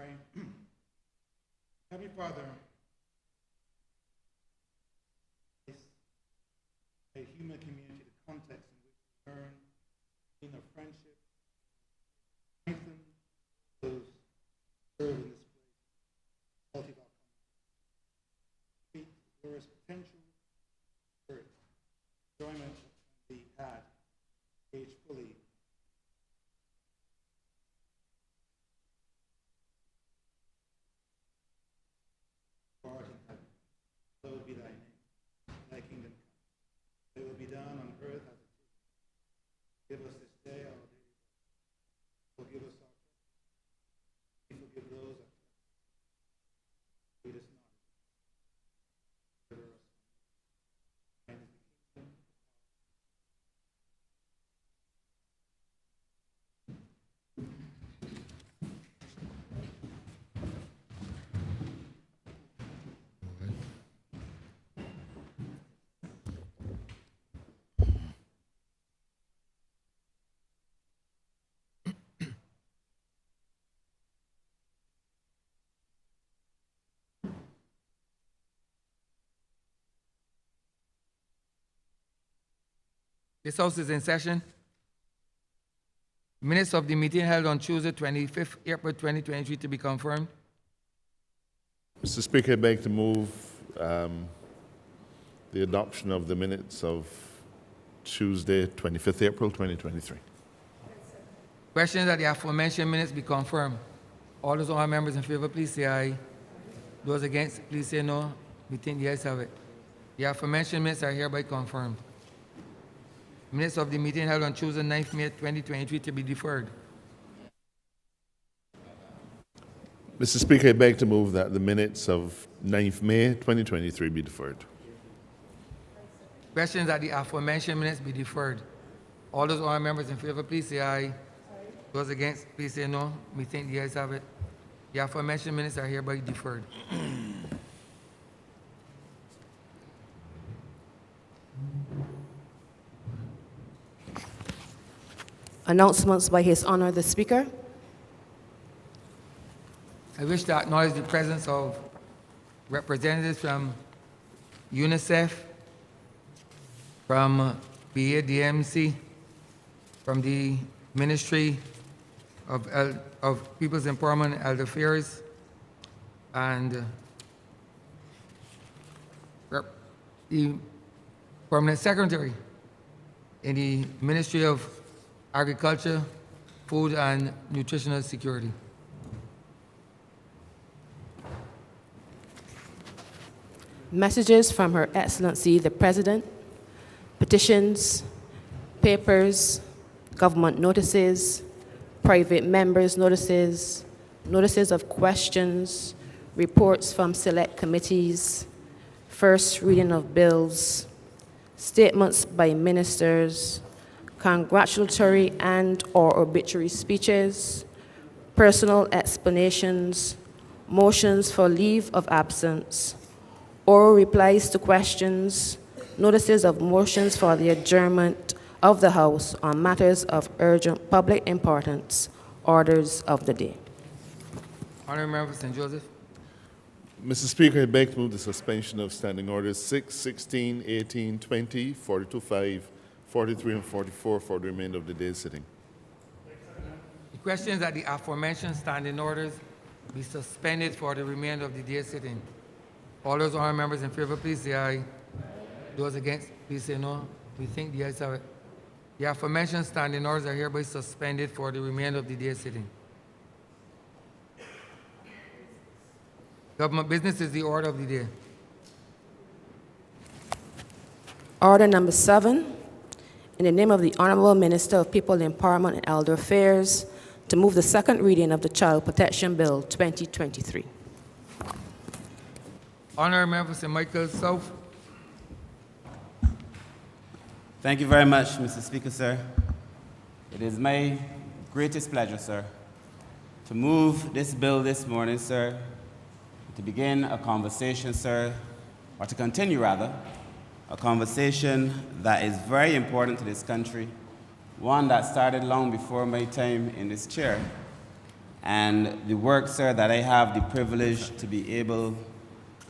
Pray. Heavenly Father, a human community, the context in which we learn in a friendship, strengthen those serve in this place, quality of our community. There is potential for enjoyment can be had, engaged fully. Art in heaven, hallowed be thy name, thy kingdom come. It will be done on earth as it is. Give us this day our daily bread. Forgive us our trespasses. We forgive those that trespass. Lead us not. Deliver us. And is the kingdom. This House is in session. Minutes of the meeting held on Tuesday, 25th April 2023 to be confirmed. Mr. Speaker, I beg to move the adoption of the minutes of Tuesday, 25th April 2023. Questions that the aforementioned minutes be confirmed. All those honourable members in favor, please say aye. Those against, please say no. We think the ayes have it. The aforementioned minutes are hereby confirmed. Minutes of the meeting held on Tuesday, 9th May 2023 to be deferred. Mr. Speaker, I beg to move that the minutes of 9th May 2023 be deferred. Questions that the aforementioned minutes be deferred. All those honourable members in favor, please say aye. Those against, please say no. We think the ayes have it. The aforementioned minutes are hereby deferred. Announcements by His Honor the Speaker. I wish to acknowledge the presence of representatives from UNICEF, from BADMC, from the Ministry of People's Empowerment and Elder Affairs, and the Permanent Secretary in the Ministry of Agriculture, Food and Nutritional Security. Messages from Her Excellency the President, petitions, papers, government notices, private members' notices, notices of questions, reports from select committees, first reading of bills, statements by ministers, congratulatory and/or obituary speeches, personal explanations, motions for leave of absence, oral replies to questions, notices of motions for the adjournment of the House on matters of urgent public importance, orders of the day. Honourable Member St. Joseph. Mr. Speaker, I beg to move the suspension of standing orders 6, 16, 18, 20, 42.5, 43, and 44 for the remainder of the day's sitting. The questions that the aforementioned standing orders be suspended for the remainder of the day's sitting. All those honourable members in favor, please say aye. Those against, please say no. We think the ayes have it. The aforementioned standing orders are hereby suspended for the remainder of the day's sitting. Government business is the order of the day. Order number 7, in the name of the Honourable Minister of People Empowerment and Elder Affairs, to move the second reading of the Child Protection Bill 2023. Honourable Member St. Michael South. Thank you very much, Mr. Speaker, sir. It is my greatest pleasure, sir, to move this bill this morning, sir, to begin a conversation, sir, or to continue, rather, a conversation that is very important to this country, one that started long before my time in this chair, and the work, sir, that I have the privilege to be able,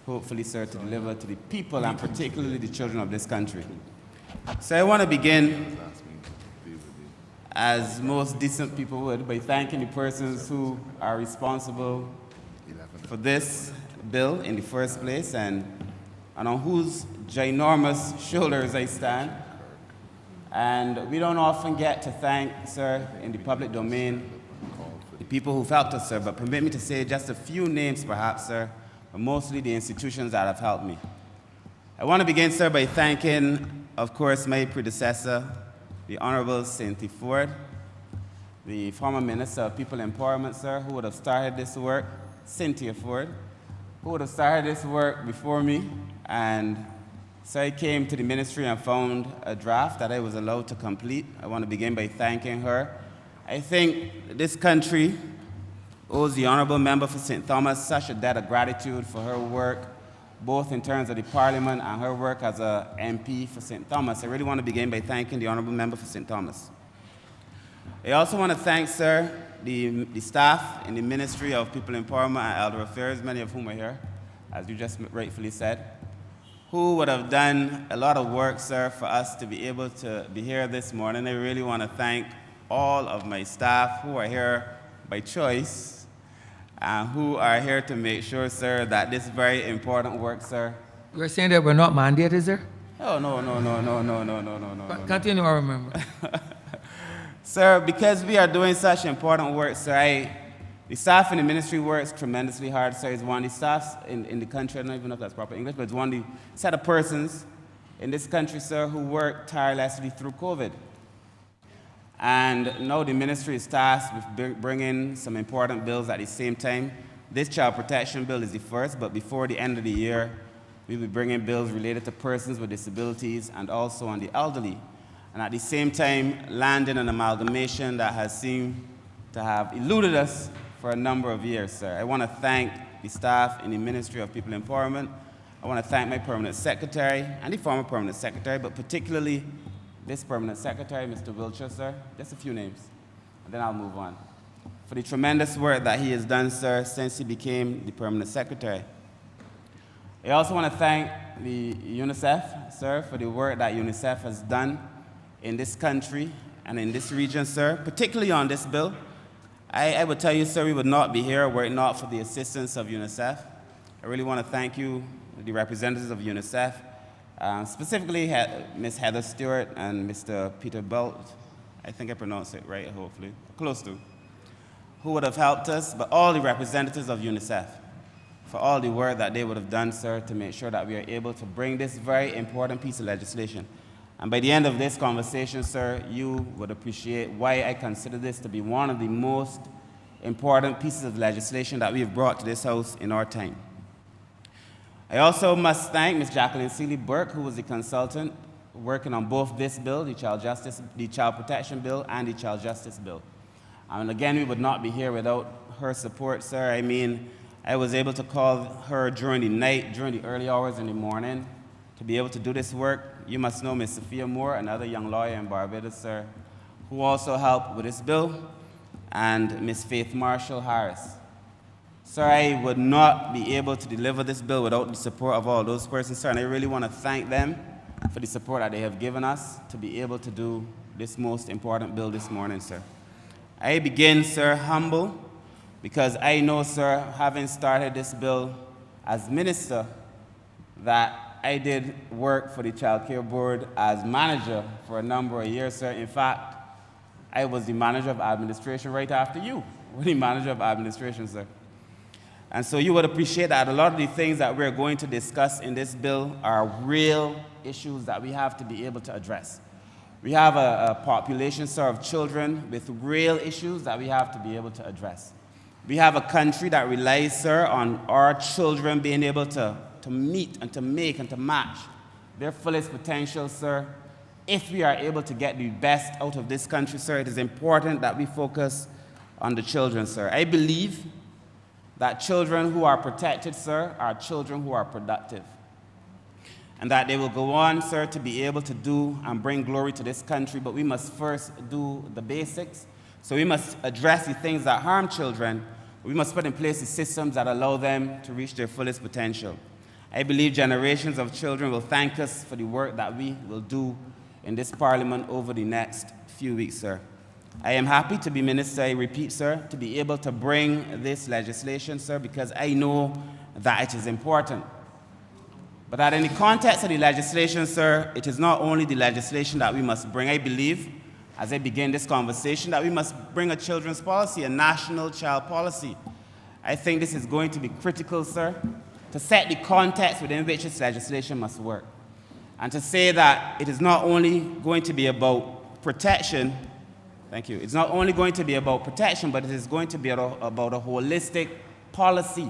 hopefully, sir, to deliver to the people and particularly the children of this country. So I want to begin, as most decent people would, by thanking the persons who are responsible for this bill in the first place and on whose ginormous shoulders I stand. And we don't often get to thank, sir, in the public domain, the people who've helped us, sir, but permit me to say just a few names, perhaps, sir, but mostly the institutions that have helped me. I want to begin, sir, by thanking, of course, my predecessor, the Honourable Cynthia Ford, the former Minister of People Empowerment, sir, who would have started this work, Cynthia Ford, who would have started this work before me, and so I came to the ministry and found a draft that I was allowed to complete. I want to begin by thanking her. I think this country owes the Honourable Member for St. Thomas such a debt of gratitude for her work, both in terms of the Parliament and her work as an MP for St. Thomas. I really want to begin by thanking the Honourable Member for St. Thomas. I also want to thank, sir, the staff in the Ministry of People Empowerment and Elder Affairs, many of whom are here, as you just rightfully said, who would have done a lot of work, sir, for us to be able to be here this morning. I really want to thank all of my staff who are here by choice and who are here to make sure, sir, that this very important work, sir. You're saying that we're not mandated, sir? Oh, no. Continue, Honourable Member. Sir, because we are doing such important work, sir, the staff in the ministry works tremendously hard, sir. It's one of the staffs in the country, I don't even know if that's proper English, but it's one of the set of persons in this country, sir, who work tirelessly through COVID. And now the ministry is tasked with bringing some important bills at the same time. This child protection bill is the first, but before the end of the year, we'll be bringing bills related to persons with disabilities and also on the elderly. And at the same time, landing an amalgamation that has seemed to have eluded us for a number of years, sir. I want to thank the staff in the Ministry of People Empowerment. I want to thank my permanent secretary and the former permanent secretary, but particularly this permanent secretary, Mr. Wiltshire, sir. Just a few names, and then I'll move on. For the tremendous work that he has done, sir, since he became the permanent secretary. I also want to thank the UNICEF, sir, for the work that UNICEF has done in this country and in this region, sir, particularly on this bill. I would tell you, sir, we would not be here were it not for the assistance of UNICEF. I really want to thank you, the representatives of UNICEF, specifically Ms. Heather Stewart and Mr. Peter Belt. I think I pronounced it right, hopefully, close to, who would have helped us, but all the representatives of UNICEF for all the work that they would have done, sir, to make sure that we are able to bring this very important piece of legislation. And by the end of this conversation, sir, you would appreciate why I consider this to be one of the most important pieces of legislation that we have brought to this House in our time. I also must thank Ms. Jacqueline Seeley Burke, who was the consultant working on both this bill, the Child Protection Bill, and the Child Justice Bill. And again, we would not be here without her support, sir. I mean, I was able to call her during the night, during the early hours in the morning, to be able to do this work. You must know Ms. Sophia Moore, another young lawyer in Barbados, sir, who also helped with this bill, and Ms. Faith Marshall Harris. Sir, I would not be able to deliver this bill without the support of all those persons, sir, and I really want to thank them for the support that they have given us to be able to do this most important bill this morning, sir. I begin, sir, humble, because I know, sir, having started this bill as minister, that I did work for the Child Care Board as manager for a number of years, sir. In fact, I was the manager of administration right after you were the manager of administration, sir. And so you would appreciate that a lot of the things that we're going to discuss in this bill are real issues that we have to be able to address. We have a population, sir, of children with real issues that we have to be able to address. We have a country that relies, sir, on our children being able to meet and to make and to match their fullest potential, sir. If we are able to get the best out of this country, sir, it is important that we focus on the children, sir. I believe that children who are protected, sir, are children who are productive. And that they will go on, sir, to be able to do and bring glory to this country, but we must first do the basics So we must address the things that harm children. We must put in place the systems that allow them to reach their fullest potential. I believe generations of children will thank us for the work that we will do in this Parliament over the next few weeks, sir. I am happy to be Minister, I repeat, sir, to be able to bring this legislation, sir, because I know that it is important. But that in the context of the legislation, sir, it is not only the legislation that we must bring. I believe, as I begin this conversation, that we must bring a children's policy, a national child policy. I think this is going to be critical, sir, to set the context within which this legislation must work. And to say that it is not only going to be about protection, thank you, it's not only going to be about protection, but it is going to be about a holistic policy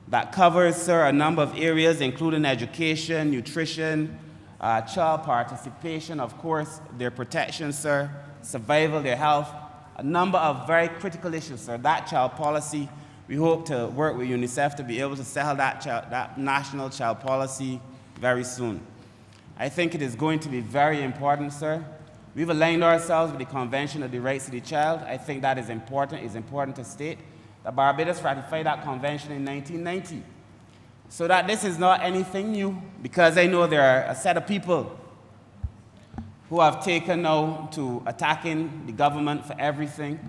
that covers, sir, a number of areas, including education, nutrition, child participation, of course, their protection, sir, survival, their health, a number of very critical issues, sir. That child policy, we hope to work with UNICEF to be able to settle that national child policy very soon. I think it is going to be very important, sir. We've aligned ourselves with the Convention of the Rights of the Child. I think that is important. It's important to state that Barbados ratified that convention in 1990. So that this is not anything new, because I know there are a set of people who have taken now to attacking the government for everything,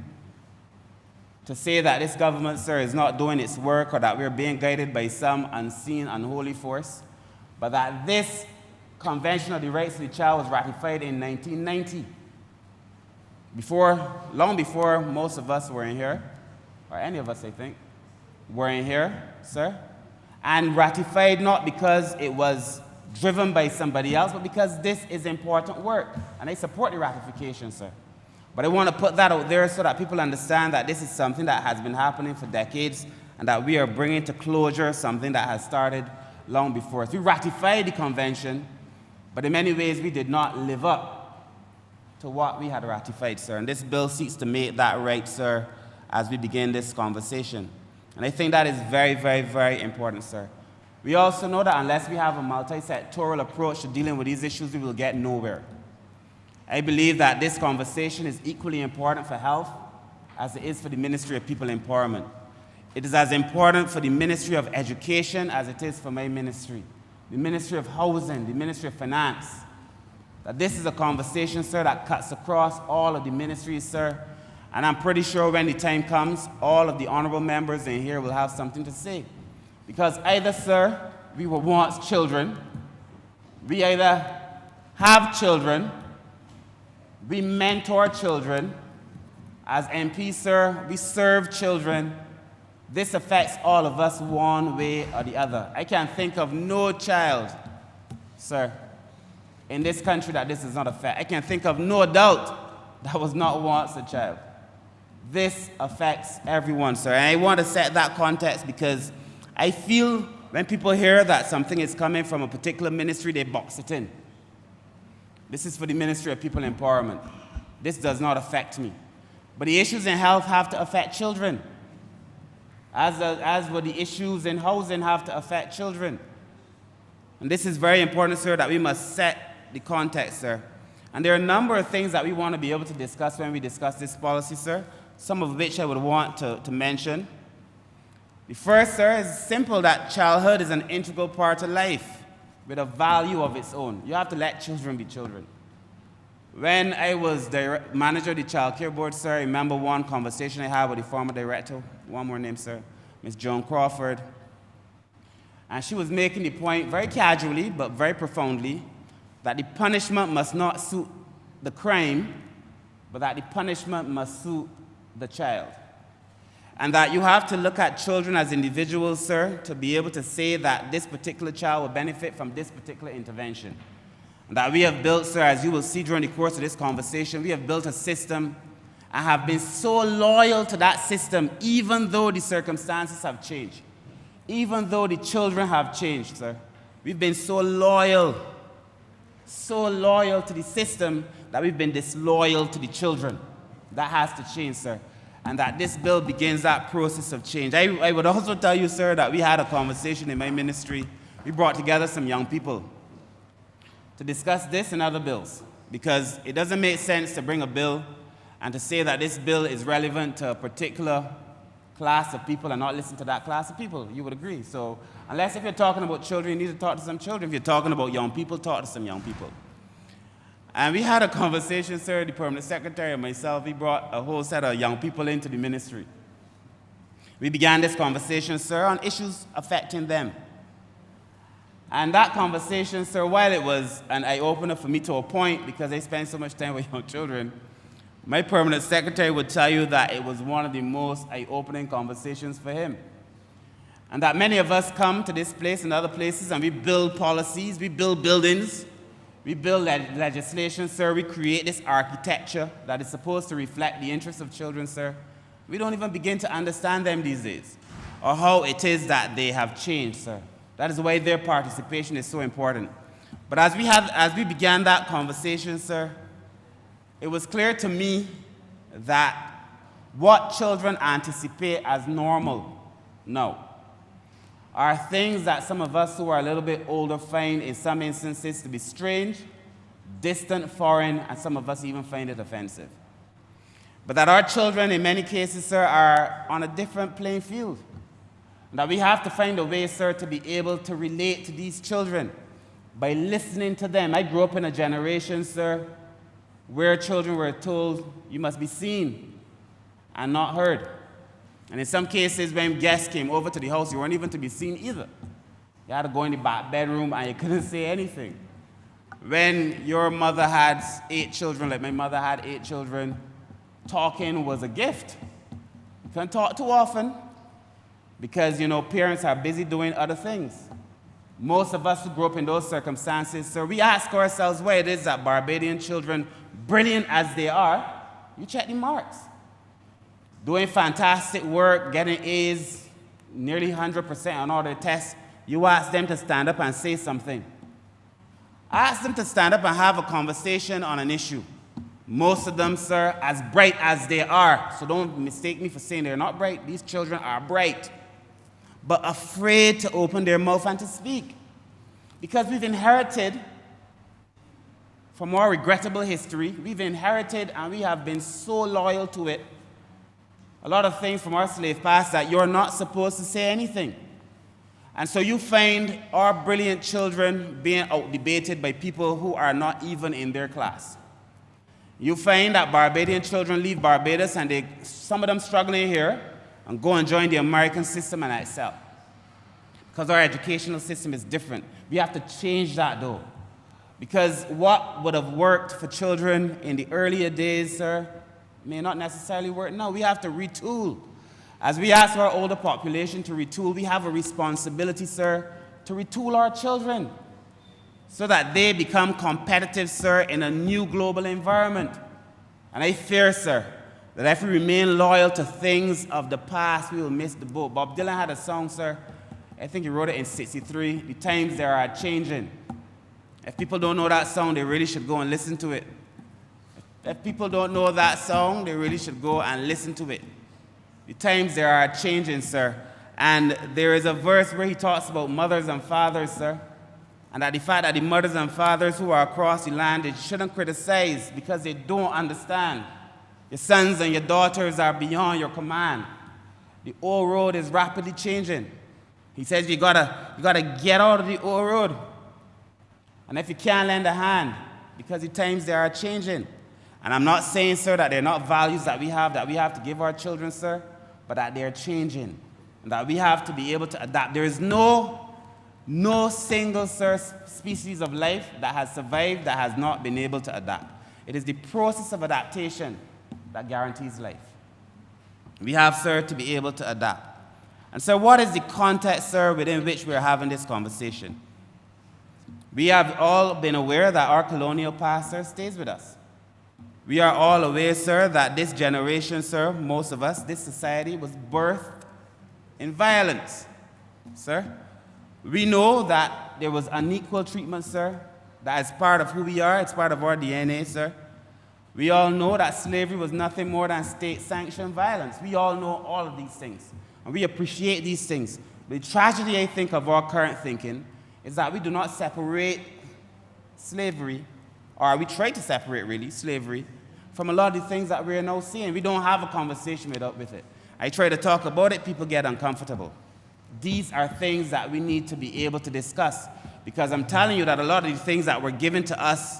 to say that this government, sir, is not doing its work or that we're being guided by some unseen, unholy force, but that this Convention of the Rights of the Child was ratified in 1990, long before most of us were in here, or any of us, I think, were in here, sir, and ratified not because it was driven by somebody else, but because this is important work, and I support the ratification, sir. But I want to put that out there so that people understand that this is something that has been happening for decades, and that we are bringing to closure something that has started long before us. We ratified the convention, but in many ways we did not live up to what we had ratified, sir, and this bill seeks to make that right, sir, as we begin this conversation. And I think that is very, very, very important, sir. We also know that unless we have a multi-sectoral approach to dealing with these issues, we will get nowhere. I believe that this conversation is equally important for health as it is for the Ministry of People Empowerment. It is as important for the Ministry of Education as it is for my ministry, the Ministry of Housing, the Ministry of Finance. That this is a conversation, sir, that cuts across all of the ministries, sir. And I'm pretty sure when the time comes, all of the honourable members in here will have something to say. Because either, sir, we were once children, we either have children, we mentor children. As MPs, sir, we serve children. This affects all of us one way or the other. I can think of no child, sir, in this country that this does not affect. I can think of no adult that was not once a child. This affects everyone, sir. And I want to set that context because I feel when people hear that something is coming from a particular ministry, they box it in. This is for the Ministry of People Empowerment. This does not affect me. But the issues in health have to affect children, as would the issues in housing have to affect children. And this is very important, sir, that we must set the context, sir. And there are a number of things that we want to be able to discuss when we discuss this policy, sir, some of which I would want to mention. The first, sir, is simple, that childhood is an integral part of life with a value of its own. You have to let children be children. When I was manager of the Child Care Board, sir, I remember one conversation I had with the former director, one more name, sir, Ms. Joan Crawford. And she was making the point very casually, but very profoundly, that the punishment must not suit the crime, but that the punishment must suit the child. And that you have to look at children as individuals, sir, to be able to say that this particular child will benefit from this particular intervention. And that we have built, sir, as you will see during the course of this conversation, we have built a system and have been so loyal to that system, even though the circumstances have changed. Even though the children have changed, sir. We've been so loyal to the system that we've been disloyal to the children. That has to change, sir. And that this bill begins that process of change. I would also tell you, sir, that we had a conversation in my ministry. We brought together some young people to discuss this and other bills, because it doesn't make sense to bring a bill and to say that this bill is relevant to a particular class of people and not listen to that class of people. You would agree. So unless if you're talking about children, you need to talk to some children. If you're talking about young people, talk to some young people. And we had a conversation, sir, the permanent secretary and myself. We brought a whole set of young people into the ministry. We began this conversation, sir, on issues affecting them. And that conversation, sir, while it was an eye-opener for me to a point, because I spend so much time with young children, my permanent secretary would tell you that it was one of the most eye-opening conversations for him. And that many of us come to this place and other places and we build policies, we build buildings, we build legislation, sir. We create this architecture that is supposed to reflect the interests of children, sir. We don't even begin to understand them these days, or how it is that they have changed, sir. That is why their participation is so important. But as we began that conversation, sir, it was clear to me that what children anticipate as normal now are things that some of us who are a little bit older find in some instances to be strange, distant, foreign, and some of us even find it offensive. But that our children, in many cases, sir, are on a different playing field. And that we have to find a way, sir, to be able to relate to these children by listening to them. I grew up in a generation, sir, where children were told, you must be seen and not heard. And in some cases, when guests came over to the house, you weren't even to be seen either. You had to go in the back bedroom and you couldn't say anything. When your mother had 8 children, like my mother had 8 children, talking was a gift. You couldn't talk too often because, parents are busy doing other things. Most of us who grew up in those circumstances, so we ask ourselves why it is that Barbadian children, brilliant as they are, you check the marks. Doing fantastic work, getting A's, nearly 100% on all their tests, you ask them to stand up and say something. Ask them to stand up and have a conversation on an issue. Most of them, sir, as bright as they are, so don't mistake me for saying they're not bright. These children are bright, but afraid to open their mouth and to speak. Because we've inherited from our regrettable history, we've inherited and we have been so loyal to it, a lot of things from our slave past that you're not supposed to say anything. And so you find our brilliant children being out-debated by people who are not even in their class. You find that Barbadian children leave Barbados and some of them struggling here and go and join the American system and excel. Because our educational system is different. We have to change that though. Because what would have worked for children in the earlier days, sir, may not necessarily work now. We have to retool. As we ask our older population to retool, we have a responsibility, sir, to retool our children so that they become competitive, sir, in a new global environment. And I fear, sir, that if we remain loyal to things of the past, we will miss the boat. Bob Dylan had a song, sir. I think he wrote it in '63. The times they are changing. If people don't know that song, they really should go and listen to it. If people don't know that song, they really should go and listen to it. The times they are changing, sir. And there is a verse where he talks about mothers and fathers, sir. And that the fact that the mothers and fathers who are across the land, they shouldn't criticize because they don't understand. Your sons and your daughters are beyond your command. The old road is rapidly changing. He says you gotta get out of the old road. And if you can't lend a hand, because the times they are changing. And I'm not saying, sir, that they're not values that we have to give our children, sir, but that they're changing. And that we have to be able to adapt. There is no single, sir, species of life that has survived that has not been able to adapt. It is the process of adaptation that guarantees life. We have, sir, to be able to adapt. And so what is the context, sir, within which we're having this conversation? We have all been aware that our colonial past, sir, stays with us. We are all aware, sir, that this generation, sir, most of us, this society was birthed in violence, sir. We know that there was unequal treatment, sir. That is part of who we are. It's part of our DNA, sir. We all know that slavery was nothing more than state-sanctioned violence. We all know all of these things, and we appreciate these things. The tragedy, I think, of our current thinking is that we do not separate slavery, or we try to separate, really, slavery from a lot of the things that we're now seeing. We don't have a conversation with it. I try to talk about it, people get uncomfortable. These are things that we need to be able to discuss, because I'm telling you that a lot of the things that were given to us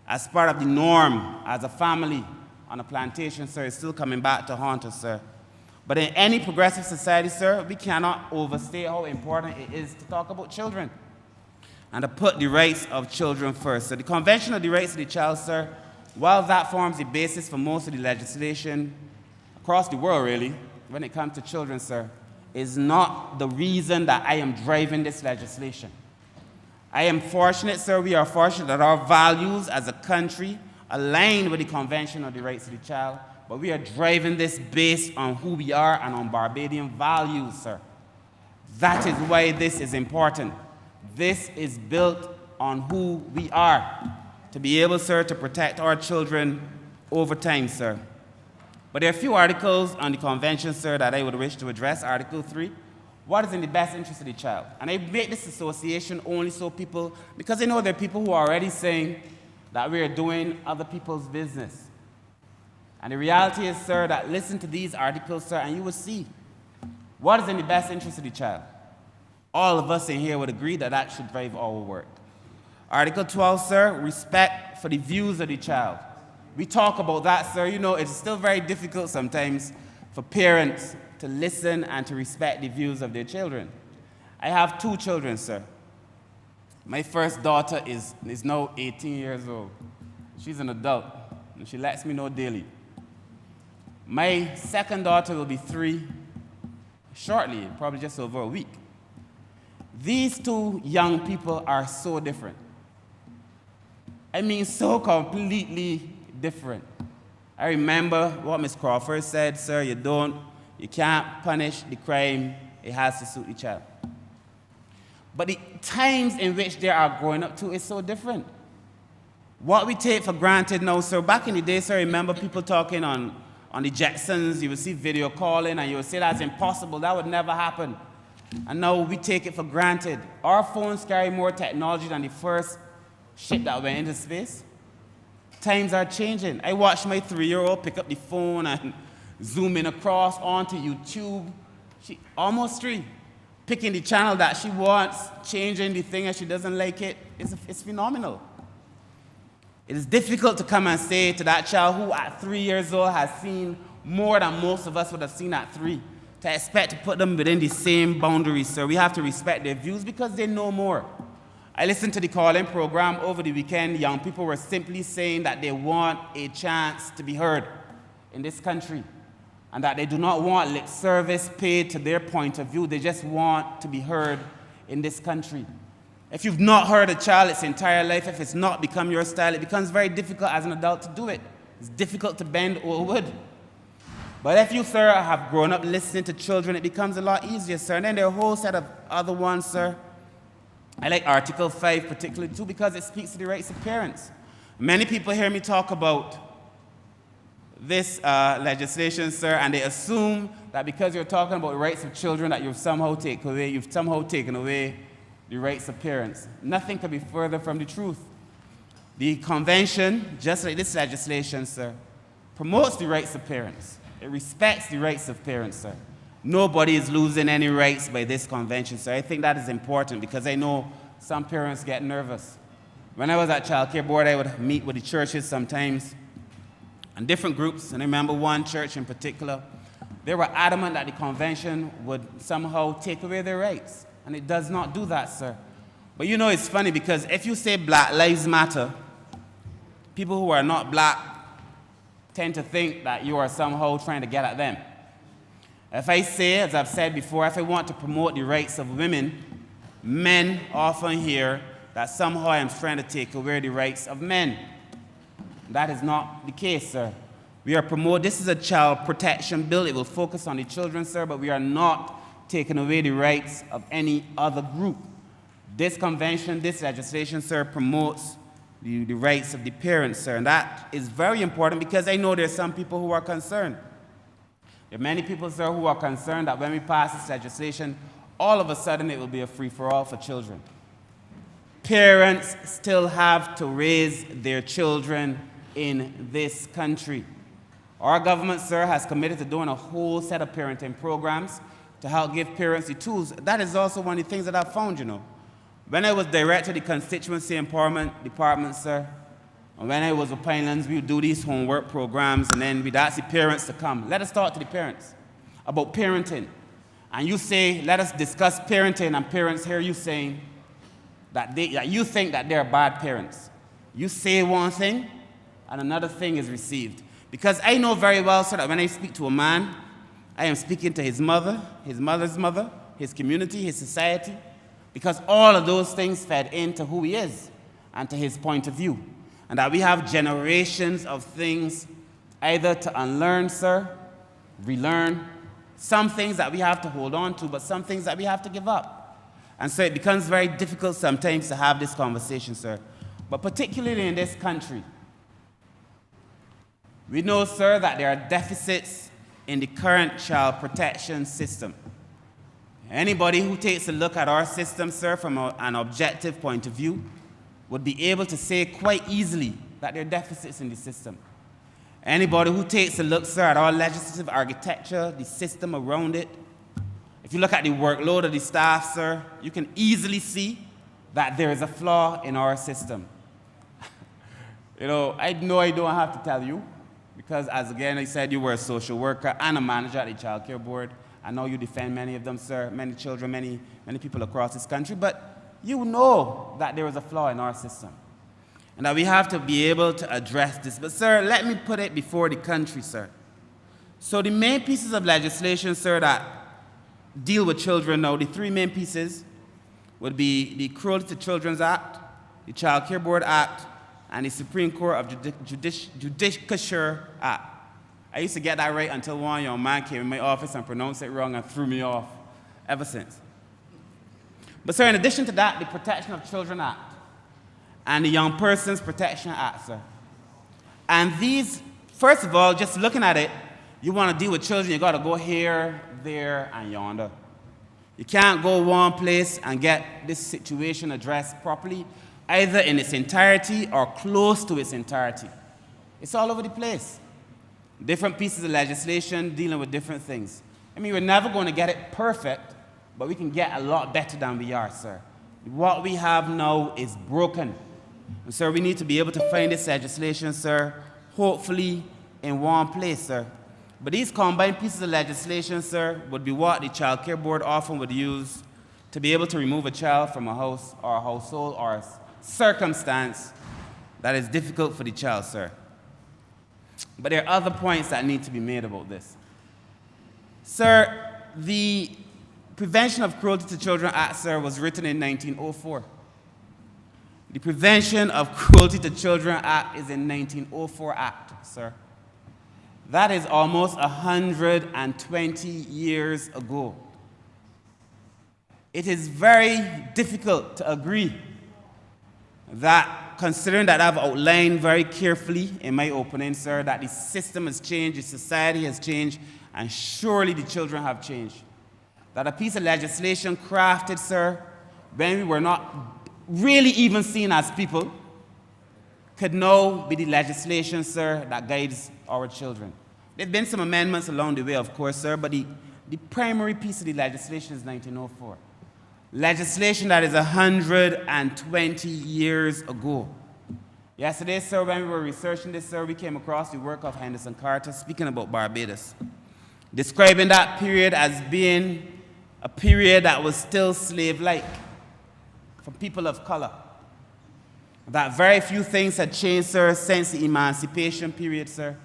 as part of the norm as a family on a plantation, sir, is still coming back to haunt us, sir. But in any progressive society, sir, we cannot overstate how important it is to talk about children and to put the rights of children first. So the Convention of the Rights of the Child, sir, while that forms the basis for most of the legislation across the world, really, when it comes to children, sir, is not the reason that I am driving this legislation. I am fortunate, sir, we are fortunate that our values as a country align with the Convention of the Rights of the Child, but we are driving this based on who we are and on Barbadian values, sir. That is why this is important. This is built on who we are, to be able, sir, to protect our children over time, sir. But there are a few articles on the convention, sir, that I would wish to address. Article 3, what is in the best interest of the child? And I make this association only so people, because I know there are people who are already saying that we are doing other people's business. And the reality is, sir, that listen to these articles, sir, and you will see what is in the best interest of the child. All of us in here would agree that that should drive our work. Article 12, sir, respect for the views of the child. We talk about that, sir. You know, it's still very difficult sometimes for parents to listen and to respect the views of their children. I have 2 children, sir. My first daughter is now 18 years old. She's an adult, and she lets me know daily. My second daughter will be 3 shortly, probably just over a week. These 2 young people are so different. I mean, so completely different. I remember what Ms. Crawford said, sir, you can't punish the crime, it has to suit the child. But the times in which they are growing up to is so different. What we take for granted now, sir, back in the day, sir, I remember people talking on the Jetsons, you would see video calling, and you would say that's impossible, that would never happen. And now we take it for granted. Our phones carry more technology than the first ship that went into space. Times are changing. I watched my 3-year-old pick up the phone and zoom in across onto YouTube. She almost 3, picking the channel that she wants, changing the thing if she doesn't like it. It's phenomenal. It is difficult to come and say to that child who at 3 years old has seen more than most of us would have seen at 3, to expect to put them within the same boundaries, sir. We have to respect their views because they know more. I listened to the call-in program over the weekend. Young people were simply saying that they want a chance to be heard in this country and that they do not want lip service paid to their point of view. They just want to be heard in this country. If you've not heard a child its entire life, if it's not become your style, it becomes very difficult as an adult to do it. It's difficult to bend old wood. But if you, sir, have grown up listening to children, it becomes a lot easier, sir. And then there are a whole set of other ones, sir. I like Article 5 particularly, too, because it speaks to the rights of parents. Many people hear me talk about this legislation, sir, and they assume that because you're talking about the rights of children that you've somehow taken away the rights of parents. Nothing could be further from the truth. The convention, just like this legislation, sir, promotes the rights of parents. It respects the rights of parents, sir. Nobody is losing any rights by this convention, sir. I think that is important because I know some parents get nervous. When I was at Child Care Board, I would meet with the churches sometimes and different groups, and I remember one church in particular. They were adamant that the convention would somehow take away their rights, and it does not do that, sir. But you know, it's funny because if you say Black Lives Matter, people who are not black tend to think that you are somehow trying to get at them. If I say, as I've said before, if I want to promote the rights of women, men often hear that somehow I'm trying to take away the rights of men. That is not the case, sir. This is a child protection bill. It will focus on the children, sir, but we are not taking away the rights of any other group. This convention, this legislation, sir, promotes the rights of the parents, sir, and that is very important because I know there's some people who are concerned. There are many people, sir, who are concerned that when we pass this legislation, all of a sudden it will be a free-for-all for children. Parents still have to raise their children in this country. Our government, sir, has committed to doing a whole set of parenting programs to help give parents the tools. That is also one of the things that I've found, When I was director of the Constituency Empowerment Department, sir, and when I was with Pinelands, we would do these homework programs, and then we'd ask the parents to come. Let us talk to the parents about parenting. And you say, let us discuss parenting, and parents hear you saying that you think that they're bad parents. You say one thing, and another thing is received. Because I know very well, sir, that when I speak to a man, I am speaking to his mother, his mother's mother, his community, his society, because all of those things fed into who he is and to his point of view. And that we have generations of things either to unlearn, sir, relearn, some things that we have to hold on to, but some things that we have to give up. And so it becomes very difficult sometimes to have this conversation, sir. But particularly in this country, we know, sir, that there are deficits in the current child protection system. Anybody who takes a look at our system, sir, from an objective point of view, would be able to say quite easily that there are deficits in the system. Anybody who takes a look, sir, at our legislative architecture, the system around it, if you look at the workload of the staff, sir, you can easily see that there is a flaw in our system. I know I don't have to tell you, because as again I said, you were a social worker and a manager at the Child Care Board. I know you defend many of them, sir, many children, many people across this country, but you know that there is a flaw in our system and that we have to be able to address this. But, sir, let me put it before the country, sir. So the main pieces of legislation, sir, that deal with children now, the three main pieces would be the Cruelty to Children Act, the Child Care Board Act, and the Supreme Court of Judicature Act. I used to get that right until one young man came in my office and pronounced it wrong and threw me off ever since. But, sir, in addition to that, the Protection of Children Act and the Young Persons Protection Act, sir. And these, first of all, just looking at it, you want to deal with children, you got to go here, there, and yonder. You can't go one place and get this situation addressed properly, either in its entirety or close to its entirety. It's all over the place. Different pieces of legislation dealing with different things. I mean, we're never going to get it perfect, but we can get a lot better than we are, sir. What we have now is broken. And, sir, we need to be able to find this legislation, sir, hopefully in one place, sir. But these combined pieces of legislation, sir, would be what the Child Care Board often would use to be able to remove a child from a house or a household or a circumstance that is difficult for the child, sir. But there are other points that need to be made about this. Sir, the Prevention of Cruelty to Children Act, sir, was written in 1904. The Prevention of Cruelty to Children Act is in 1904 Act, sir. That is almost 120 years ago. It is very difficult to agree that, considering that I've outlined very carefully in my opening, sir, that the system has changed, the society has changed, and surely the children have changed. That a piece of legislation crafted, sir, when we were not really even seen as people, could now be the legislation, sir, that guides our children. There have been some amendments along the way, of course, sir, but the primary piece of the legislation is 1904. Legislation that is 120 years ago. Yesterday, sir, when we were researching this, sir, we came across the work of Henderson Carter speaking about Barbados, describing that period as being a period that was still slave-like for people of color. That very few things had changed, sir, since the emancipation period, sir,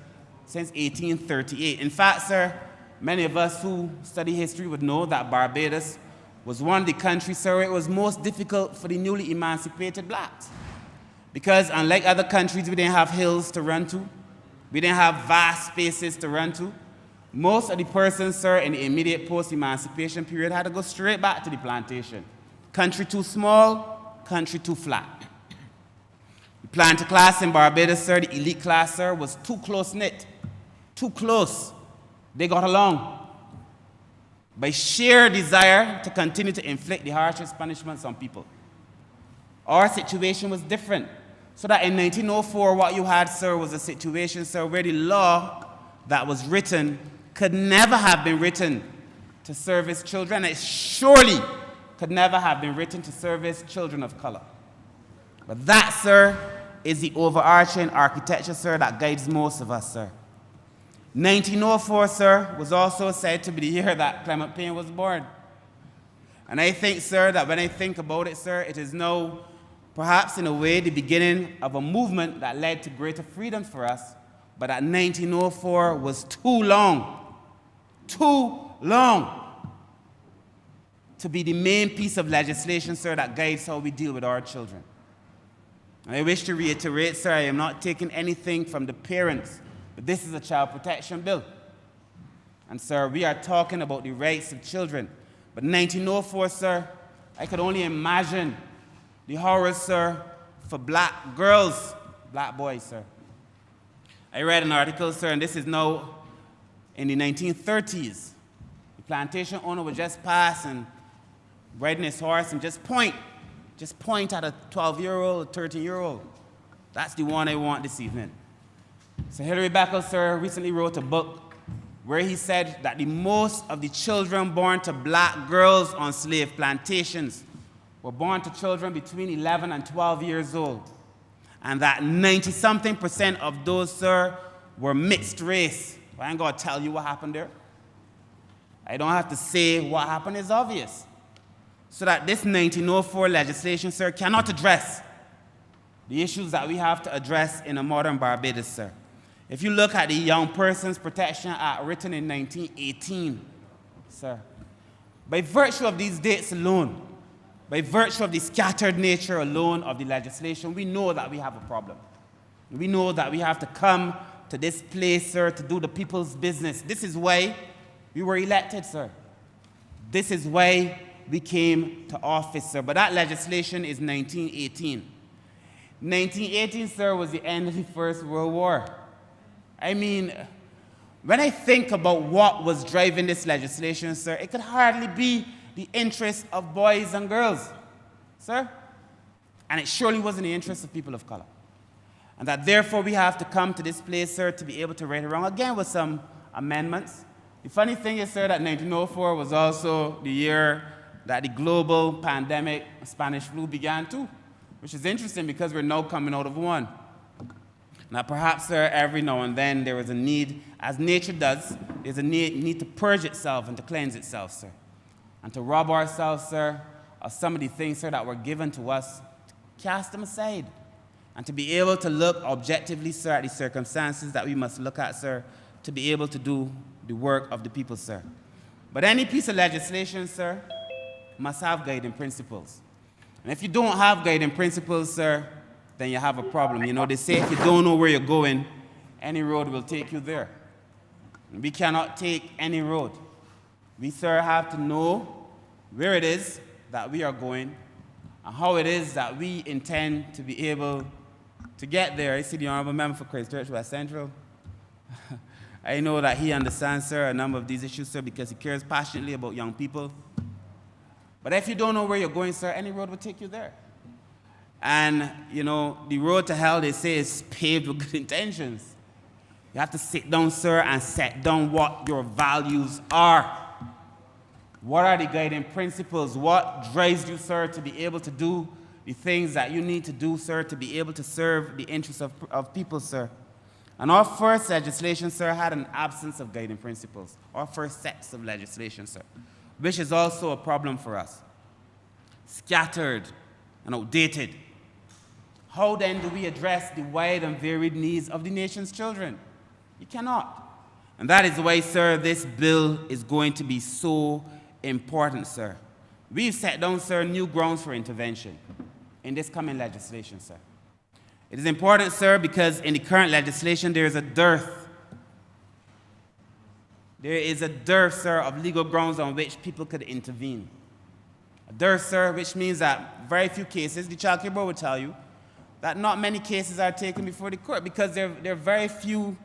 since 1838. In fact, sir, many of us who study history would know that Barbados was one of the countries, sir, where it was most difficult for the newly emancipated blacks. Because unlike other countries, we didn't have hills to run to. We didn't have vast spaces to run to. Most of the persons, sir, in the immediate post-emancipation period had to go straight back to the plantation. Country too small, country too flat. The planter class in Barbados, sir, the elite class, sir, was too close-knit. Too close. They got along. By sheer desire to continue to inflict the harshest punishments on people. Our situation was different. So that in 1904, what you had, sir, was a situation, sir, where the law that was written could never have been written to service children. It surely could never have been written to service children of color. But that, sir, is the overarching architecture, sir, that guides most of us, sir. 1904, sir, was also said to be the year that Clement Payne was born. And I think, sir, that when I think about it, sir, it is now, perhaps in a way, the beginning of a movement that led to greater freedom for us, but that 1904 was too long to be the main piece of legislation, sir, that guides how we deal with our children. And I wish to reiterate, sir, I am not taking anything from the parents, but this is a child protection bill. And, sir, we are talking about the rights of children. But 1904, sir, I could only imagine the horrors, sir, for black girls, black boys, sir. I read an article, sir, and this is now in the 1930s. The plantation owner would just pass and riding his horse and just point at a 12-year-old, a 13-year-old. That's the one I want this evening. So Hilary Beckles, sir, recently wrote a book where he said that the most of the children born to black girls on slave plantations were born to children between 11 and 12 years old. And that 90-something% of those, sir, were mixed race. Well, I ain't gonna tell you what happened there. I don't have to say what happened, it's obvious. So that this 1904 legislation, sir, cannot address the issues that we have to address in a modern Barbados, sir. If you look at the Young Persons Protection Act written in 1918, sir, by virtue of these dates alone, by virtue of the scattered nature alone of the legislation, we know that we have a problem. We know that we have to come to this place, sir, to do the people's business. This is why we were elected, sir. This is why we came to office, sir. But that legislation is 1918. 1918, sir, was the end of the First World War. I mean, when I think about what was driving this legislation, sir, it could hardly be the interests of boys and girls, sir. And it surely wasn't the interest of people of color. And that therefore we have to come to this place, sir, to be able to right it wrong, again with some amendments. The funny thing is, sir, that 1904 was also the year that the global pandemic, Spanish flu, began too, which is interesting because we're now coming out of one. Now, perhaps, sir, every now and then there is a need, as nature does, there's a need to purge itself and to cleanse itself, sir, and to rob ourselves, sir, of some of the things, sir, that were given to us, to cast them aside, and to be able to look objectively, sir, at the circumstances that we must look at, sir, to be able to do the work of the people, sir. But any piece of legislation, sir, must have guiding principles. And if you don't have guiding principles, sir, then you have a problem. You know, they say if you don't know where you're going, any road will take you there. And we cannot take any road. We, sir, have to know where it is that we are going and how it is that we intend to be able to get there. I see the Honourable Member for Christchurch West Central. I know that he understands, sir, a number of these issues, sir, because he cares passionately about young people. But if you don't know where you're going, sir, any road will take you there. And, you know, the road to hell, they say, is paved with good intentions. You have to sit down, sir, and set down what your values are. What are the guiding principles? What drives you, sir, to be able to do the things that you need to do, sir, to be able to serve the interests of people, sir? And our first legislation, sir, had an absence of guiding principles. Our first sets of legislation, sir, which is also a problem for us. Scattered and outdated. How then do we address the wide and varied needs of the nation's children? You cannot. And that is why, sir, this bill is going to be so important, sir. We've set down, sir, new grounds for intervention in this coming legislation, sir. It is important, sir, because in the current legislation there is a dearth. There is a dearth, sir, of legal grounds on which people could intervene. A dearth, sir, which means that very few cases, the Child Care Board will tell you, that not many cases are taken before the court because there are very few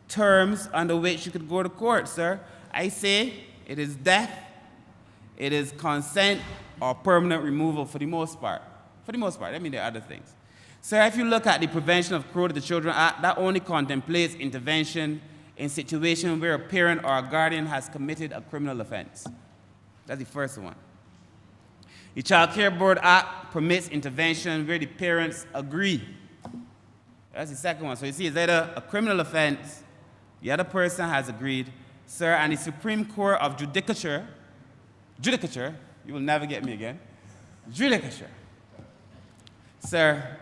terms under which you could go to court, sir. I say it is death, it is consent, or permanent removal for the most part. For the most part, I mean there are other things. Sir, if you look at the Prevention of Cruelty to Children Act, that only contemplates intervention in situations where a parent or a guardian has committed a criminal offense. That's the first one. The Child Care Board Act permits intervention where the parents agree. That's the second one. So you see, it's either a criminal offense, the other person has agreed, sir, and the Supreme Court of Judicature, you will never get me again, Judicature. Sir,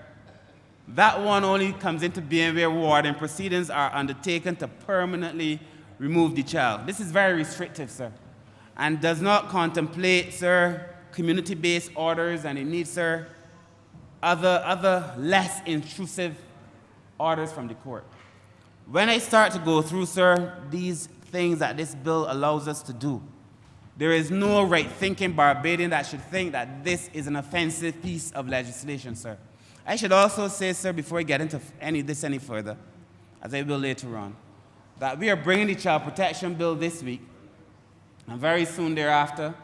that one only comes into being where warden proceedings are undertaken to permanently remove the child. This is very restrictive, sir, and does not contemplate, sir, community-based orders, and it needs, sir, other less intrusive orders from the court. When I start to go through, sir, these things that this bill allows us to do, there is no right-thinking Barbadian that should think that this is an offensive piece of legislation, sir. I should also say, sir, before I get into any further, as I will later on, that we are bringing the Child Protection Bill this week, and very soon thereafter,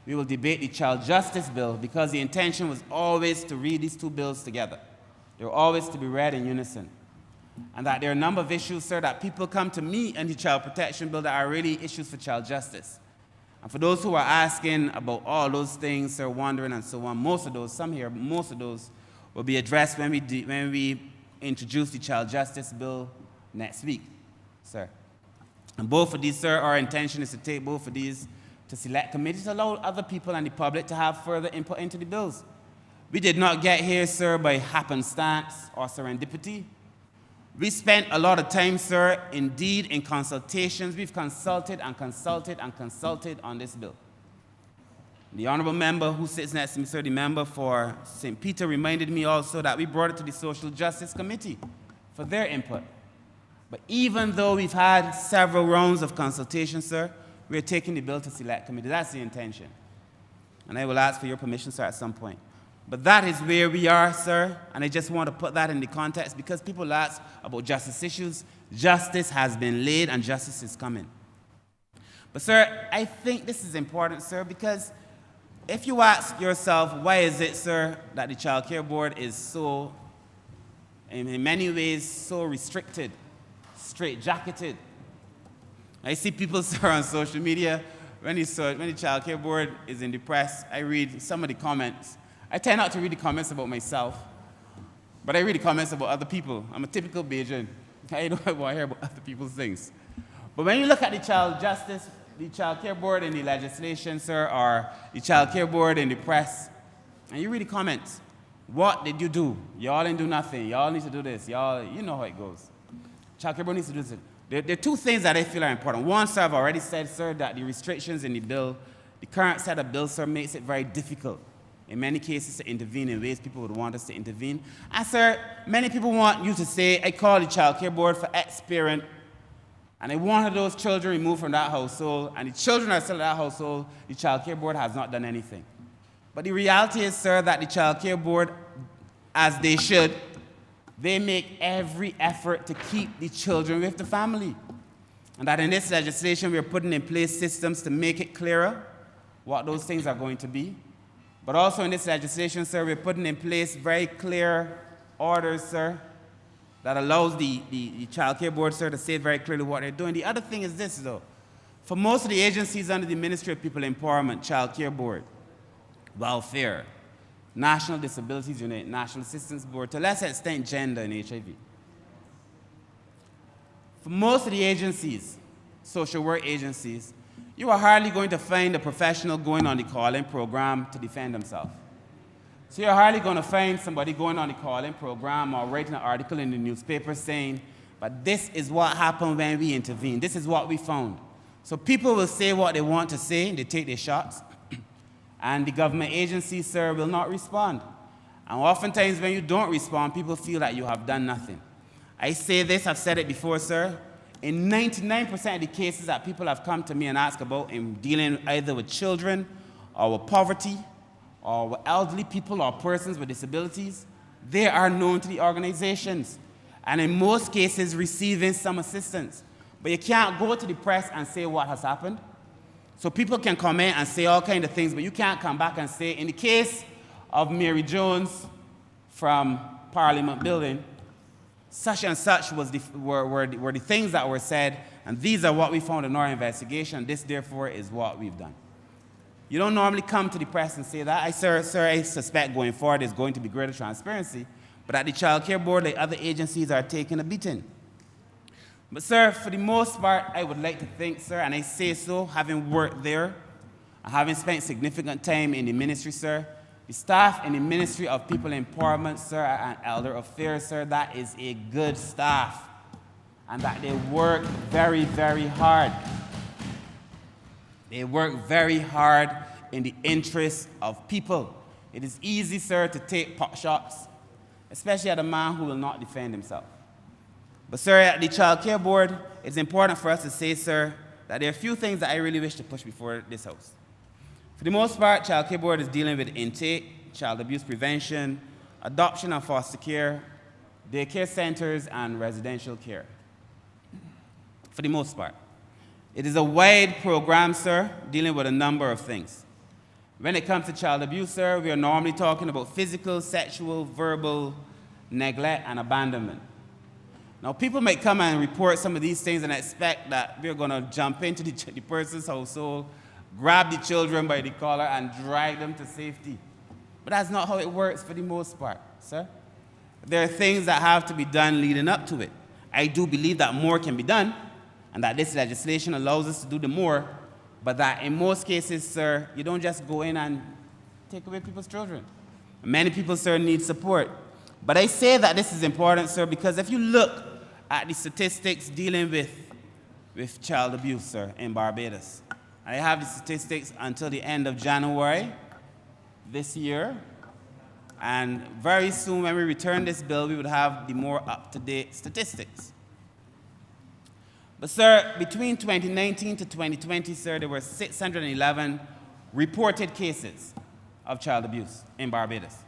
we will debate the Child Justice Bill, because the intention was always to read these two bills together. They were always to be read in unison. And that there are a number of issues, sir, that people come to me in the Child Protection Bill that are really issues for child justice. And for those who are asking about all those things, sir, wondering and so on, most of those will be addressed when we introduce the Child Justice Bill next week, sir. And both of these, sir, our intention is to take both of these to select committees to allow other people and the public to have further input into the bills. We did not get here, sir, by happenstance or serendipity. We spent a lot of time, sir, indeed, in consultations. We've consulted and consulted and consulted on this bill. The honourable member who sits next to me, sir, the member for St. Peter, reminded me also that we brought it to the Social Justice Committee for their input. But even though we've had several rounds of consultation, sir, we're taking the bill to select committee. That's the intention. And I will ask for your permission, sir, at some point. But that is where we are, sir, and I just want to put that in the context because people ask about justice issues. Justice has been laid and justice is coming. But, sir, I think this is important, sir, because if you ask yourself, why is it, sir, that the Child Care Board is so, in many ways, so restricted, straitjacketed? I see people, sir, on social media, when the Child Care Board is in the press, I read some of the comments. I tend not to read the comments about myself, but I read the comments about other people. I'm a typical Bajan. I don't want to hear about other people's things. But when you look at the Child Justice, the Child Care Board in the legislation, sir, or the Child Care Board in the press, and you read the comments, what did you do? Y'all didn't do nothing. Y'all need to do this. Y'all, you know how it goes. Child Care Board needs to do this. There are two things that I feel are important. One, sir, I've already said, sir, that the restrictions in the bill, the current set of bills, sir, makes it very difficult in many cases to intervene in ways people would want us to intervene. And, sir, many people want you to say, I call the Child Care Board for X parent, and I wanted those children removed from that household, and the children are still in that household, the Child Care Board has not done anything. But the reality is, sir, that the Child Care Board, as they should, they make every effort to keep the children with the family. And that in this legislation, we're putting in place systems to make it clearer what those things are going to be. But also in this legislation, sir, we're putting in place very clear orders, sir, that allows the Child Care Board, sir, to say very clearly what they're doing. The other thing is this, though. For most of the agencies under the Ministry of People Empowerment, Child Care Board, Welfare, National Disabilities Unit, National Assistance Board, to a lesser extent, gender and HIV. For most of the agencies, social work agencies, you are hardly going to find a professional going on the call-in program to defend themselves. So you're hardly going to find somebody going on the call-in program or writing an article in the newspaper saying, but this is what happened when we intervened. This is what we found. So people will say what they want to say, they take their shots, and the government agencies, sir, will not respond. And oftentimes when you don't respond, people feel that you have done nothing. I say this, I've said it before, sir. In 99% of the cases that people have come to me and asked about in dealing either with children or with poverty or with elderly people or persons with disabilities, they are known to the organizations and in most cases receiving some assistance. But you can't go to the press and say what has happened. So people can comment and say all kinds of things, but you can't come back and say, in the case of Mary Jones from Parliament building, such and such was were the things that were said, and these are what we found in our investigation. This, therefore, is what we've done. You don't normally come to the press and say that. Sir, I suspect going forward there's going to be greater transparency, but at the Child Care Board, like other agencies, are taking a beating. But, sir, for the most part, I would like to think, sir, and I say so, having worked there, and having spent significant time in the ministry, sir, the staff in the Ministry of People Empowerment, sir, and Elder Affairs, sir, that is a good staff, and that they work very, very hard. They work very hard in the interests of people. It is easy, sir, to take pot shots, especially at a man who will not defend himself. But, sir, at the Child Care Board, it's important for us to say, sir, that there are a few things that I really wish to push before this House. For the most part, Child Care Board is dealing with intake, child abuse prevention, adoption and foster care, daycare centers, and residential care. For the most part. It is a wide program, sir, dealing with a number of things. When it comes to child abuse, sir, we are normally talking about physical, sexual, verbal, neglect, and abandonment. Now, people may come and report some of these things and expect that we're going to jump into the person's household, grab the children by the collar, and drag them to safety. But that's not how it works for the most part, sir. There are things that have to be done leading up to it. I do believe that more can be done, and that this legislation allows us to do the more, but that in most cases, sir, you don't just go in and take away people's children. Many people, sir, need support. But I say that this is important, sir, because if you look at the statistics dealing with child abuse, sir, in Barbados, I have the statistics until the end of January this year, and very soon when we return this bill, we would have the more up-to-date statistics. But, sir, between 2019 to 2020, sir, there were 611 reported cases of child abuse in Barbados.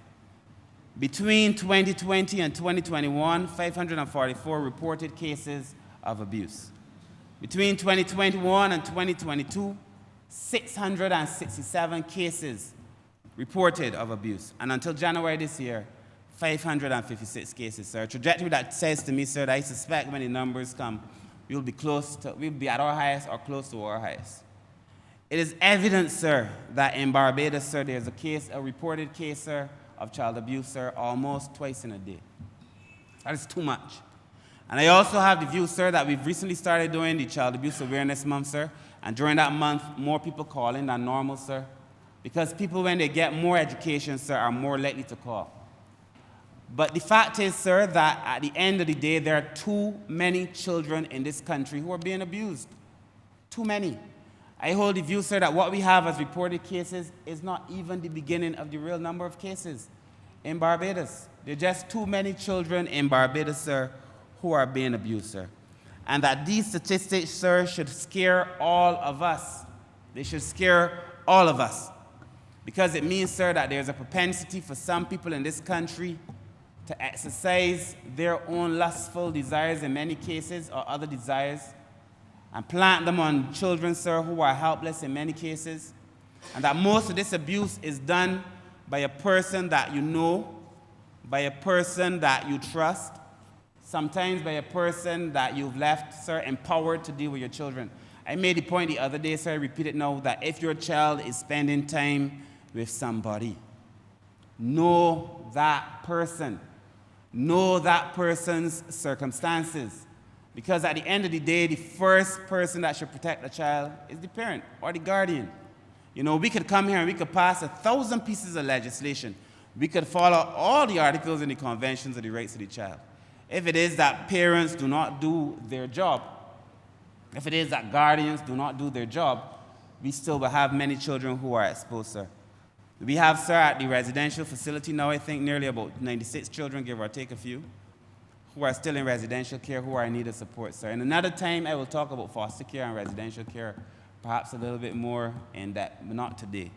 Between 2020 and 2021, 544 reported cases of abuse. Between 2021 and 2022, 667 cases reported of abuse. And until January this year, 556 cases, sir. A trajectory that says to me, sir, that I suspect when the numbers come, we'll be at our highest or close to our highest. It is evident, sir, that in Barbados, sir, there's a reported case, sir, of child abuse, sir, almost twice in a day. That is too much. And I also have the view, sir, that we've recently started doing the Child Abuse Awareness Month, sir, and during that month, more people call in than normal, sir, because people, when they get more education, sir, are more likely to call. But the fact is, sir, that at the end of the day, there are too many children in this country who are being abused. Too many. I hold the view, sir, that what we have as reported cases is not even the beginning of the real number of cases in Barbados. There are just too many children in Barbados, sir, who are being abused, sir. And that these statistics, sir, should scare all of us. They should scare all of us. Because it means, sir, that there's a propensity for some people in this country to exercise their own lustful desires in many cases, or other desires, and plant them on children, sir, who are helpless in many cases, and that most of this abuse is done by a person that you know, by a person that you trust, sometimes by a person that you've left, sir, empowered to deal with your children. I made the point the other day, sir, I repeat it now, that if your child is spending time with somebody, know that person. Know that person's circumstances. Because at the end of the day, the first person that should protect the child is the parent or the guardian. You know, we could come here and we could pass 1,000 pieces of legislation. We could follow all the articles in the conventions of the rights of the child. If it is that parents do not do their job, if it is that guardians do not do their job, we still will have many children who are exposed, sir. We have, sir, at the residential facility now, I think nearly about 96 children, give or take a few, who are still in residential care, who are in need of support, sir. And another time, I will talk about foster care and residential care, perhaps a little bit more in depth, but not today.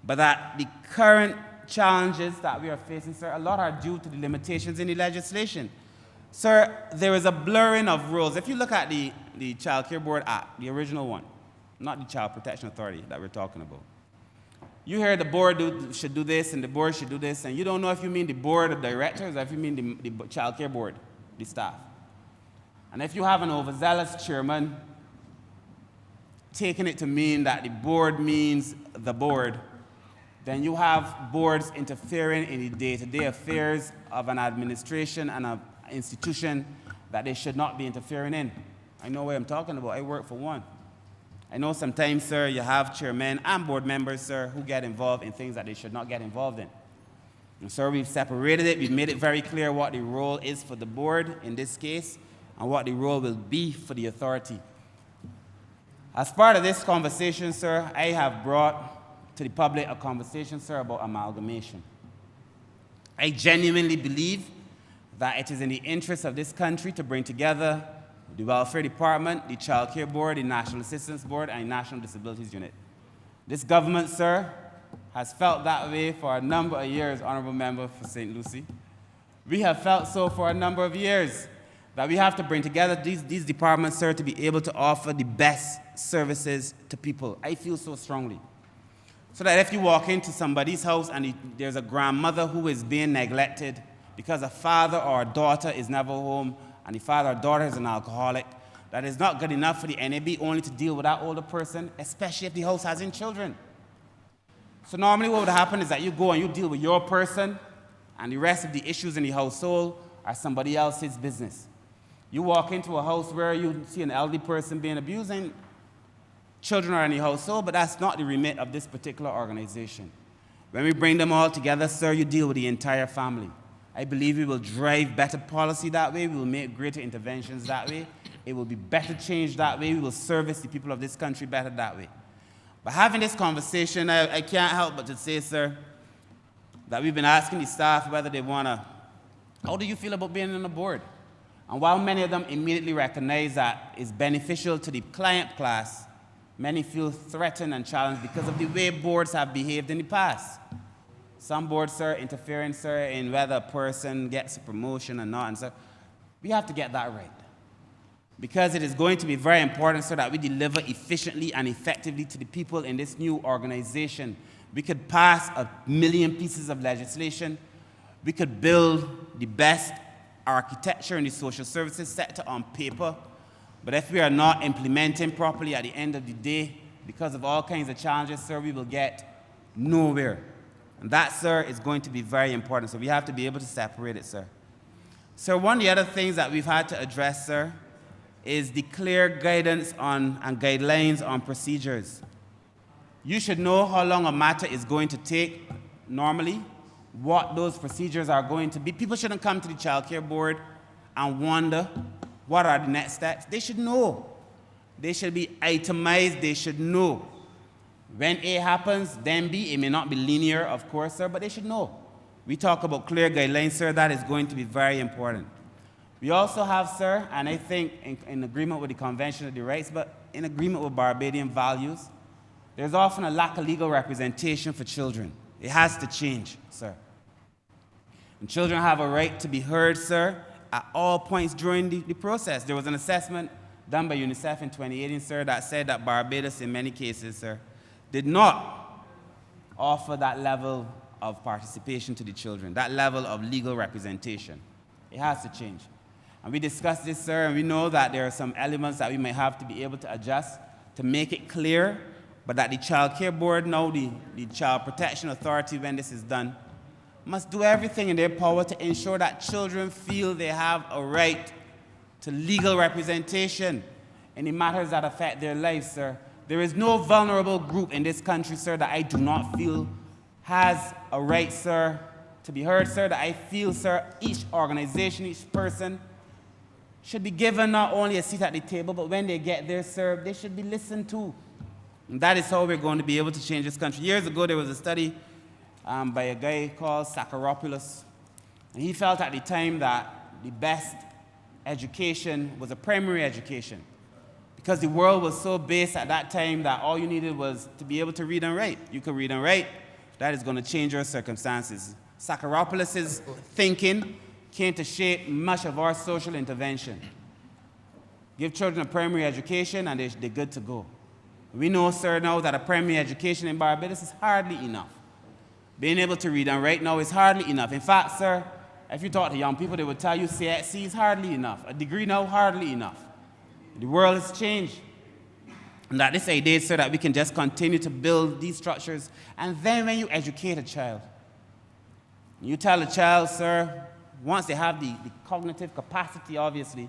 But that the current challenges that we are facing, sir, a lot are due to the limitations in the legislation. Sir, there is a blurring of rules. If you look at the Child Care Board Act, the original one, not the Child Protection Authority that we're talking about, You hear the board should do this and the board should do this, and you don't know if you mean the board of directors or if you mean the child care board, the staff. And if you have an overzealous chairman taking it to mean that the board means the board, then you have boards interfering in the day-to-day affairs of an administration and an institution that they should not be interfering in. I know what I'm talking about. I work for one. I know sometimes, sir, you have chairmen and board members, sir, who get involved in things that they should not get involved in. And, sir, we've separated it. We've made it very clear what the role is for the board in this case and what the role will be for the authority. As part of this conversation, sir, I have brought to the public a conversation, sir, about amalgamation. I genuinely believe that it is in the interest of this country to bring together the Welfare Department, the Child Care Board, the National Assistance Board, and the National Disabilities Unit. This government, sir, has felt that way for a number of years, Honourable Member for St. Lucie. We have felt so for a number of years, that we have to bring together these departments, sir, to be able to offer the best services to people. I feel so strongly. So that if you walk into somebody's house and there's a grandmother who is being neglected because a father or a daughter is never home, and the father or daughter is an alcoholic, that is not good enough for the NAB only to deal with that older person, especially if the house has children. So normally what would happen is that you go and you deal with your person, and the rest of the issues in the household are somebody else's business. You walk into a house where you see an elderly person being abused, and children are in the household, but that's not the remit of this particular organization. When we bring them all together, sir, you deal with the entire family. I believe we will drive better policy that way. We will make greater interventions that way. It will be better change that way. We will service the people of this country better that way. But having this conversation, I can't help but to say, sir, that we've been asking the staff whether they want to, how do you feel about being on the board? And while many of them immediately recognize that it's beneficial to the client class, many feel threatened and challenged because of the way boards have behaved in the past. Some boards, sir, interfering, sir, in whether a person gets a promotion or not. And, sir, we have to get that right. Because it is going to be very important, sir, that we deliver efficiently and effectively to the people in this new organization. We could pass 1 million pieces of legislation. We could build the best architecture in the social services sector on paper. But if we are not implementing properly at the end of the day, because of all kinds of challenges, sir, we will get nowhere. And that, sir, is going to be very important. So we have to be able to separate it, sir. So one of the other things that we've had to address, sir, is the clear guidance on and guidelines on procedures. You should know how long a matter is going to take normally, what those procedures are going to be. People shouldn't come to the Child Care Board and wonder what are the next steps. They should know. They should be itemized. They should know. When A happens, then B. It may not be linear, of course, sir, but they should know. We talk about clear guidelines, sir. That is going to be very important. We also have, sir, and I think in agreement with the Convention of the Rights, but in agreement with Barbadian values, there's often a lack of legal representation for children. It has to change, sir. And children have a right to be heard, sir, at all points during the process. There was an assessment done by UNICEF in 2018, sir, that said that Barbados, in many cases, sir, did not offer that level of participation to the children, that level of legal representation. It has to change. And we discussed this, sir, and we know that there are some elements that we may have to be able to adjust to make it clear, but that the Child Care Board, now the Child Protection Authority, when this is done, must do everything in their power to ensure that children feel they have a right to legal representation in the matters that affect their lives, sir. There is no vulnerable group in this country, sir, that I do not feel has a right, sir, to be heard, sir, that I feel, sir, each organization, each person should be given not only a seat at the table, but when they get there, sir, they should be listened to. And that is how we're going to be able to change this country. Years ago, there was a study by a guy called Sakharopoulos, and he felt at the time that the best education was a primary education, because the world was so based at that time that all you needed was to be able to read and write. You could read and write. That is going to change your circumstances. Sakharopoulos' thinking came to shape much of our social intervention. Give children a primary education and they're good to go. We know, sir, now that a primary education in Barbados is hardly enough. Being able to read and write now is hardly enough. In fact, sir, if you talk to young people, they will tell you CSC is hardly enough. A degree now, hardly enough. The world has changed. And that this idea, sir, that we can just continue to build these structures. And then when you educate a child, you tell a child, sir, once they have the cognitive capacity, obviously,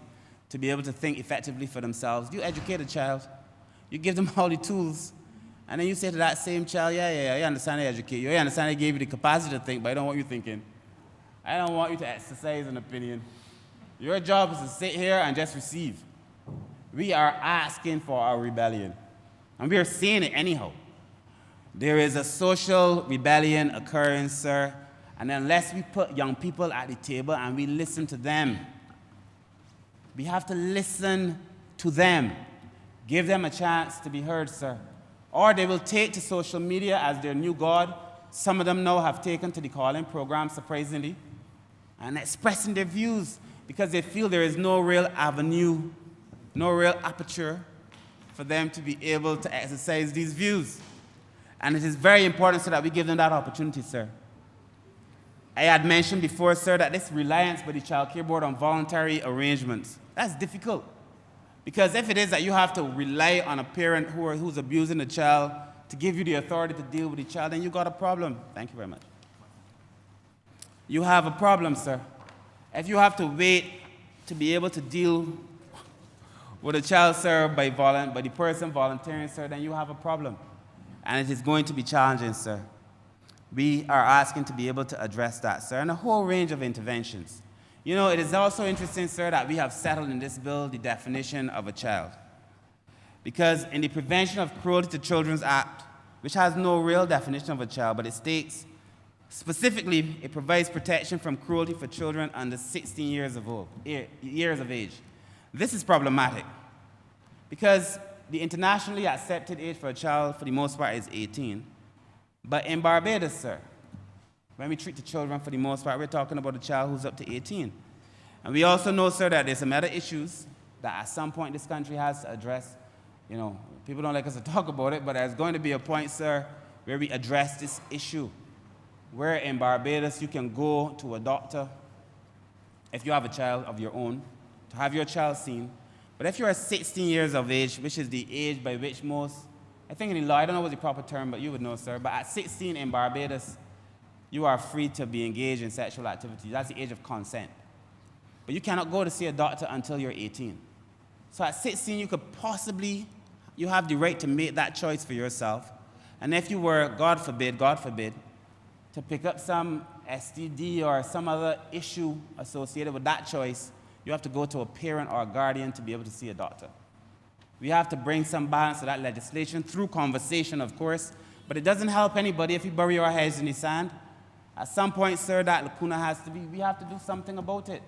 to be able to think effectively for themselves, you educate a child. You give them all the tools. And then you say to that same child, yeah, I understand I educate you. I understand I gave you the capacity to think, but I don't want you thinking. I don't want you to exercise an opinion. Your job is to sit here and just receive. We are asking for our rebellion. And we are seeing it anyhow. There is a social rebellion occurring, sir. And unless we put young people at the table and we listen to them, we have to listen to them. Give them a chance to be heard, sir. Or they will take to social media as their new god. Some of them now have taken to the calling program, surprisingly, and expressing their views because they feel there is no real avenue, no real aperture for them to be able to exercise these views. And it is very important, sir, that we give them that opportunity, sir. I had mentioned before, sir, that this reliance by the Child Care Board on voluntary arrangements, that's difficult. Because if it is that you have to rely on a parent who's abusing the child to give you the authority to deal with the child, then you got a problem. Thank you very much. You have a problem, sir. If you have to wait to be able to deal with a child, sir, by the person volunteering, sir, then you have a problem. And it is going to be challenging, sir. We are asking to be able to address that, sir, and a whole range of interventions. You know, it is also interesting, sir, that we have settled in this bill the definition of a child. Because in the Prevention of Cruelty to Children Act, which has no real definition of a child, but it states, specifically, it provides protection from cruelty for children under 16 years of age. This is problematic because the internationally accepted age for a child, for the most part, is 18. But in Barbados, sir, when we treat the children, for the most part, we're talking about a child who's up to 18. And we also know, sir, that there's some other issues that at some point this country has to address. You know, people don't like us to talk about it, but there's going to be a point, sir, where we address this issue. Where in Barbados you can go to a doctor if you have a child of your own, to have your child seen. But if you're 16 years of age, which is the age by which most, I think in the law, I don't know what the proper term, but you would know, sir, but at 16 in Barbados, you are free to be engaged in sexual activity. That's the age of consent. But you cannot go to see a doctor until you're 18. So at 16, you could possibly, you have the right to make that choice for yourself. And if you were, God forbid, to pick up some STD or some other issue associated with that choice, you have to go to a parent or a guardian to be able to see a doctor. We have to bring some balance to that legislation through conversation, of course, but it doesn't help anybody if we bury our heads in the sand. At some point, sir, that lacuna has to be, we have to do something about it.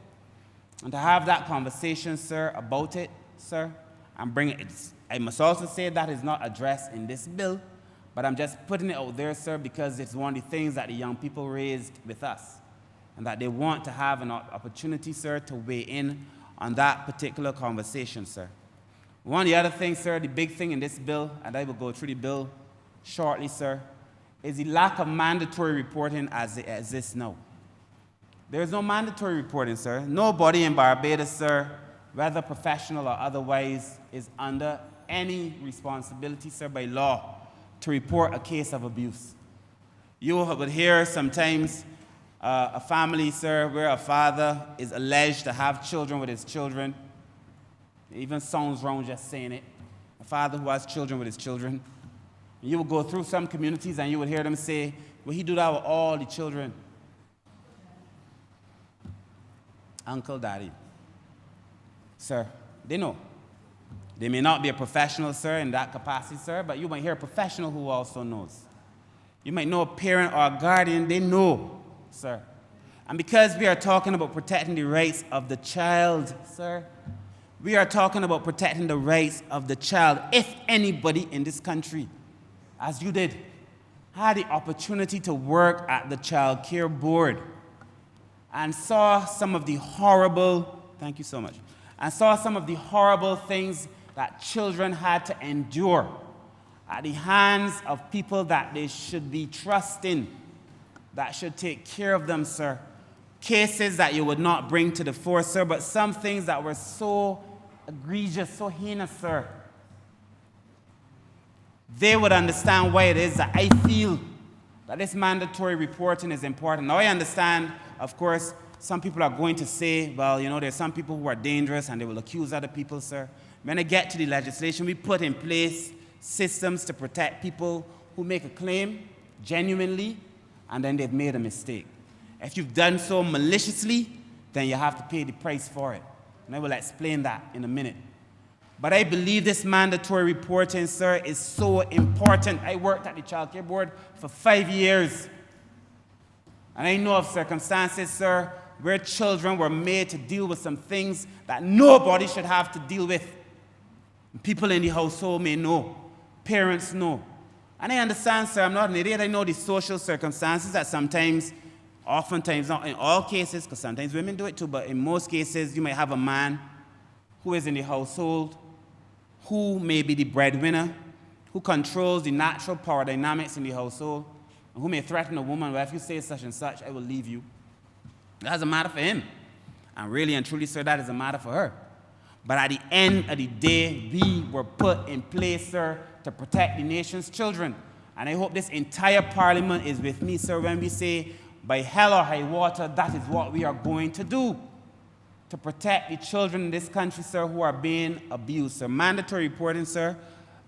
And to have that conversation, sir, about it, sir, and bring it, I must also say that is not addressed in this bill, but I'm just putting it out there, sir, because it's one of the things that the young people raised with us, and that they want to have an opportunity, sir, to weigh in on that particular conversation, sir. One of the other things, sir, the big thing in this bill, and I will go through the bill shortly, sir, is the lack of mandatory reporting as it exists now. There is no mandatory reporting, sir. Nobody in Barbados, sir, whether professional or otherwise, is under any responsibility, sir, by law to report a case of abuse. You would hear sometimes a family, sir, where a father is alleged to have children with his children. It even sounds wrong just saying it. A father who has children with his children. You would go through some communities and you would hear them say, well, he do that with all the children. Uncle, daddy. Sir, they know. They may not be a professional, sir, in that capacity, sir, but you might hear a professional who also knows. You might know a parent or a guardian, they know, sir. And because we are talking about protecting the rights of the child, sir, we are talking about protecting the rights of the child. If anybody in this country, as you did, had the opportunity to work at the Child Care Board and saw some of the horrible, thank you so much, and saw some of the horrible things that children had to endure at the hands of people that they should be trusting, that should take care of them, sir. Cases that you would not bring to the fore, sir, but some things that were so egregious, so heinous, sir. They would understand why it is that I feel that this mandatory reporting is important. Now, I understand, of course, some people are going to say, well, you know, there's some people who are dangerous and they will accuse other people, sir. When I get to the legislation, we put in place systems to protect people who make a claim genuinely and then they've made a mistake. If you've done so maliciously, then you have to pay the price for it. And I will explain that in a minute. But I believe this mandatory reporting, sir, is so important. I worked at the Child Care Board for 5 years. And I know of circumstances, sir, where children were made to deal with some things that nobody should have to deal with. People in the household may know. Parents know. And I understand, sir, I'm not an idiot. I know the social circumstances that sometimes, oftentimes, not in all cases, because sometimes women do it too, but in most cases, you might have a man who is in the household, who may be the breadwinner, who controls the natural power dynamics in the household, and who may threaten a woman, well, if you say such and such, I will leave you. That's a matter for him. And really and truly, sir, that is a matter for her. But at the end of the day, we were put in place, sir, to protect the nation's children. And I hope this entire parliament is with me, sir, when we say, by hell or high water, that is what we are going to do to protect the children in this country, sir, who are being abused. Sir, mandatory reporting, sir,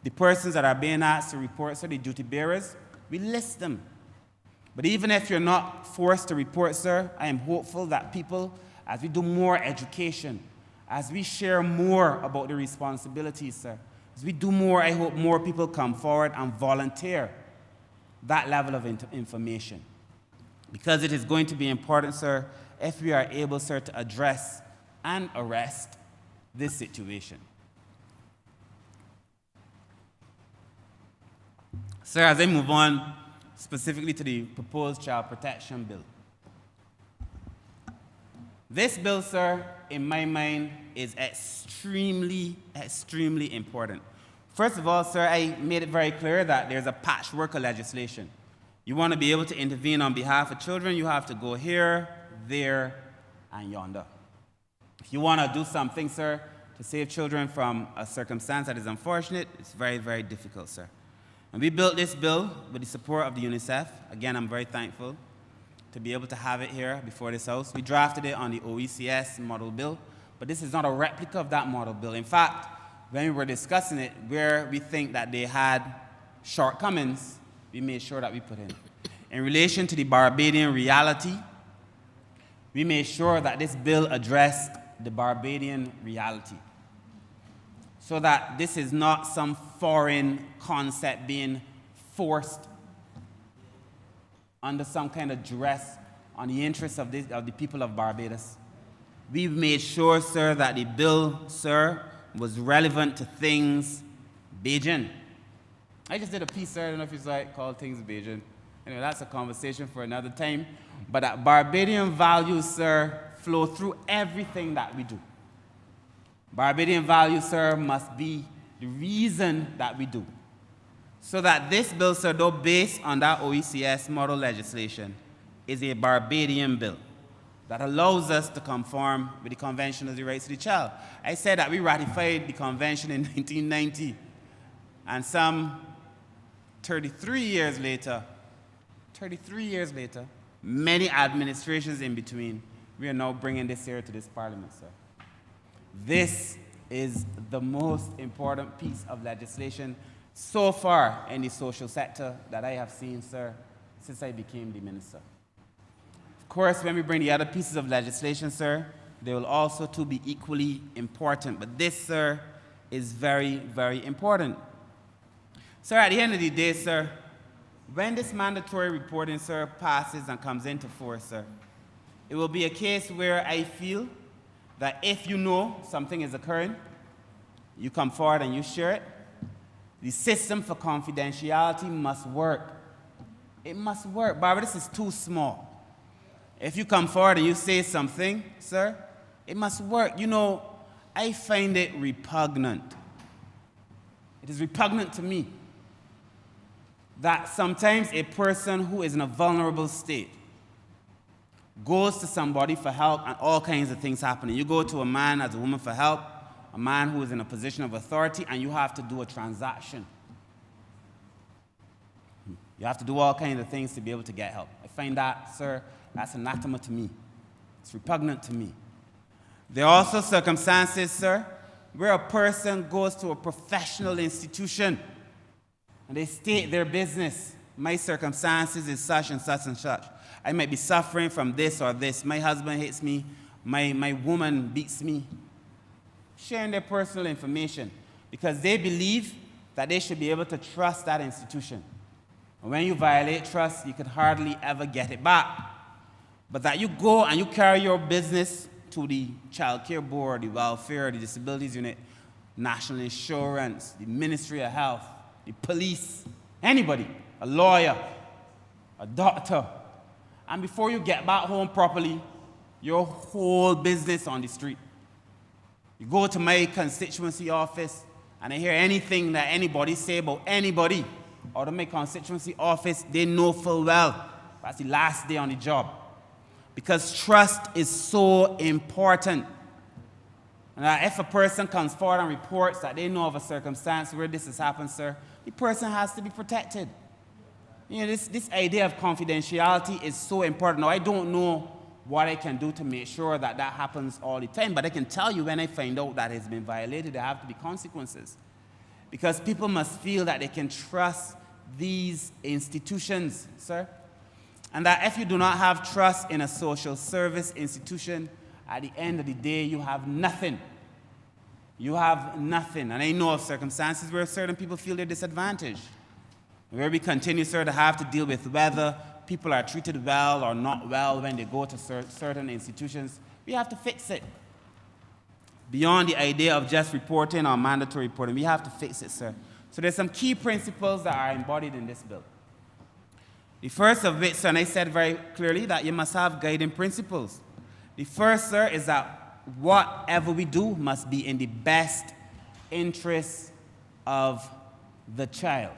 the persons that are being asked to report, sir, the duty bearers, we list them. But even if you're not forced to report, sir, I am hopeful that people, as we do more education, as we share more about the responsibilities, sir, as we do more, I hope more people come forward and volunteer that level of information. Because it is going to be important, sir, if we are able, sir, to address and arrest this situation. Sir, as I move on specifically to the proposed child protection bill. This bill, sir, in my mind, is extremely, extremely important. First of all, sir, I made it very clear that there's a patchwork of legislation. You want to be able to intervene on behalf of children, you have to go here, there, and yonder. If you want to do something, sir, to save children from a circumstance that is unfortunate, it's very, very difficult, sir. And we built this bill with the support of the UNICEF. Again, I'm very thankful to be able to have it here before this House. We drafted it on the OECS model bill, but this is not a replica of that model bill. In fact, when we were discussing it, where we think that they had shortcomings, we made sure that we put in. In relation to the Barbadian reality, we made sure that this bill addressed the Barbadian reality, so that this is not some foreign concept being forced under some kind of duress on the interests of the people of Barbados. We made sure, sir, that the bill, sir, was relevant to things Beijing. I just did a piece, sir, I don't know if you saw it, called Things Beijing. Anyway, that's a conversation for another time. But that Barbadian values, sir, flow through everything that we do. Barbadian values, sir, must be the reason that we do. So that this bill, sir, though based on that OECS model legislation, is a Barbadian bill that allows us to conform with the Convention of the Rights of the Child. I said that we ratified the convention in 1990, and some 33 years later, many administrations in between, we are now bringing this here to this parliament, sir. This is the most important piece of legislation so far in the social sector that I have seen, sir, since I became the minister. Of course, when we bring the other pieces of legislation, sir, they will also too be equally important. But this, sir, is very, very important. Sir, at the end of the day, sir, when this mandatory reporting, sir, passes and comes into force, sir, it will be a case where I feel that if you know something is occurring, you come forward and you share it. The system for confidentiality must work. It must work. Barbados is too small. If you come forward and you say something, sir, it must work. You know, I find it repugnant. It is repugnant to me that sometimes a person who is in a vulnerable state goes to somebody for help and all kinds of things happen. You go to a man as a woman for help, a man who is in a position of authority, and you have to do a transaction. You have to do all kinds of things to be able to get help. I find that, sir, that's anathema to me. It's repugnant to me. There are also circumstances, sir, where a person goes to a professional institution and they state their business. My circumstances is such and such and such. I might be suffering from this or this. My husband hates me. My woman beats me. Sharing their personal information because they believe that they should be able to trust that institution. And when you violate trust, you could hardly ever get it back. But that you go and you carry your business to the Child Care Board, the Welfare, the Disabilities Unit, National Insurance, the Ministry of Health, the police, anybody, a lawyer, a doctor. And before you get back home properly, your whole business on the street. You go to my constituency office and I hear anything that anybody say about anybody out of my constituency office, they know full well that's the last day on the job. Because trust is so important. And if a person comes forward and reports that they know of a circumstance where this has happened, sir, the person has to be protected. You know, this idea of confidentiality is so important. Now, I don't know what I can do to make sure that that happens all the time, but I can tell you when I find out that it's been violated, there have to be consequences. Because people must feel that they can trust these institutions, sir. And that if you do not have trust in a social service institution, at the end of the day, you have nothing. You have nothing. And I know of circumstances where certain people feel they're disadvantaged. Where we continue, sir, to have to deal with whether people are treated well or not well when they go to certain institutions, we have to fix it. Beyond the idea of just reporting or mandatory reporting, we have to fix it, sir. So there's some key principles that are embodied in this bill. The first of which, sir, and I said very clearly that you must have guiding principles. The first, sir, is that whatever we do must be in the best interest of the child.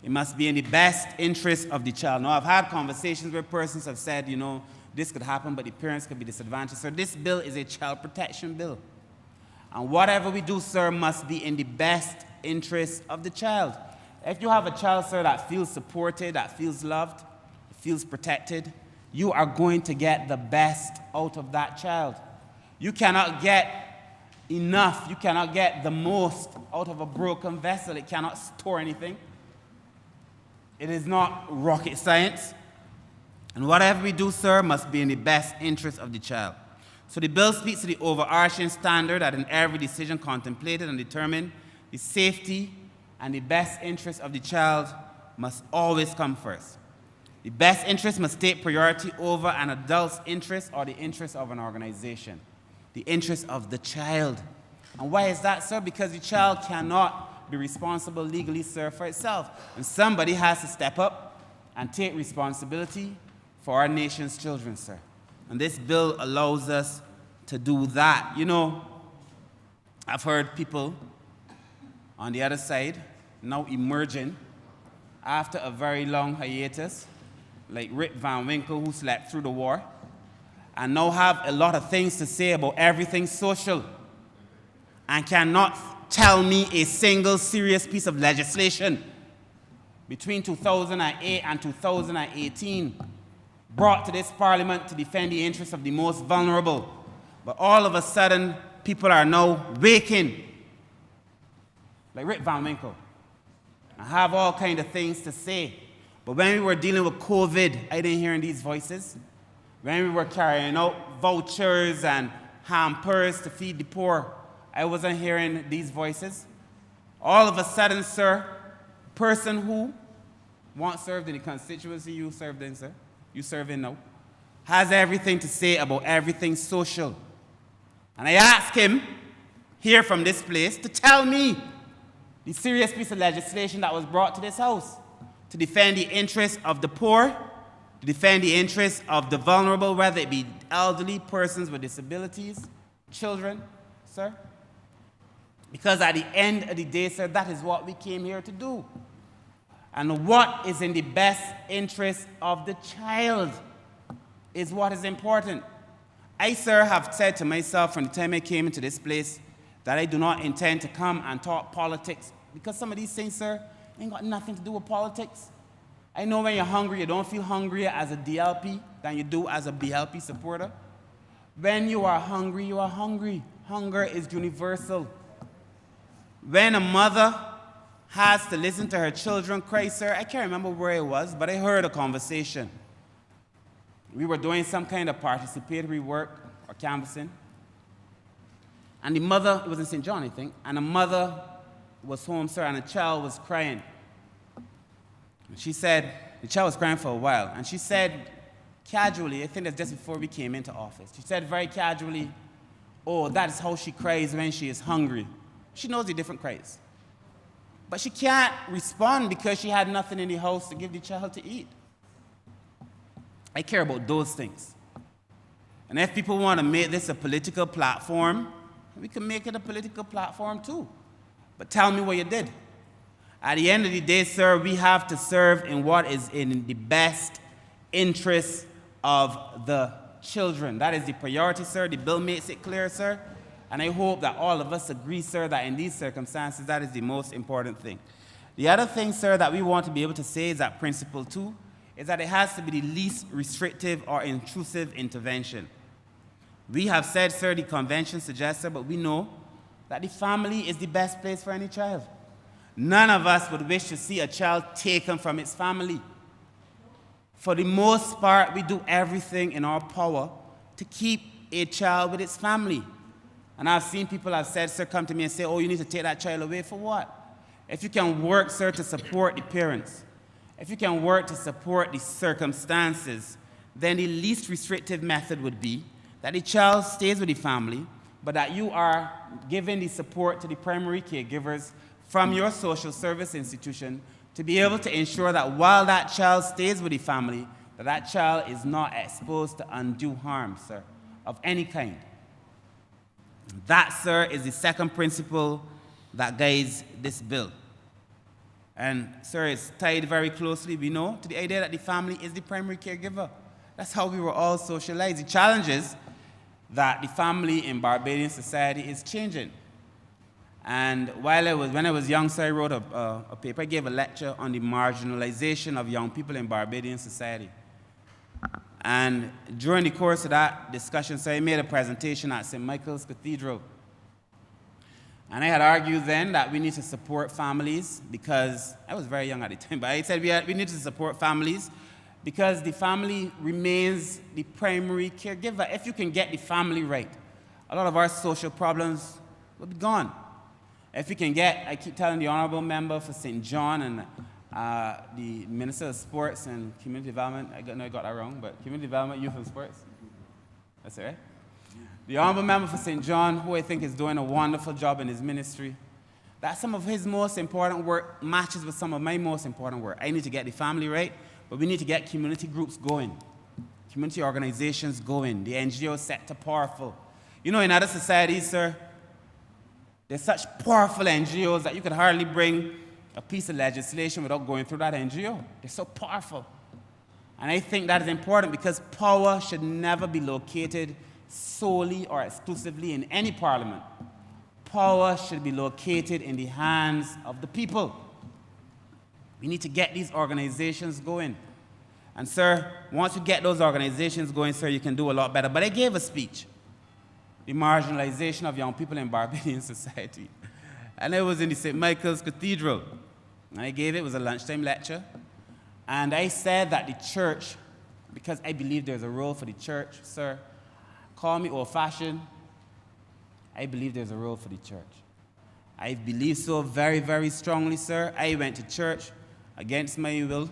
It must be in the best interest of the child. Now, I've had conversations where persons have said, you know, this could happen, but the parents could be disadvantaged. So this bill is a child protection bill. And whatever we do, sir, must be in the best interest of the child. If you have a child, sir, that feels supported, that feels loved, feels protected, you are going to get the best out of that child. You cannot get enough, you cannot get the most out of a broken vessel. It cannot store anything. It is not rocket science. And whatever we do, sir, must be in the best interest of the child. So the bill speaks to the overarching standard that in every decision contemplated and determined, the safety and the best interest of the child must always come first. The best interest must take priority over an adult's interest or the interest of an organization. The interest of the child. And why is that, sir? Because the child cannot be responsible legally, sir, for itself. And somebody has to step up and take responsibility for our nation's children, sir. And this bill allows us to do that. You know, I've heard people on the other side now emerging after a very long hiatus, like Rip Van Winkle, who slept through the war, and now have a lot of things to say about everything social, and cannot tell me a single serious piece of legislation between 2008 and 2018 brought to this parliament to defend the interests of the most vulnerable. But all of a sudden, people are now waking, like Rip Van Winkle, and have all kinds of things to say. But when we were dealing with COVID, I didn't hear these voices. When we were carrying out vouchers and hampers to feed the poor, I wasn't hearing these voices. All of a sudden, sir, person who once served in the constituency you served in, sir, you serve in now, has everything to say about everything social. And I asked him here from this place to tell me the serious piece of legislation that was brought to this house to defend the interests of the poor, to defend the interests of the vulnerable, whether it be elderly, persons with disabilities, children, sir. Because at the end of the day, sir, that is what we came here to do. And what is in the best interest of the child is what is important. I, sir, have said to myself from the time I came into this place that I do not intend to come and talk politics, because some of these things, sir, ain't got nothing to do with politics. I know when you're hungry, you don't feel hungrier as a DLP than you do as a BLP supporter. When you are hungry, you are hungry. Hunger is universal. When a mother has to listen to her children cry, sir, I can't remember where it was, but I heard a conversation. We were doing some kind of participatory work or canvassing. And the mother, it was in St. John, I think, and the mother was home, sir, and the child was crying. And she said, the child was crying for a while, and she said casually, I think that's just before we came into office, she said very casually, oh, that's how she cries when she is hungry. She knows the different cries. But she can't respond because she had nothing in the house to give the child to eat. I care about those things. And if people want to make this a political platform, we can make it a political platform too. But tell me what you did. At the end of the day, sir, we have to serve in what is in the best interest of the children. That is the priority, sir. The bill makes it clear, sir. And I hope that all of us agree, sir, that in these circumstances, that is the most important thing. The other thing, sir, that we want to be able to say is that principle 2 is that it has to be the least restrictive or intrusive intervention. We have said, sir, the convention suggests, sir, but we know that the family is the best place for any child. None of us would wish to see a child taken from its family. For the most part, we do everything in our power to keep a child with its family. And I've seen people have said, sir, come to me and say, oh, you need to take that child away for what? If you can work, sir, to support the parents, if you can work to support the circumstances, then the least restrictive method would be that the child stays with the family, but that you are giving the support to the primary caregivers from your social service institution to be able to ensure that while that child stays with the family, that child is not exposed to undue harm, sir, of any kind. That, sir, is the second principle that guides this bill. And, sir, it's tied very closely, we know, to the idea that the family is the primary caregiver. That's how we were all socialized. The challenge is that the family in Barbadian society is changing. And when I was young, sir, I wrote a paper. I gave a lecture on the marginalization of young people in Barbadian society. And during the course of that discussion, sir, I made a presentation at St. Michael's Cathedral. And I had argued then that we need to support families because, I was very young at the time, but I said we need to support families because the family remains the primary caregiver. If you can get the family right, a lot of our social problems will be gone. If you can get, I keep telling the Honourable Member for St. John and the Minister of Sports and Community Development, I got that wrong, but Community Development, Youth and Sports, that's it, right? The Honourable Member for St. John, who I think is doing a wonderful job in his ministry, that some of his most important work matches with some of my most important work. I need to get the family right, but we need to get community groups going, community organizations going, the NGO sector powerful. You know, in other societies, sir, there's such powerful NGOs that you could hardly bring a piece of legislation without going through that NGO. They're so powerful. And I think that is important because power should never be located solely or exclusively in any parliament. Power should be located in the hands of the people. We need to get these organizations going. And, sir, once you get those organizations going, sir, you can do a lot better. But I gave a speech, the marginalization of young people in Barbadian society. And it was in the St. Michael's Cathedral. I gave it was a lunchtime lecture. And I said that the church, because I believe there's a role for the church, sir, call me old-fashioned, I believe there's a role for the church. I believe so very, very strongly, sir. I went to church against my will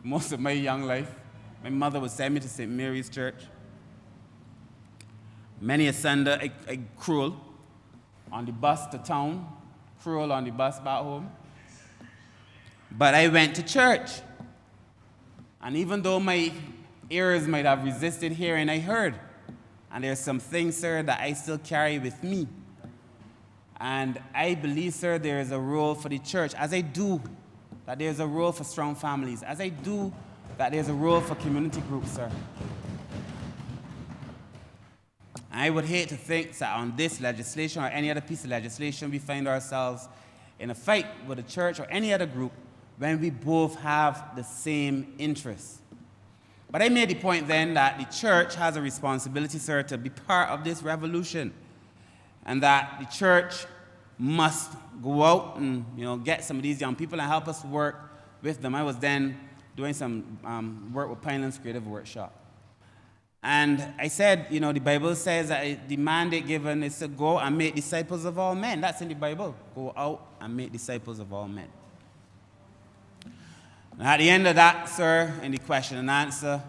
most of my young life. My mother would send me to St. Mary's Church. Many a Sunday, I crawl on the bus to town, crawl on the bus back home. But I went to church. And even though my ears might have resisted hearing, I heard. And there's some things, sir, that I still carry with me. And I believe, sir, there is a role for the church, as I do that there's a role for strong families, as I do that there's a role for community groups, sir. I would hate to think that on this legislation or any other piece of legislation we find ourselves in a fight with the church or any other group when we both have the same interests. But I made the point then that the church has a responsibility, sir, to be part of this revolution, and that the church must go out and get some of these young people and help us work with them. I was then doing some work with Pinelands Creative Workshop. And I said, the Bible says that the mandate given is to go and make disciples of all men. That's in the Bible. Go out and make disciples of all men. And at the end of that, sir, in the question and answer,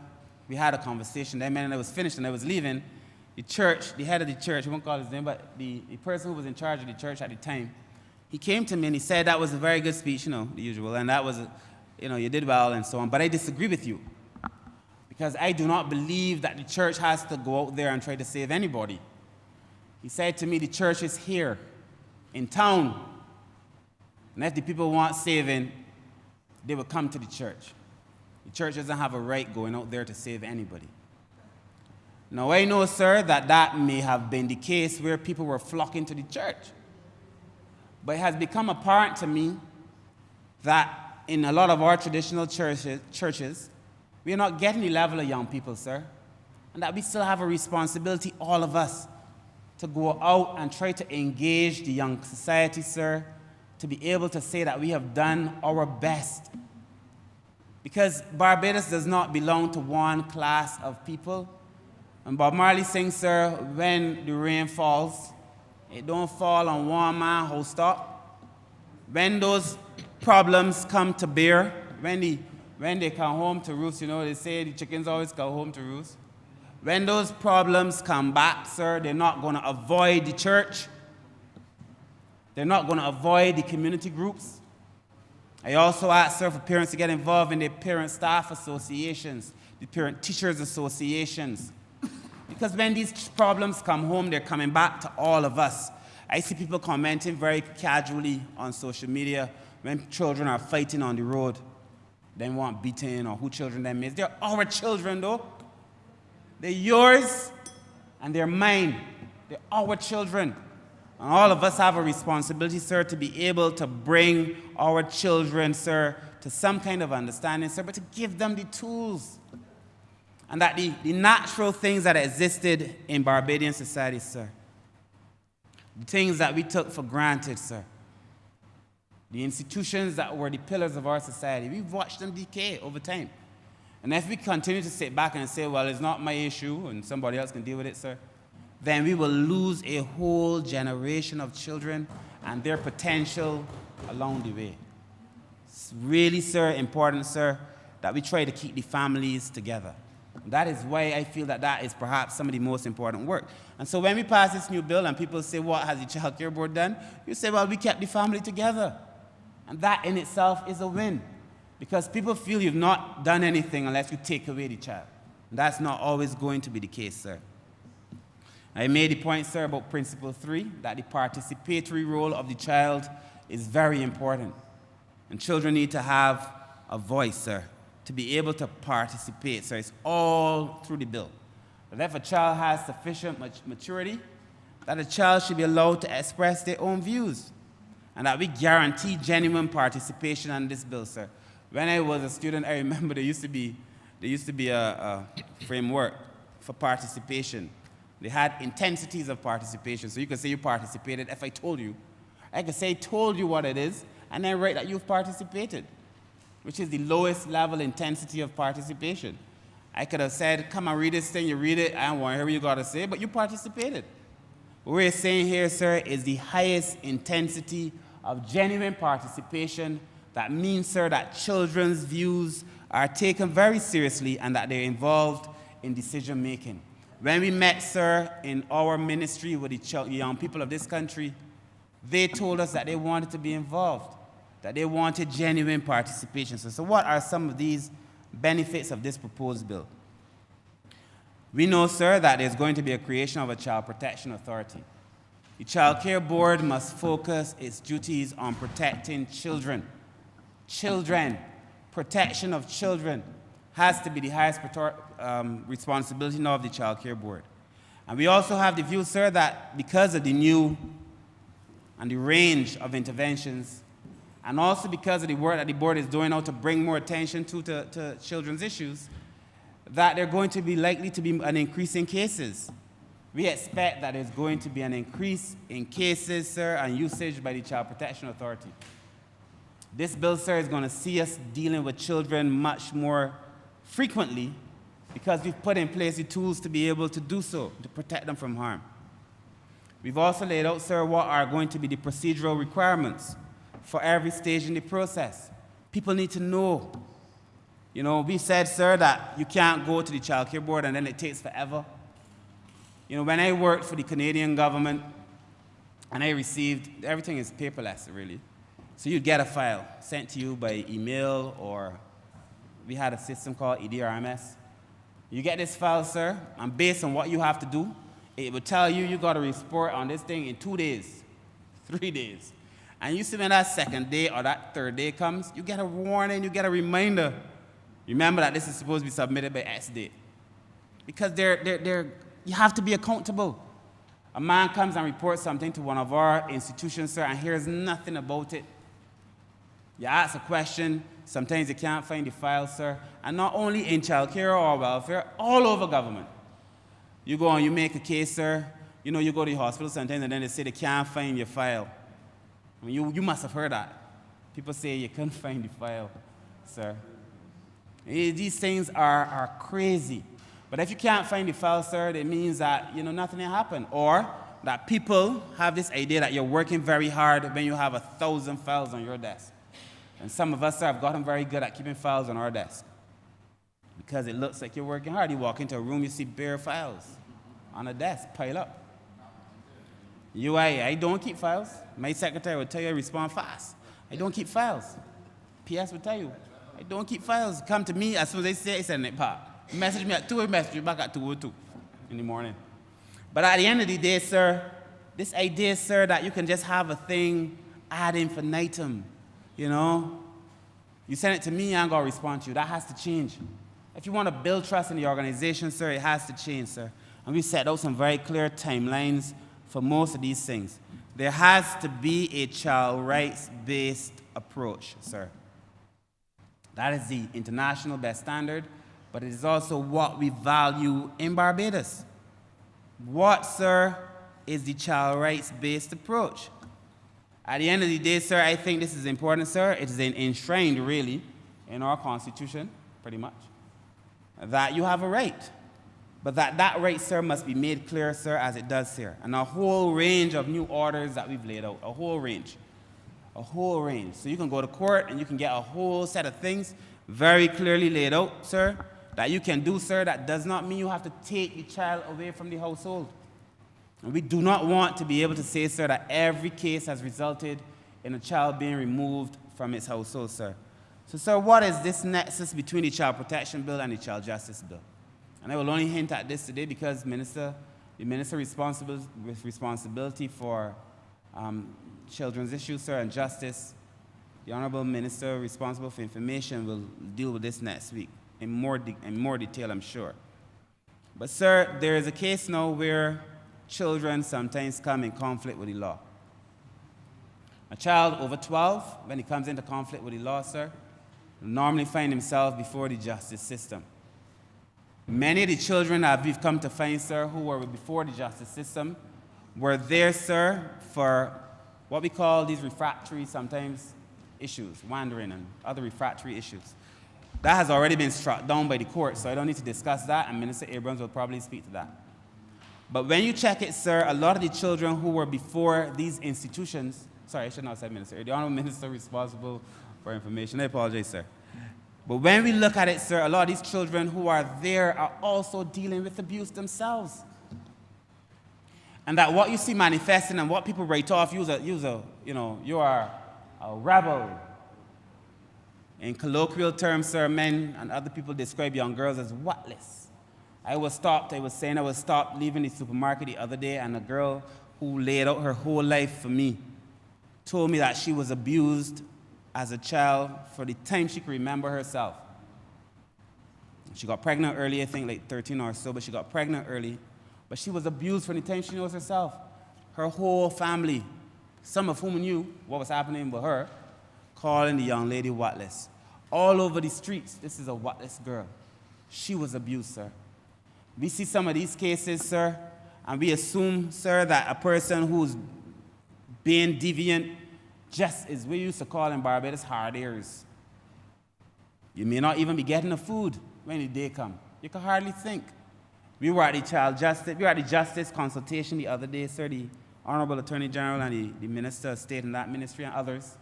we had a conversation. That meant I was finished and I was leaving. The church, the head of the church, we won't call his name, but the person who was in charge of the church at the time, he came to me and he said that was a very good speech, the usual, and that was, you did well and so on. But I disagree with you, because I do not believe that the church has to go out there and try to save anybody. He said to me, the church is here in town, and if the people want saving, they will come to the church. The church doesn't have a right going out there to save anybody. Now, I know, sir, that may have been the case where people were flocking to the church. But it has become apparent to me that in a lot of our traditional churches, we are not getting the level of young people, sir, and that we still have a responsibility, all of us, to go out and try to engage the young society, sir, to be able to say that we have done our best. Because Barbados does not belong to one class of people. And Bob Marley sings, sir, when the rain falls, it don't fall on one man whole stop. When those problems come to bear, when they come home to roost, they say the chickens always come home to roost. When those problems come back, sir, they're not going to avoid the church. They're not going to avoid the community groups. I also ask, sir, for parents to get involved in their parent staff associations, the parent teachers associations. Because when these problems come home, they're coming back to all of us. I see people commenting very casually on social media when children are fighting on the road. They want beaten or who children them is. They're our children, though. They're yours and they're mine. They're our children. And all of us have a responsibility, sir, to be able to bring our children, sir, to some kind of understanding, sir, but to give them the tools. And that the natural things that existed in Barbadian society, sir, the things that we took for granted, sir, the institutions that were the pillars of our society, we've watched them decay over time. And if we continue to sit back and say, well, it's not my issue and somebody else can deal with it, sir, then we will lose a whole generation of children and their potential along the way. It's really, sir, important, sir, that we try to keep the families together. That is why I feel that is perhaps some of the most important work. And so when we pass this new bill and people say, what has the Child Care Board done? You say, well, we kept the family together. And that in itself is a win. Because people feel you've not done anything unless you take away the child. And that's not always going to be the case, sir. I made the point, sir, about Principle 3, that the participatory role of the child is very important. And children need to have a voice, sir, to be able to participate. So it's all through the bill. But if a child has sufficient maturity, that a child should be allowed to express their own views. And that we guarantee genuine participation on this bill, sir. When I was a student, I remember there used to be a framework for participation. They had intensities of participation. So you could say you participated if I told you. I could say I told you what it is, and then write that you've participated, which is the lowest level intensity of participation. I could have said, come and read this thing, you read it, I don't want to hear what you got to say, but you participated. What we're saying here, sir, is the highest intensity of genuine participation. That means, sir, that children's views are taken very seriously and that they're involved in decision making. When we met, sir, in our ministry with the young people of this country, they told us that they wanted to be involved, that they wanted genuine participation. So what are some of these benefits of this proposed bill? We know, sir, that there's going to be a creation of a child protection authority. The Child Care Board must focus its duties on protecting children. Children, protection of children has to be the highest responsibility now of the Child Care Board. And we also have the view, sir, that because of the new and the range of interventions, and also because of the work that the board is doing now to bring more attention to children's issues, that they're going to be likely to be an increase in cases. We expect that there's going to be an increase in cases, sir, and usage by the Child Protection Authority. This bill, sir, is going to see us dealing with children much more frequently because we've put in place the tools to be able to do so, to protect them from harm. We've also laid out, sir, what are going to be the procedural requirements for every stage in the process. People need to know. You know, we said, sir, that you can't go to the Child Care Board and then it takes forever. You know, when I worked for the Canadian government and I received, everything is paperless, really. So you'd get a file sent to you by email, or we had a system called EDRMS. You get this file, sir, and based on what you have to do, it will tell you you got to report on this thing in 2 days, 3 days. And you see when that second day or that third day comes, you get a warning, you get a reminder. Remember that this is supposed to be submitted by X date. Because you have to be accountable. A man comes and reports something to one of our institutions, sir, and hears nothing about it. You ask a question, sometimes you can't find the file, sir, and not only in child care or welfare, all over government. You go and you make a case, sir, you know, you go to the hospital sometimes and then they say they can't find your file. I mean, you must have heard that. People say you can't find the file, sir. These things are crazy. But if you can't find the file, sir, it means that, you know, nothing will happen. Or that people have this idea that you're working very hard when you have 1,000 files on your desk. And some of us, sir, have gotten very good at keeping files on our desk. Because it looks like you're working hard. You walk into a room, you see bare files on a desk, pile up. I don't keep files. My secretary will tell you I respond fast. I don't keep files. PS will tell you, I don't keep files. Come to me as soon as they say it's in it, pop. Message me at 2, message you back at 2:02 in the morning. But at the end of the day, sir, this idea, sir, that you can just have a thing ad infinitum, you know, you send it to me, I'm going to respond to you. That has to change. If you want to build trust in the organization, sir, it has to change, sir. And we set out some very clear timelines for most of these things. There has to be a child rights-based approach, sir. That is the international best standard, but it is also what we value in Barbados. What, sir, is the child rights-based approach? At the end of the day, sir, I think this is important, sir. It is enshrined, really, in our Constitution, pretty much, that you have a right. But that right, sir, must be made clear, sir, as it does here. And a whole range of new orders that we've laid out, a whole range. A whole range. So you can go to court and you can get a whole set of things very clearly laid out, sir, that you can do, sir. That does not mean you have to take the child away from the household. And we do not want to be able to say, sir, that every case has resulted in a child being removed from its household, sir. So, sir, what is this nexus between the Child Protection Bill and the Child Justice Bill? And I will only hint at this today because the minister with responsibility for children's issues, sir, and justice, the Honourable Minister responsible for information will deal with this next week in more detail, I'm sure. But, sir, there is a case now where children sometimes come in conflict with the law. A child over 12, when he comes into conflict with the law, sir, will normally find himself before the justice system. Many of the children that we've come to find, sir, who were before the justice system were there, sir, for what we call these refractory, sometimes, issues, wandering and other refractory issues. That has already been struck down by the court, so I don't need to discuss that, and Minister Abrams will probably speak to that. But when you check it, sir, a lot of the children who were before these institutions, sorry, I should not have said minister, the Honourable Minister responsible for information, I apologize, sir. But when we look at it, sir, a lot of these children who are there are also dealing with abuse themselves. And that what you see manifesting and what people write off, you are a rebel. In colloquial terms, sir, men and other people describe young girls as whatless. I was stopped leaving the supermarket the other day, and a girl who laid out her whole life for me told me that she was abused as a child for the time she could remember herself. She got pregnant early, I think like 13 or so, but she got pregnant early. But she was abused from the time she knows herself. Her whole family, some of whom knew what was happening with her, calling the young lady whatless. All over the streets, this is a whatless girl. She was abused, sir. We see some of these cases, sir, and we assume, sir, that a person who's being deviant just is, we used to call in Barbados hard ears. You may not even be getting the food when the day comes. You can hardly think. We were at the Justice consultation the other day, sir, the Honourable Attorney General and the Minister of State in that ministry and others.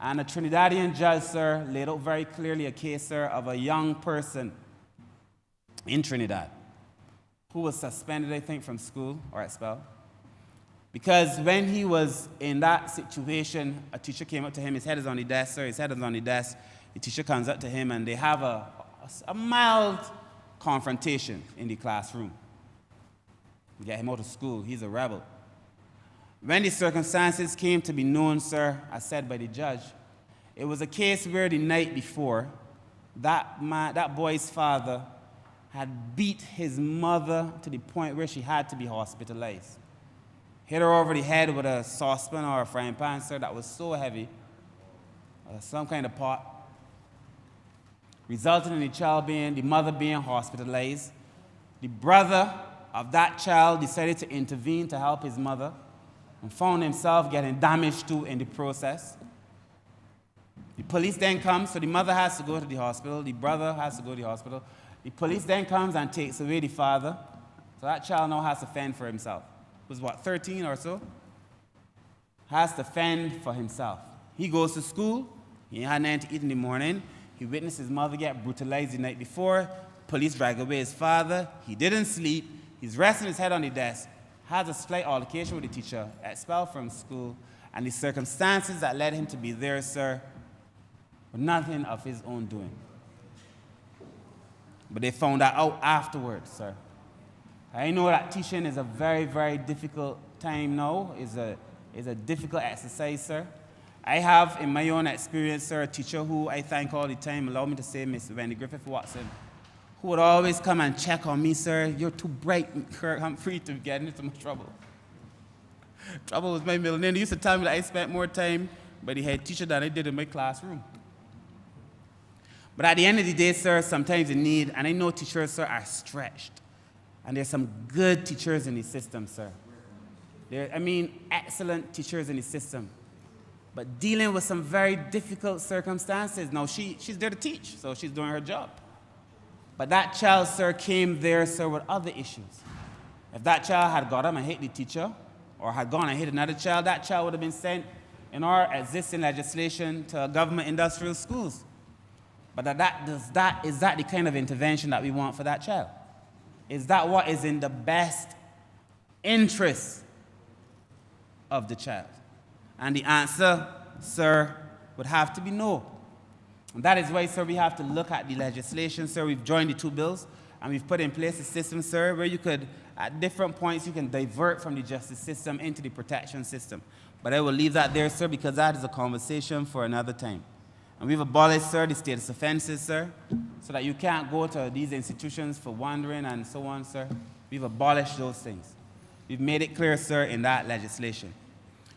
And a Trinidadian judge, sir, laid out very clearly a case, sir, of a young person in Trinidad who was suspended, I think, from school or expelled. Because when he was in that situation, a teacher came up to him, his head is on the desk, sir, his head is on the desk. The teacher comes up to him and they have a mild confrontation in the classroom. Get him out of school, he's a rebel. When the circumstances came to be known, sir, as said by the judge, it was a case where the night before, that boy's father had beat his mother to the point where she had to be hospitalized. Hit her over the head with a saucepan or a frying pan, sir, that was so heavy, some kind of pot, resulting in the mother being hospitalized. The brother of that child decided to intervene to help his mother and found himself getting damaged too in the process. The police then comes, so the mother has to go to the hospital, the brother has to go to the hospital. The police then comes and takes away the father, so that child now has to fend for himself. He was 13 or so? Has to fend for himself. He goes to school, he had nothing to eat in the morning, he witnessed his mother get brutalized the night before, police drag away his father, he didn't sleep, he's resting his head on the desk, has a slight altercation with the teacher, expelled from school, and the circumstances that led him to be there, sir, were nothing of his own doing. But they found that out afterwards, sir. I know that teaching is a very, very difficult time now. It's a difficult exercise, sir. I have, in my own experience, sir, a teacher who I thank all the time, allow me to say, Miss Wendy Griffith Watson, who would always come and check on me, sir. You're too bright, Kirk Humphrey, to get into much trouble. Trouble was my middle name. They used to tell me that I spent more time by the head teacher than I did in my classroom. But at the end of the day, sir, sometimes you need, and I know teachers, sir, are stretched. And there's some good teachers in the system, sir. Excellent teachers in the system. But dealing with some very difficult circumstances. Now, she's there to teach, so she's doing her job. But that child, sir, came there, sir, with other issues. If that child had got up and hit the teacher, or had gone and hit another child, that child would have been sent, in our existing legislation, to government industrial schools. But is that the kind of intervention that we want for that child? Is that what is in the best interest of the child? And the answer, sir, would have to be no. And that is why, sir, we have to look at the legislation, sir. We've joined the two bills, and we've put in place a system, sir, where you could, at different points, you can divert from the justice system into the protection system. But I will leave that there, sir, because that is a conversation for another time. And we've abolished, sir, the status offenses, sir, so that you can't go to these institutions for wandering and so on, sir. We've abolished those things. We've made it clear, sir, in that legislation.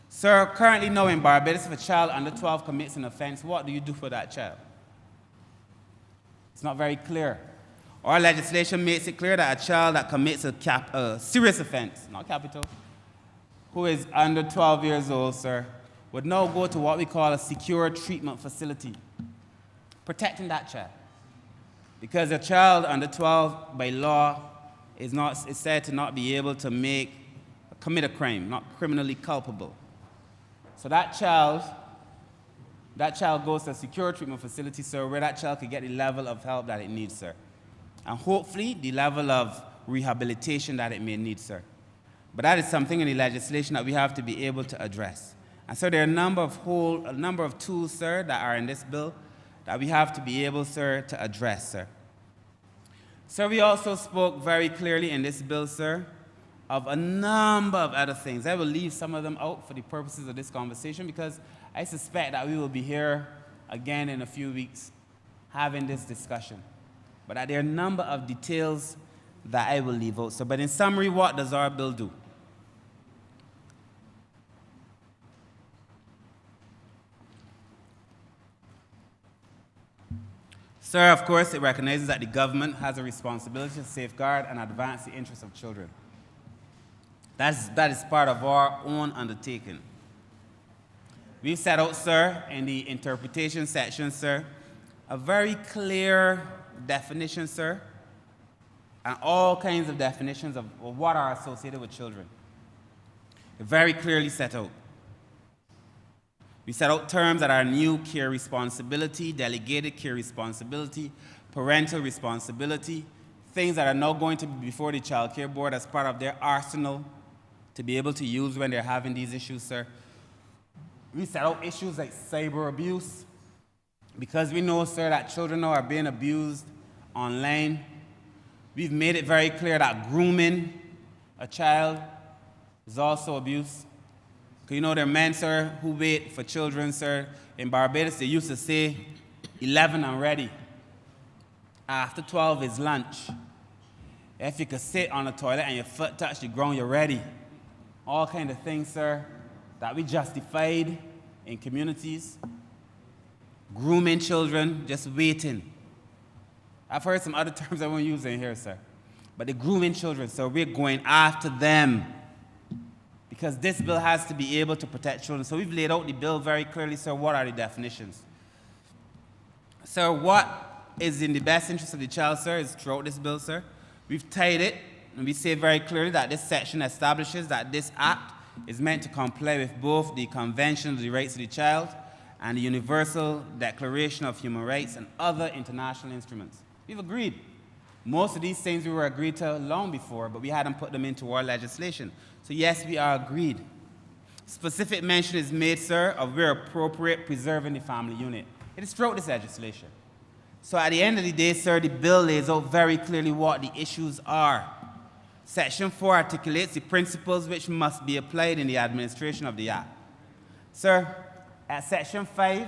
Sir, currently now in Barbados, if a child under 12 commits an offense, what do you do for that child? It's not very clear. Our legislation makes it clear that a child that commits a serious offense, not capital, who is under 12 years old, sir, would now go to what we call a secure treatment facility, protecting that child. Because a child under 12, by law, is said to not be able to commit a crime, not criminally culpable. So that child goes to a secure treatment facility, sir, where that child could get the level of help that it needs, sir. And hopefully, the level of rehabilitation that it may need, sir. But that is something in the legislation that we have to be able to address. And so there are a number of tools, sir, that are in this bill that we have to be able, sir, to address, sir. Sir, we also spoke very clearly in this bill, sir, of a number of other things. I will leave some of them out for the purposes of this conversation because I suspect that we will be here again in a few weeks having this discussion. But there are a number of details that I will leave out. So, but in summary, what does our bill do? Sir, of course, it recognizes that the government has a responsibility to safeguard and advance the interests of children. That is part of our own undertaking. We've set out, sir, in the interpretation section, sir, a very clear definition, sir, and all kinds of definitions of what are associated with children. Very clearly set out. We set out terms that are new: care responsibility, delegated care responsibility, parental responsibility, things that are now going to be before the Child Care Board as part of their arsenal to be able to use when they're having these issues, sir. We set out issues like cyber abuse, because we know, sir, that children now are being abused online. We've made it very clear that grooming a child is also abuse. Because you know there are men, sir, who wait for children, sir. In Barbados, they used to say 11 and ready. After 12 is lunch. If you could sit on the toilet and your foot touch the ground, you're ready. All kind of things, sir, that we justified in communities. Grooming children, just waiting. I've heard some other terms I won't use in here, sir. But the grooming children, so we're going after them. Because this bill has to be able to protect children. So we've laid out the bill very clearly, sir. What are the definitions? Sir, what is in the best interest of the child, sir, is throughout this bill, sir. We've tied it, and we say very clearly that this section establishes that this act is meant to comply with both the Convention on the Rights of the Child and the Universal Declaration of Human Rights and other international instruments. We've agreed. Most of these things we were agreed to long before, but we hadn't put them into our legislation. So yes, we are agreed. Specific mention is made, sir, of where appropriate preserving the family unit. It is throughout this legislation. So at the end of the day, sir, the bill lays out very clearly what the issues are. Section 4 articulates the principles which must be applied in the administration of the Act. Sir, at Section 5,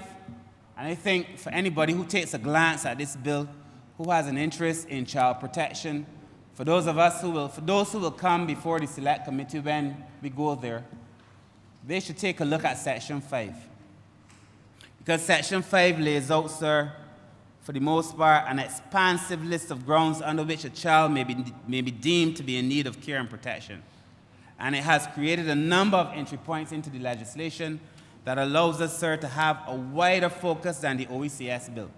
and I think for anybody who takes a glance at this bill, who has an interest in child protection, for those who will come before the Select Committee when we go there, they should take a look at Section 5. Because Section 5 lays out, sir, for the most part, an expansive list of grounds under which a child may be deemed to be in need of care and protection. And it has created a number of entry points into the legislation that allows us, sir, to have a wider focus than the OECS bill.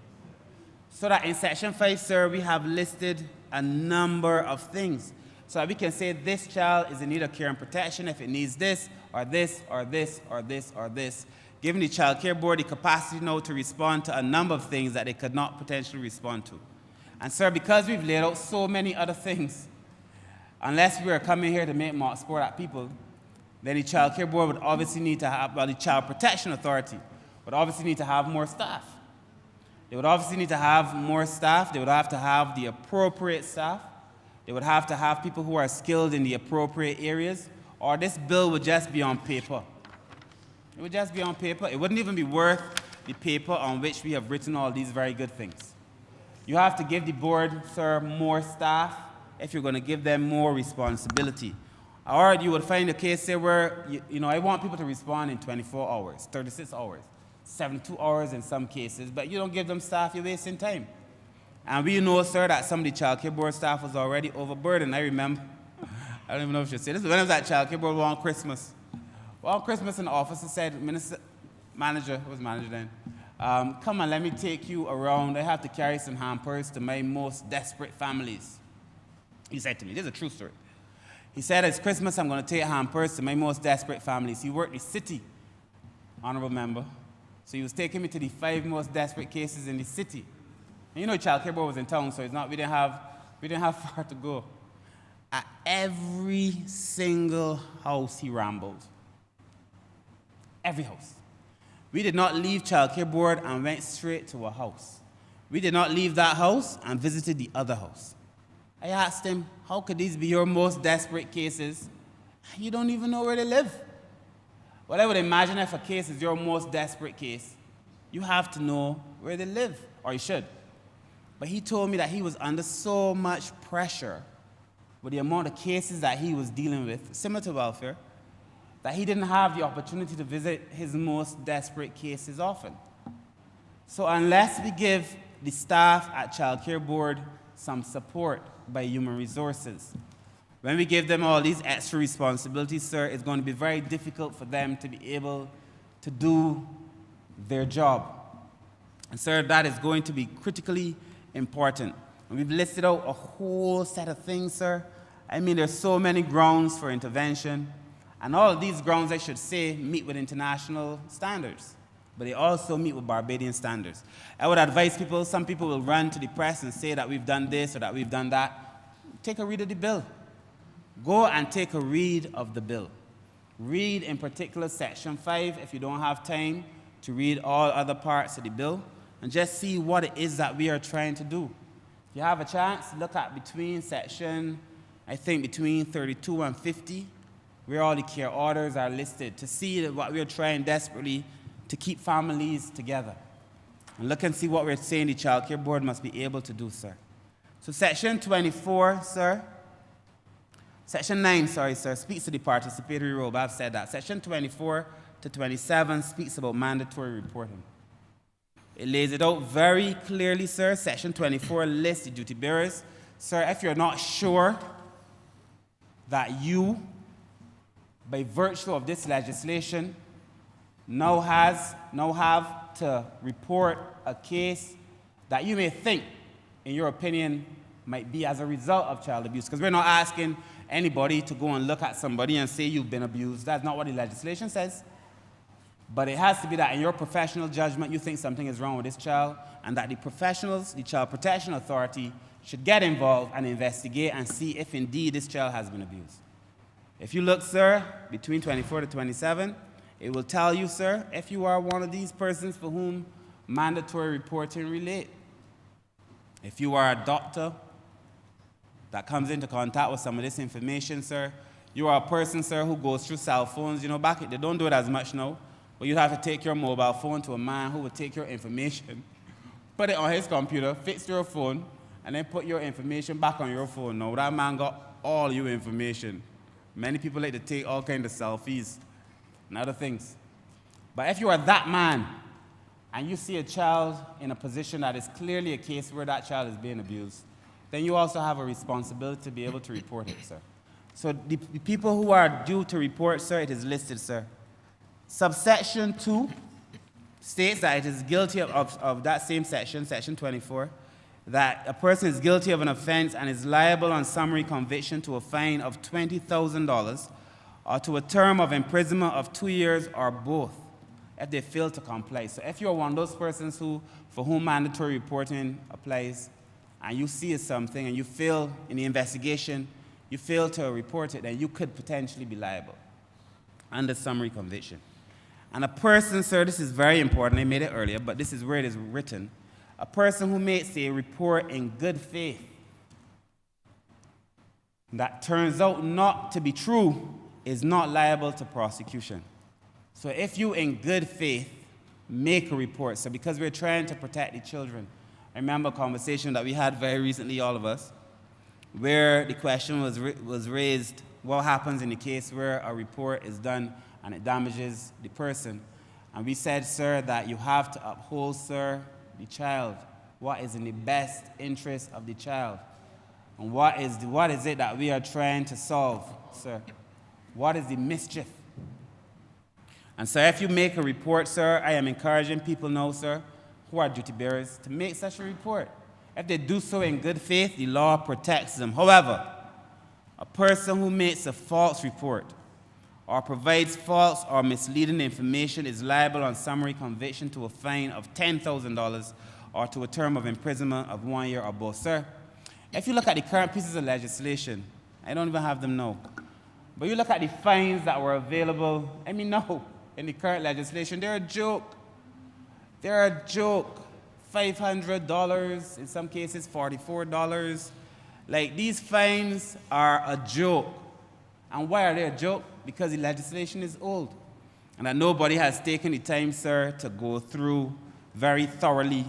So that in Section 5, sir, we have listed a number of things. So that we can say this child is in need of care and protection if it needs this, or this, or this, or this, or this, giving the Child Care Board the capacity now to respond to a number of things that they could not potentially respond to. And sir, because we've laid out so many other things, unless we are coming here to make mock sport at people, then the Child Care Board would obviously need to have, well, the Child Protection Authority would obviously need to have more staff. They would obviously need to have more staff. They would have to have the appropriate staff. They would have to have people who are skilled in the appropriate areas, or this bill would just be on paper. It would just be on paper. It wouldn't even be worth the paper on which we have written all these very good things. You have to give the board, sir, more staff if you're going to give them more responsibility. Or you would find a case, say, where, I want people to respond in 24 hours, 36 hours, 72 hours in some cases, but you don't give them staff, you're wasting time. And we know, sir, that some of the Child Care Board staff was already overburdened. I remember, I don't even know if you should say this, but when I was at Child Care Board on Christmas, an officer said, manager then, come on, let me take you around. I have to carry some hampers to my most desperate families. He said to me, this is a true story. He said, it's Christmas, I'm going to take hampers to my most desperate families. He worked the city, honorable member. So he was taking me to the 5 most desperate cases in the city. And Child Care Board was in town, so we didn't have far to go. At every single house he rambled. Every house. We did not leave Child Care Board and went straight to a house. We did not leave that house and visited the other house. I asked him, how could these be your most desperate cases? You don't even know where they live. Well, I would imagine if a case is your most desperate case, you have to know where they live, or you should. But he told me that he was under so much pressure with the amount of cases that he was dealing with, similar to welfare, that he didn't have the opportunity to visit his most desperate cases often. So unless we give the staff at Child Care Board some support by human resources, when we give them all these extra responsibilities, sir, it's going to be very difficult for them to be able to do their job. And sir, that is going to be critically important. And we've listed out a whole set of things, sir. I mean, there's so many grounds for intervention. And all of these grounds, I should say, meet with international standards. But they also meet with Barbadian standards. I would advise people, some people will run to the press and say that we've done this or that we've done that. Take a read of the bill. Go and take a read of the bill. Read in particular Section 5 if you don't have time to read all other parts of the bill, and just see what it is that we are trying to do. If you have a chance, look at between 32 and 50, where all the care orders are listed, to see that what we are trying desperately to keep families together. And look and see what we're saying the Child Care Board must be able to do, sir. So Section 24, sir, Section 9, sir, speaks to the participatory role, but I've said that. Section 24 to 27 speaks about mandatory reporting. It lays it out very clearly, sir. Section 24 lists the duty bearers. Sir, if you're not sure that you, by virtue of this legislation, now have to report a case that you may think, in your opinion, might be as a result of child abuse, because we're not asking anybody to go and look at somebody and say you've been abused. That's not what the legislation says. But it has to be that in your professional judgment, you think something is wrong with this child, and that the professionals, the Child Protection Authority, should get involved and investigate and see if indeed this child has been abused. If you look, sir, between 24 to 27, it will tell you, sir, if you are one of these persons for whom mandatory reporting relate. If you are a doctor that comes into contact with some of this information, sir, you are a person, sir, who goes through cell phones. You know, they don't do it as much now, but you'd have to take your mobile phone to a man who would take your information, put it on his computer, fix your phone, and then put your information back on your phone. Now, that man got all your information. Many people like to take all kinds of selfies and other things. But if you are that man, and you see a child in a position that is clearly a case where that child is being abused, then you also have a responsibility to be able to report it, sir. So the people who are due to report, sir, it is listed, sir. Subsection 2 states that it is guilty of that same section, Section 24, that a person is guilty of an offense and is liable on summary conviction to a fine of $20,000 or to a term of imprisonment of 2 years or both if they fail to comply. So if you're one of those persons for whom mandatory reporting applies, and you see something and you fail in the investigation, you fail to report it, then you could potentially be liable under summary conviction. And a person, sir, this is very important, I made it earlier, but this is where it is written. A person who makes a report in good faith that turns out not to be true is not liable to prosecution. So if you, in good faith, make a report, so because we're trying to protect the children, I remember a conversation that we had very recently, all of us, where the question was raised, what happens in the case where a report is done and it damages the person? And we said, sir, that you have to uphold, sir, the child, what is in the best interest of the child. And what is it that we are trying to solve, sir? What is the mischief? And so if you make a report, sir, I am encouraging people now, sir, who are duty bearers, to make such a report. If they do so in good faith, the law protects them. However, a person who makes a false report or provides false or misleading information is liable on summary conviction to a fine of $10,000 or to a term of imprisonment of 1 year or both. Sir, if you look at the current pieces of legislation, I don't even have them now, but you look at the fines that were available, in the current legislation, they're a joke. They're a joke. $500, in some cases $44. Like, these fines are a joke. And why are they a joke? Because the legislation is old. And that nobody has taken the time, sir, to go through very thoroughly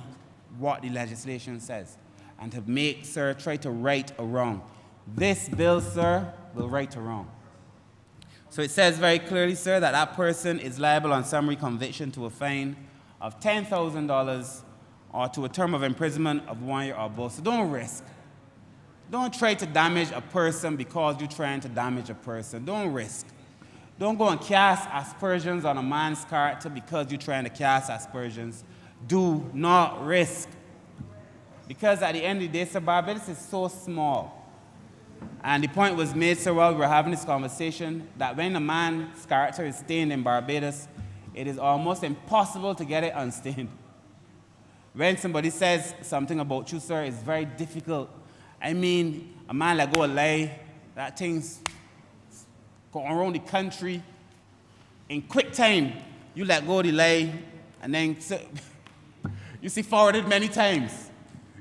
what the legislation says and to make, sir, try to right a wrong. This bill, sir, will right a wrong. So it says very clearly, sir, that that person is liable on summary conviction to a fine of $10,000 or to a term of imprisonment of 1 year or both. So don't risk. Don't try to damage a person because you're trying to damage a person. Don't risk. Don't go and cast aspersions on a man's character because you're trying to cast aspersions. Do not risk. Because at the end of the day, sir, Barbados is so small. And the point was made, sir, while we were having this conversation, that when a man's character is stained in Barbados, it is almost impossible to get it unstained. When somebody says something about you, sir, it's very difficult. I mean, a man like go a lie, that thing's going around the country. In quick time, you let go of the lie, and then you see forwarded many times.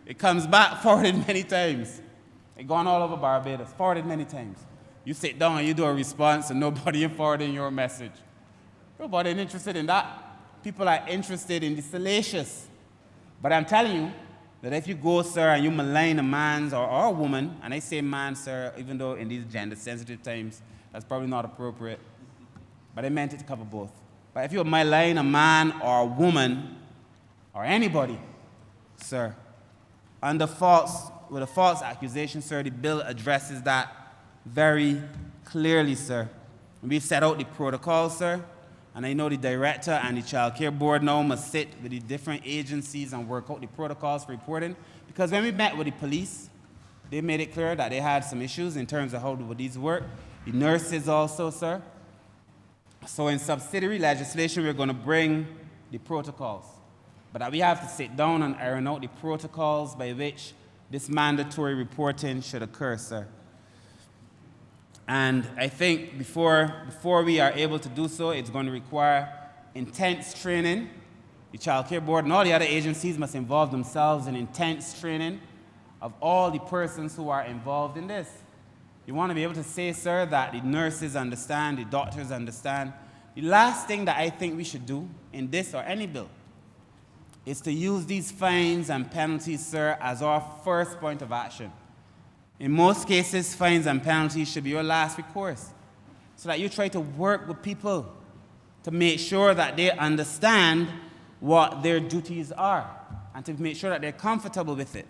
It comes back forwarded many times. It gone all over Barbados, forwarded many times. You sit down and you do a response and nobody is forwarding your message. Nobody is interested in that. People are interested in the salacious. But I'm telling you that if you go, sir, and you malign a man or a woman, and I say man, sir, even though in these gender-sensitive times, that's probably not appropriate, but I meant it to cover both. But if you malign a man or a woman or anybody, sir, with a false accusation, sir, the bill addresses that very clearly, sir. We've set out the protocol, sir, and I know the director and the child care board now must sit with the different agencies and work out the protocols for reporting. Because when we met with the police, they made it clear that they had some issues in terms of how would these work. The nurses also, sir. So in subsidiary legislation, we're going to bring the protocols. But that we have to sit down and iron out the protocols by which this mandatory reporting should occur, sir. And I think before we are able to do so, it's going to require intense training. The Child Care Board and all the other agencies must involve themselves in intense training of all the persons who are involved in this. You want to be able to say, sir, that the nurses understand, the doctors understand. The last thing that I think we should do in this or any bill is to use these fines and penalties, sir, as our first point of action. In most cases, fines and penalties should be your last recourse, so that you try to work with people to make sure that they understand what their duties are and to make sure that they're comfortable with it.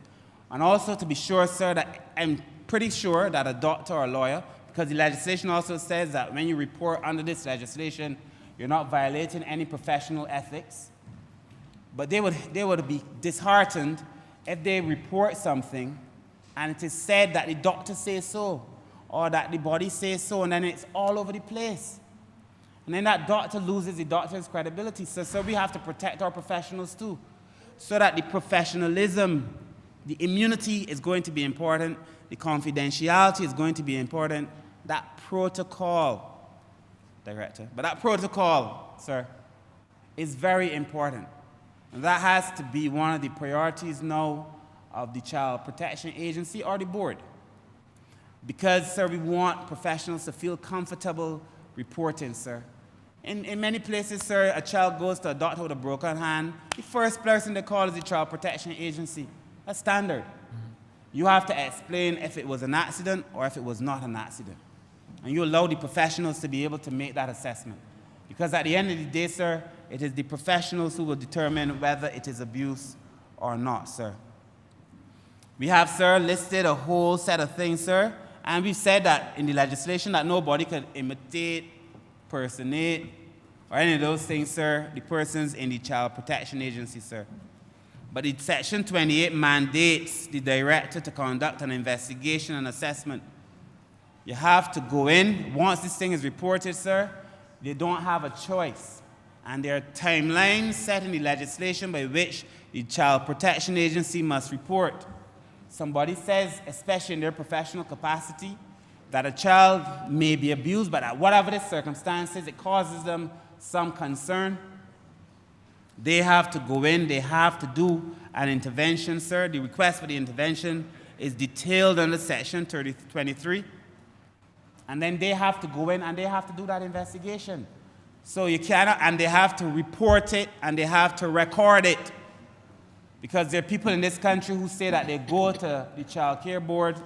And also to be sure, sir, that I'm pretty sure that a doctor or a lawyer, because the legislation also says that when you report under this legislation, you're not violating any professional ethics. But they would be disheartened if they report something and it is said that the doctor says so or that the body says so, and then it's all over the place. And then that doctor loses the doctor's credibility. So we have to protect our professionals too, so that the professionalism, the immunity is going to be important, the confidentiality is going to be important, that protocol, Director, but that protocol, sir, is very important. And that has to be one of the priorities now of the Child Protection Agency or the board. Because, sir, we want professionals to feel comfortable reporting, sir. In many places, sir, a child goes to a doctor with a broken hand. The first person they call is the Child Protection Agency. That's standard. You have to explain if it was an accident or if it was not an accident. And you allow the professionals to be able to make that assessment. Because at the end of the day, sir, it is the professionals who will determine whether it is abuse or not, sir. We have, sir, listed a whole set of things, sir, and we've said that in the legislation that nobody could imitate, personate, or any of those things, sir, the persons in the Child Protection Agency, sir. But the Section 28 mandates the director to conduct an investigation and assessment. You have to go in. Once this thing is reported, sir, they don't have a choice. And there are timelines set in the legislation by which the Child Protection Agency must report. Somebody says, especially in their professional capacity, that a child may be abused, but at whatever the circumstances, it causes them some concern. They have to go in, they have to do an intervention, sir. The request for the intervention is detailed under Section 23. And then they have to go in and they have to do that investigation. So you cannot, and they have to report it and they have to record it. Because there are people in this country who say that they go to the child care board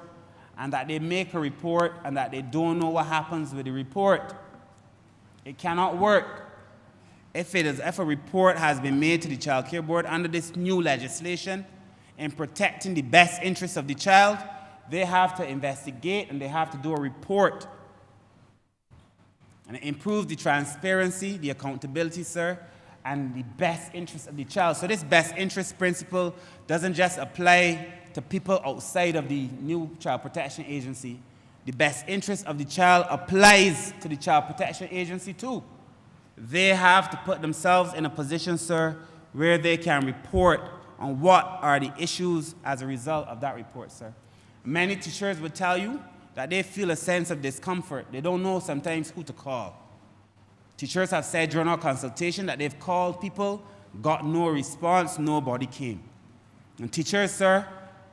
and that they make a report and that they don't know what happens with the report. It cannot work. If a report has been made to the child care board under this new legislation in protecting the best interests of the child, they have to investigate and they have to do a report. And it improves the transparency, the accountability, sir, and the best interest of the child. So this best interest principle doesn't just apply to people outside of the new Child Protection Agency. The best interest of the child applies to the Child Protection Agency too. They have to put themselves in a position, sir, where they can report on what are the issues as a result of that report, sir. Many teachers would tell you that they feel a sense of discomfort. They don't know sometimes who to call. Teachers have said during our consultation that they've called people, got no response, nobody came. And teachers, sir,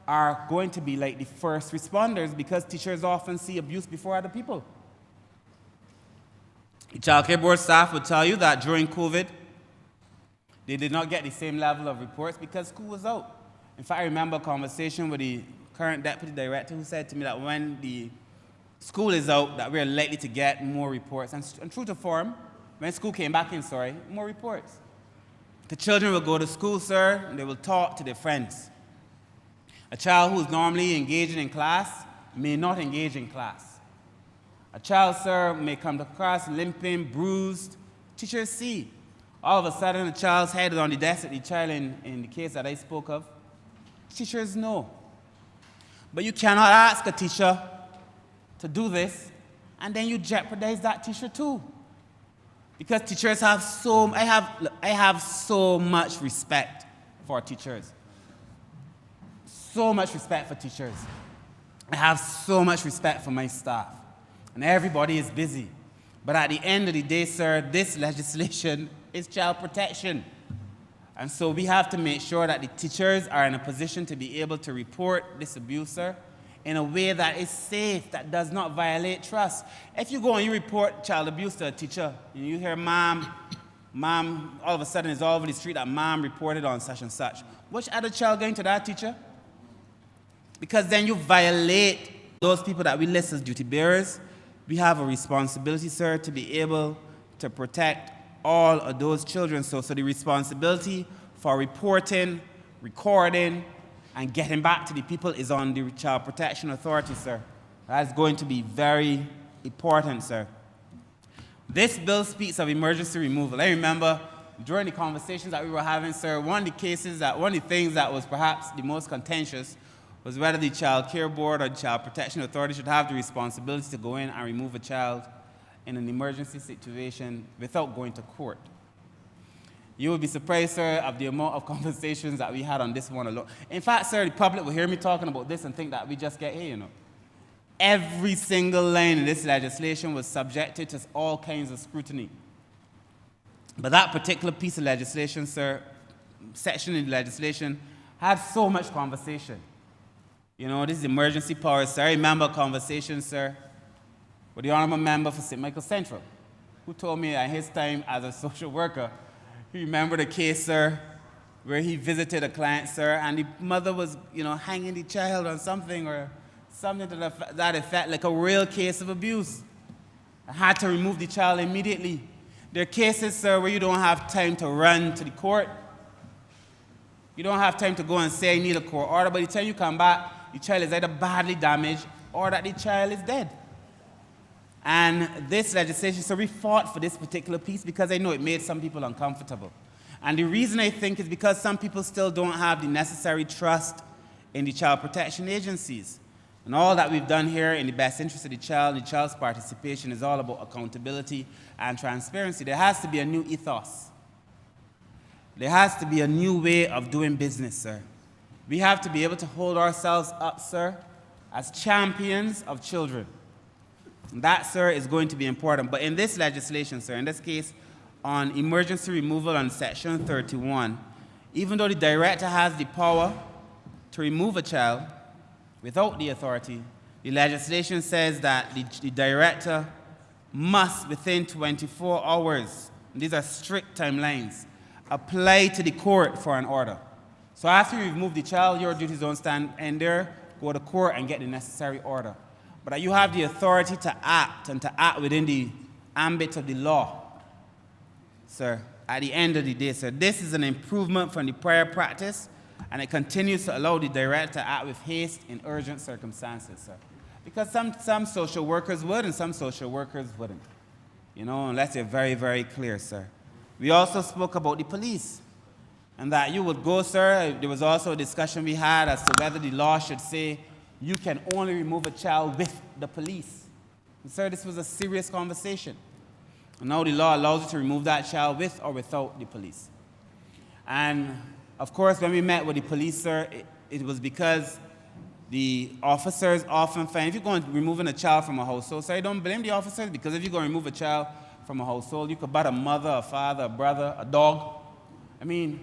are going to be like the first responders because teachers often see abuse before other people. The child care board staff will tell you that during COVID, they did not get the same level of reports because school was out. In fact, I remember a conversation with the current deputy director who said to me that when the school is out, that we're likely to get more reports. And true to form, when school came back in, more reports. The children will go to school, sir, and they will talk to their friends. A child who is normally engaging in class may not engage in class. A child, sir, may come to class limping, bruised. Teachers see. All of a sudden, the child's head is on the desk at the child in the case that I spoke of. Teachers know. But you cannot ask a teacher to do this, and then you jeopardize that teacher too. Because teachers have I have so much respect for teachers. So much respect for teachers. I have so much respect for my staff. And everybody is busy. But at the end of the day, sir, this legislation is child protection. And so we have to make sure that the teachers are in a position to be able to report this abuse, sir, in a way that is safe, that does not violate trust. If you go and you report child abuse to a teacher, and you hear mom, all of a sudden it's all over the street that mom reported on such and such, which other child going to that teacher? Because then you violate those people that we list as duty bearers. We have a responsibility, sir, to be able to protect all of those children. So the responsibility for reporting, recording, and getting back to the people is on the Child Protection Authority, sir. That's going to be very important, sir. This bill speaks of emergency removal. I remember during the conversations that we were having, sir, one of the things that was perhaps the most contentious was whether the Child Care Board or the Child Protection Authority should have the responsibility to go in and remove a child in an emergency situation without going to court. You would be surprised, sir, of the amount of conversations that we had on this one alone. In fact, sir, the public will hear me talking about this and think that we just get here, you know. Every single line in this legislation was subjected to all kinds of scrutiny. But that particular piece of legislation, sir, section in the legislation, had so much conversation. You know, this is emergency powers, sir. I remember a conversation, sir, with the Honourable Member for St. Michael Central, who told me at his time as a social worker, he remembered a case, sir, where he visited a client, sir, and the mother was, you know, hanging the child on something or something to that effect, like a real case of abuse. I had to remove the child immediately. There are cases, sir, where you don't have time to run to the court. You don't have time to go and say, I need a court order. By the time you come back, the child is either badly damaged or that the child is dead. And this legislation, so we fought for this particular piece because I know it made some people uncomfortable. And the reason I think is because some people still don't have the necessary trust in the child protection agencies. And all that we've done here in the best interest of the child's participation is all about accountability and transparency. There has to be a new ethos. There has to be a new way of doing business, sir. We have to be able to hold ourselves up, sir, as champions of children. And that, sir, is going to be important. But in this legislation, sir, in this case, on emergency removal on Section 31, even though the director has the power to remove a child without the authority The legislation says that the director must, within 24 hours, these are strict timelines, apply to the court for an order. So after you remove the child, your duties don't stand in there, go to court and get the necessary order. But that you have the authority to act and to act within the ambit of the law. Sir, at the end of the day, sir, this is an improvement from the prior practice, and it continues to allow the director to act with haste in urgent circumstances, sir. Because some social workers would and some social workers wouldn't. You know, unless they're very, very clear, sir. We also spoke about the police, and that you would go, sir. There was also a discussion we had as to whether the law should say you can only remove a child with the police. And, sir, this was a serious conversation. And now the law allows you to remove that child with or without the police. And, of course, when we met with the police, sir, it was because the officers often find, if you're going to removing a child from a household, sir, I don't blame the officers, because if you're going to remove a child from a household, you could bat a mother, a father, a brother, a dog. I mean,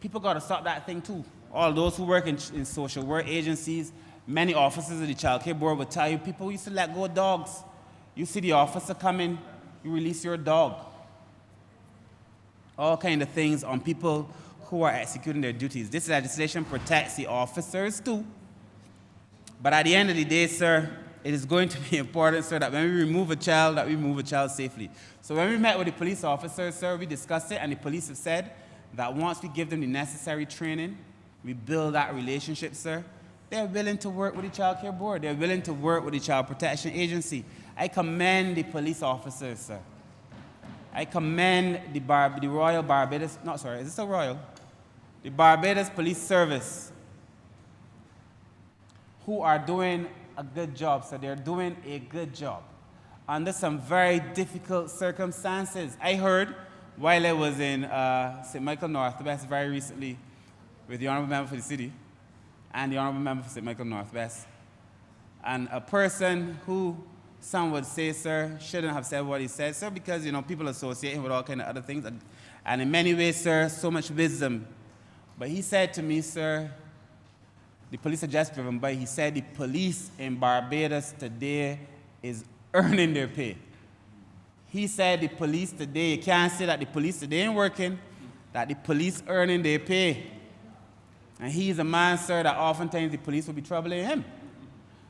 people got to stop that thing too. All those who work in social work agencies, many officers of the child care board will tell you, people used to let go of dogs. You see the officer come in, you release your dog. All kind of things on people who are executing their duties. This legislation protects the officers too. But at the end of the day, sir, it is going to be important, sir, that when we remove a child, that we remove a child safely. So when we met with the police officers, sir, we discussed it, and the police have said that once we give them the necessary training, we build that relationship, sir, they're willing to work with the Child Care Board. They're willing to work with the Child Protection Agency. I commend the police officers, sir. I commend the Royal Barbados, not sorry, is this a Royal? The Barbados Police Service, who are doing a good job, sir. They're doing a good job under some very difficult circumstances. I heard while I was in St. Michael Northwest very recently with the Honourable Member for the City and the Honourable Member for St. Michael Northwest, and a person who some would say, sir, shouldn't have said what he said, sir, because, you know, people associate him with all kind of other things, and in many ways, sir, so much wisdom. But he said to me, sir, the police are just driven by, he said the police in Barbados today is earning their pay. He said the police today, you can't say that the police today ain't working, that the police earning their pay. And he's a man, sir, that oftentimes the police will be troubling him.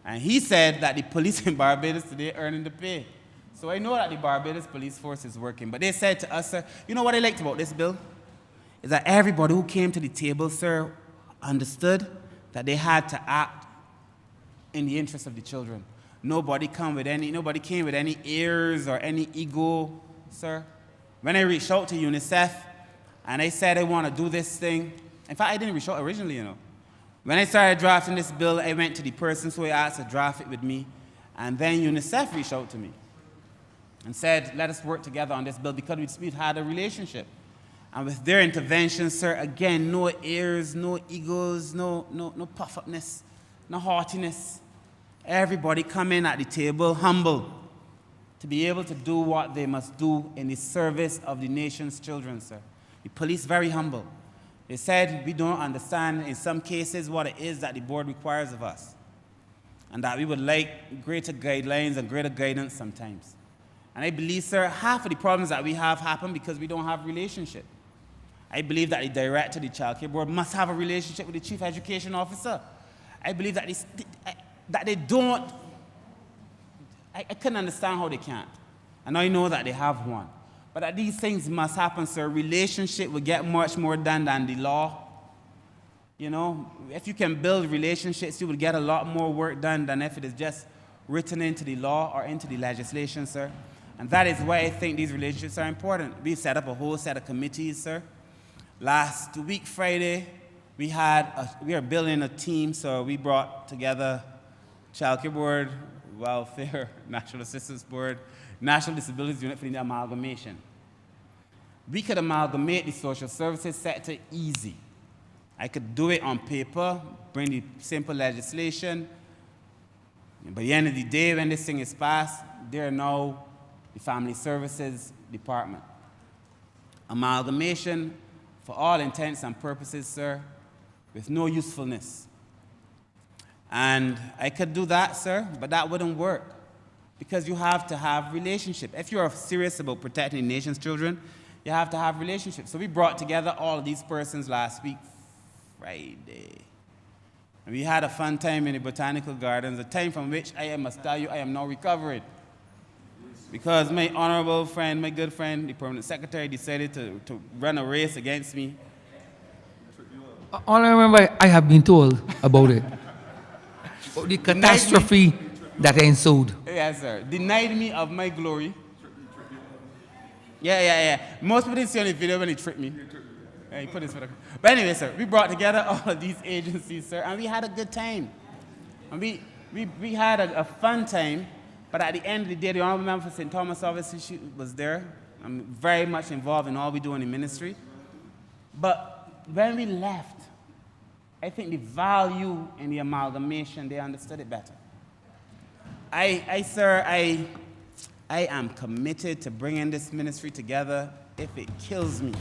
And he said that the police in Barbados today earning the pay. So I know that the Barbados police force is working. But they said to us, sir, you know what I liked about this bill? Is that everybody who came to the table, sir, understood that they had to act in the interest of the children. Nobody came with any airs or any ego, sir. When I reached out to UNICEF and I said I want to do this thing, in fact, I didn't reach out originally, you know. When I started drafting this bill, I went to the person who I asked to draft it with me, and then UNICEF reached out to me and said, let us work together on this bill because we'd had a relationship. And with their intervention, sir, again, no airs, no egos, no puff-upness, no haughtiness. Everybody come in at the table humble to be able to do what they must do in the service of the nation's children, sir. The police very humble. They said we don't understand in some cases what it is that the board requires of us, and that we would like greater guidelines and greater guidance sometimes. And I believe, sir, half of the problems that we have happen because we don't have relationship. I believe that the director of the Child Care Board must have a relationship with the Chief Education Officer. I believe that they don't. I couldn't understand how they can't. And I know that they have one. But that these things must happen, sir. Relationship will get much more done than the law. You know, if you can build relationships, you will get a lot more work done than if it is just written into the law or into the legislation, sir. And that is why I think these relationships are important. We've set up a whole set of committees, sir. Last week, Friday, we are building a team, so we brought together Child Care Board, Welfare, National Assistance Board, National Disabilities Unit for the amalgamation. We could amalgamate the social services sector easy. I could do it on paper, bring the simple legislation. By the end of the day, when this thing is passed, they're now the Family Services Department. Amalgamation, for all intents and purposes, sir, with no usefulness. And I could do that, sir, but that wouldn't work because you have to have relationship. If you're serious about protecting the nation's children, you have to have relationships. So we brought together all of these persons last week, Friday. And we had a fun time in the Botanical Gardens, a time from which I must tell you I am now recovering. Because my honorable friend, my good friend, the permanent secretary, decided to run a race against me. Honourable Member, I have been told about it. About the catastrophe that ensued. Yes, sir. Denied me of my glory. Yeah. Most people didn't see on the video when he tricked me. Yeah, he put his foot up. But anyway, sir, we brought together all of these agencies, sir, and we had a good time. And we had a fun time, but at the end of the day, the Honourable Member for St. Thomas obviously was there. I'm very much involved in all we do in the ministry. But when we left, I think the value in the amalgamation, they understood it better. Sir, I am committed to bringing this ministry together if it kills me.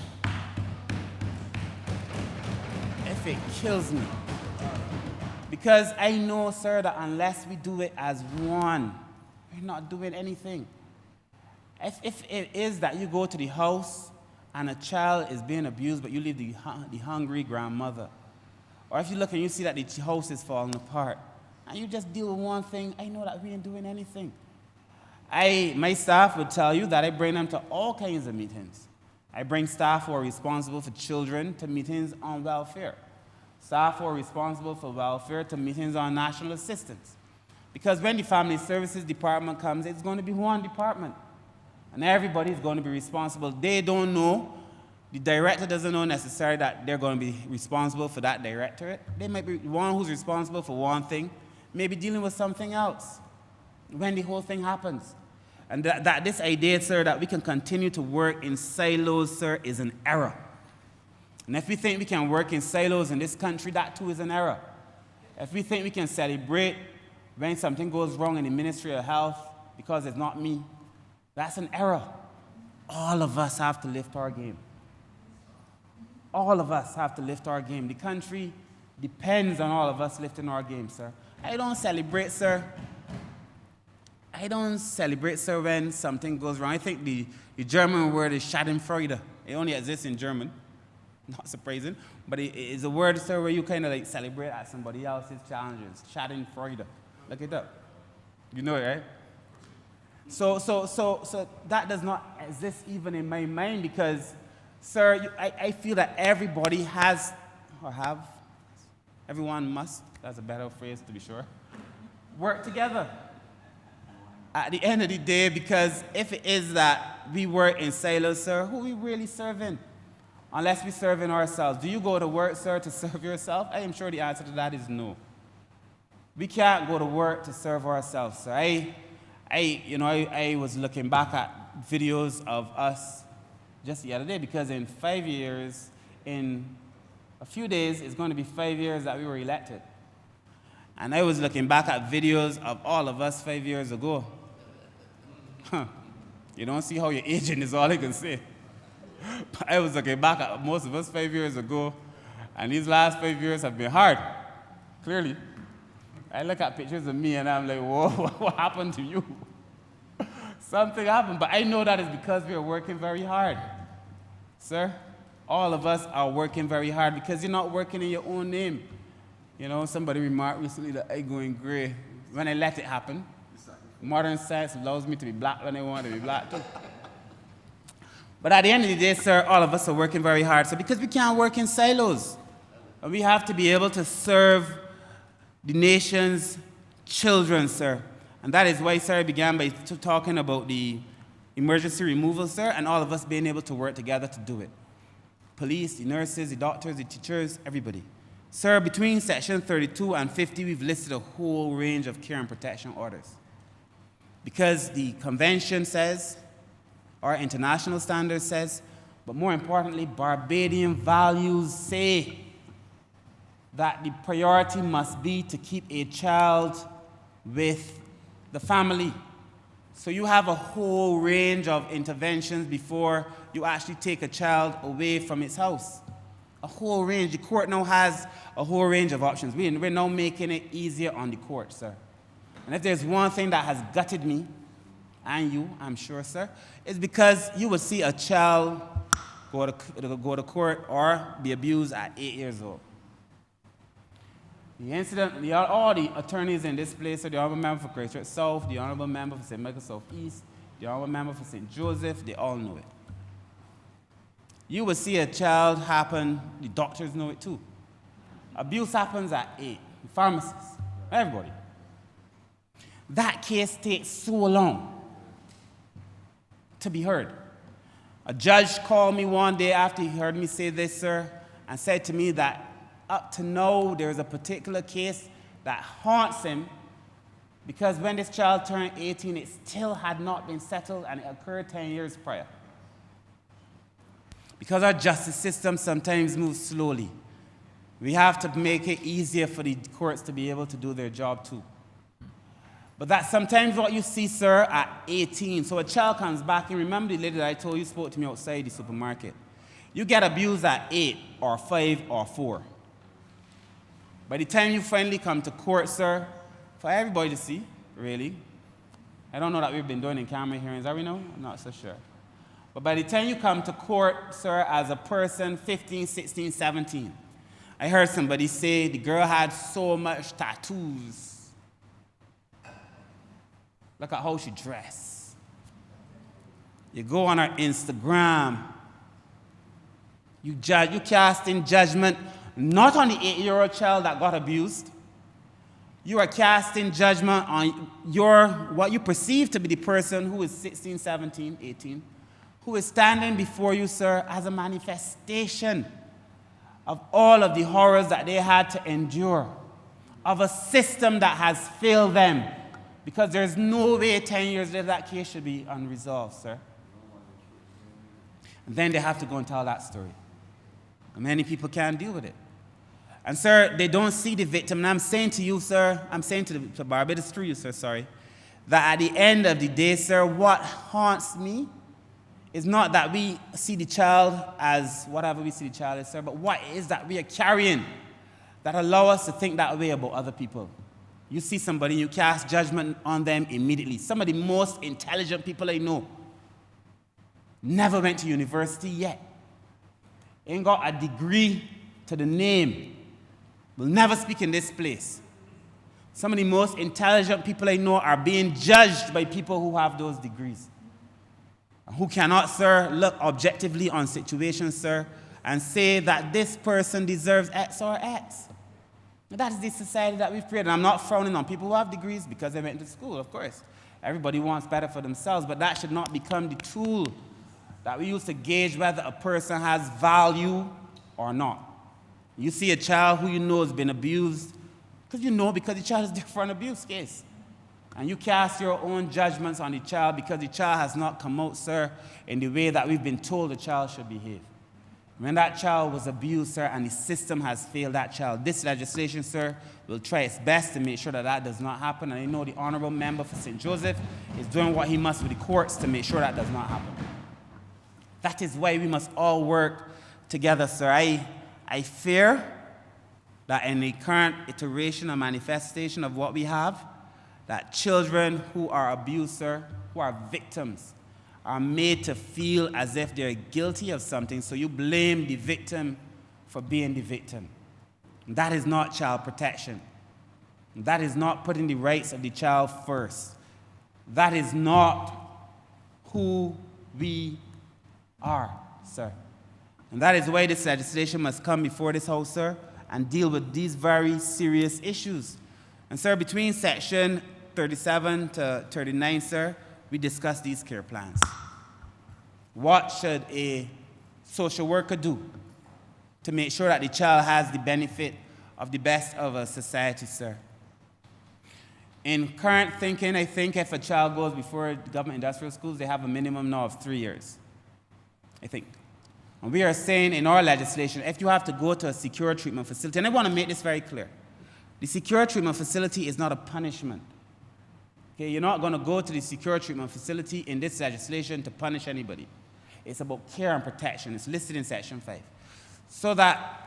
If it kills me. Because I know, sir, that unless we do it as one, we're not doing anything. If it is that you go to the house and a child is being abused, but you leave the hungry grandmother, or if you look and you see that the house is falling apart, and you just deal with one thing, I know that we ain't doing anything. My staff would tell you that I bring them to all kinds of meetings. I bring staff who are responsible for children to meetings on welfare. Staff who are responsible for welfare to meetings on national assistance. Because when the Family Services Department comes, it's going to be one department. And everybody's going to be responsible. They don't know. The director doesn't know necessarily that they're going to be responsible for that directorate. They might be one who's responsible for one thing, maybe dealing with something else when the whole thing happens. And that this idea, sir, that we can continue to work in silos, sir, is an error. And if we think we can work in silos in this country, that too is an error. If we think we can celebrate when something goes wrong in the Ministry of Health because it's not me, that's an error. All of us have to lift our game. All of us have to lift our game. The country depends on all of us lifting our game, sir. I don't celebrate, sir. When something goes wrong. I think the German word is Schadenfreude. It only exists in German. Not surprising. But it is a word, sir, where you kind of like celebrate at somebody else's challenges. Schadenfreude. Look it up. You know it, right? So that does not exist even in my mind because, sir, I feel that everybody has, or have, everyone must, that's a better phrase to be sure, work together at the end of the day, because if it is that we work in silos, sir, who are we really serving? Unless we're serving ourselves. Do you go to work, sir, to serve yourself? I am sure the answer to that is no. We can't go to work to serve ourselves, sir. I was looking back at videos of us just the other day because in 5 years, in a few days, it's going to be 5 years that we were elected. And I was looking back at videos of all of us 5 years ago. You don't see how you're aging is all I can say. But I was looking back at most of us 5 years ago, and these last 5 years have been hard, clearly. I look at pictures of me and I'm like, whoa, what happened to you? Something happened, but I know that is because we are working very hard. Sir, all of us are working very hard because you're not working in your own name. You know, somebody remarked recently that I go in gray when I let it happen. Modern science allows me to be black when I want to be black too. But at the end of the day, sir, all of us are working very hard. So because we can't work in silos, and we have to be able to serve the nation's children, sir. And that is why, sir, I began by talking about the emergency removal, sir, and all of us being able to work together to do it. Police, the nurses, the doctors, the teachers, everybody. Sir, between Section 32 and 50, we've listed a whole range of care and protection orders. Because the convention says, our international standards says, but more importantly, Barbadian values say that the priority must be to keep a child with the family. So you have a whole range of interventions before you actually take a child away from its house. a whole range. The court now has a whole range of options. We're now making it easier on the court, sir. And if there's one thing that has gutted me, and you, I'm sure, sir, it's because you will see a child go to court or be abused at 8 years old. The incident, all the attorneys in this place, so the Honourable Member for Christchurch South, the Honourable Member for St. Michael South East, the Honourable Member for St. Joseph, they all know it. You will see a child happen, the doctors know it too. Abuse happens at 8, pharmacists, everybody. That case takes so long to be heard. A judge called me one day after he heard me say this, sir, and said to me that up to now there is a particular case that haunts him because when this child turned 18, it still had not been settled and it occurred 10 years prior. Because our justice system sometimes moves slowly, we have to make it easier for the courts to be able to do their job too. But that's sometimes what you see, sir, at 18. So a child comes back, and remember the lady that I told you spoke to me outside the supermarket. You get abused at 8 or 5 or 4. By the time you finally come to court, sir, for everybody to see, really, I don't know that we've been doing in camera hearings, are we now? I'm not so sure. But by the time you come to court, sir, as a person, 15, 16, 17, I heard somebody say the girl had so much tattoos. Look at how she dressed. You go on her Instagram. You cast in judgment not on the 8-year-old child that got abused. You are casting judgment on what you perceive to be the person who is 16, 17, 18, who is standing before you, sir, as a manifestation of all of the horrors that they had to endure, of a system that has failed them. Because there's no way 10 years later that case should be unresolved, sir. And then they have to go and tell that story. And many people can't deal with it. And, sir, they don't see the victim. And I'm saying to you, sir, I'm saying to Barbados through you, sir, sorry, that at the end of the day, sir, what haunts me is not that we see the child as whatever we see the child as, sir, but what it is that we are carrying that allow us to think that way about other people. You see somebody, you cast judgment on them immediately. Some of the most intelligent people I know never went to university yet. Ain't got a degree to the name. Will never speak in this place. Some of the most intelligent people I know are being judged by people who have those degrees. Who cannot, sir, look objectively on situations, sir, and say that this person deserves X or X. That is the society that we've created. And I'm not frowning on people who have degrees because they went to school, of course. Everybody wants better for themselves, but that should not become the tool that we use to gauge whether a person has value or not. You see a child who you know has been abused, because the child is there for an abuse case. And you cast your own judgments on the child because the child has not come out, sir, in the way that we've been told the child should behave. When that child was abused, sir, and the system has failed that child, this legislation, sir, will try its best to make sure that that does not happen. And I know the Honourable Member for St. Joseph is doing what he must with the courts to make sure that does not happen. That is why we must all work together, sir. I fear that in the current iteration and manifestation of what we have, that children who are abused, sir, who are victims, are made to feel as if they're guilty of something, so you blame the victim for being the victim. That is not child protection. That is not putting the rights of the child first. That is not who we are, sir. And that is why this legislation must come before this House, sir, and deal with these very serious issues. And, sir, between section 37 to 39, sir, we discussed these care plans. What should a social worker do to make sure that the child has the benefit of the best of a society, sir? In current thinking, I think if a child goes before government industrial schools, they have a minimum now of 3 years, I think. And we are saying in our legislation, if you have to go to a secure treatment facility, and I want to make this very clear, the secure treatment facility is not a punishment. Okay, you're not going to go to the secure treatment facility in this legislation to punish anybody. It's about care and protection. It's listed in Section 5. so that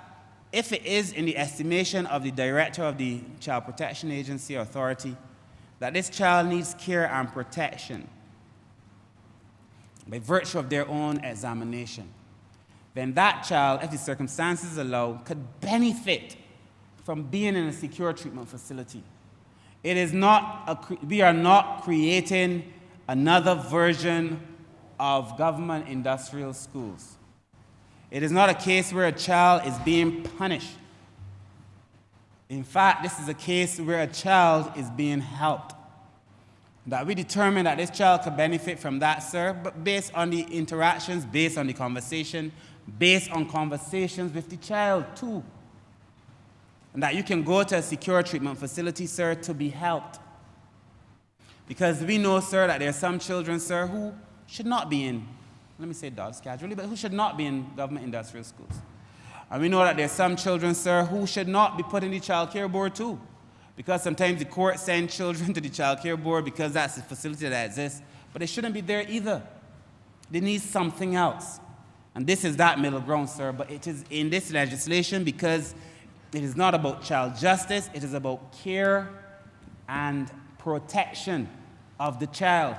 if it is in the estimation of the director of the Child Protection Agency or authority that this child needs care and protection by virtue of their own examination, then that child, if the circumstances allow, could benefit from being in a secure treatment facility. It is not we are not creating another version of government industrial schools. It is not a case where a child is being punished. In fact, this is a case where a child is being helped. That we determine that this child could benefit from that, sir, but based on the interactions, based on the conversation, based on conversations with the child, too. And that you can go to a secure treatment facility, sir, to be helped. Because we know, sir, that there are some children, sir, who should not be in, let me say dogs casually, but who should not be in government industrial schools. And we know that there are some children, sir, who should not be put in the child care board, too. Because sometimes the court sends children to the child care board because that's the facility that exists. But they shouldn't be there either. They need something else. And this is that middle ground, sir. But it is in this legislation because it is not about child justice. It is about care and protection of the child.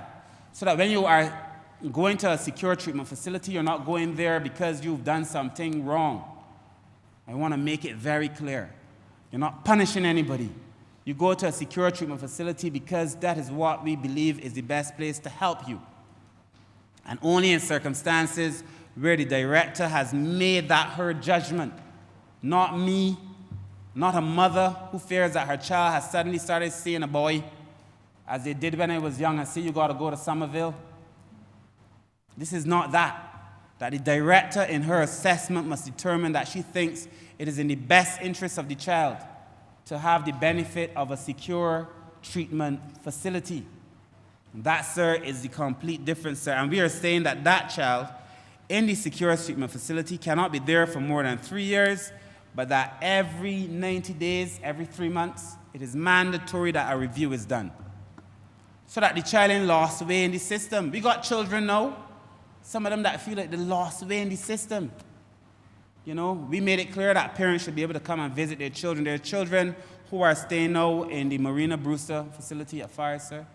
So that when you are going to a secure treatment facility, you're not going there because you've done something wrong. I want to make it very clear. You're not punishing anybody. You go to a secure treatment facility because that is what we believe is the best place to help you. And only in circumstances where the director has made that her judgment, not me, not a mother who fears that her child has suddenly started seeing a boy, as they did when I was young, and say, you got to go to Somerville. This is not that. That the director in her assessment must determine that she thinks it is in the best interest of the child to have the benefit of a secure treatment facility. That, sir, is the complete difference, sir. And we are saying that that child in the secure treatment facility cannot be there for more than 3 years, but that every 90 days, every 3 months, it is mandatory that a review is done. So that the child ain't lost way in the system. We got children now, some of them that feel like they lost way in the system. You know, we made it clear that parents should be able to come and visit their children. There are children who are staying now in the Marina Brewster facility at Fire, sir.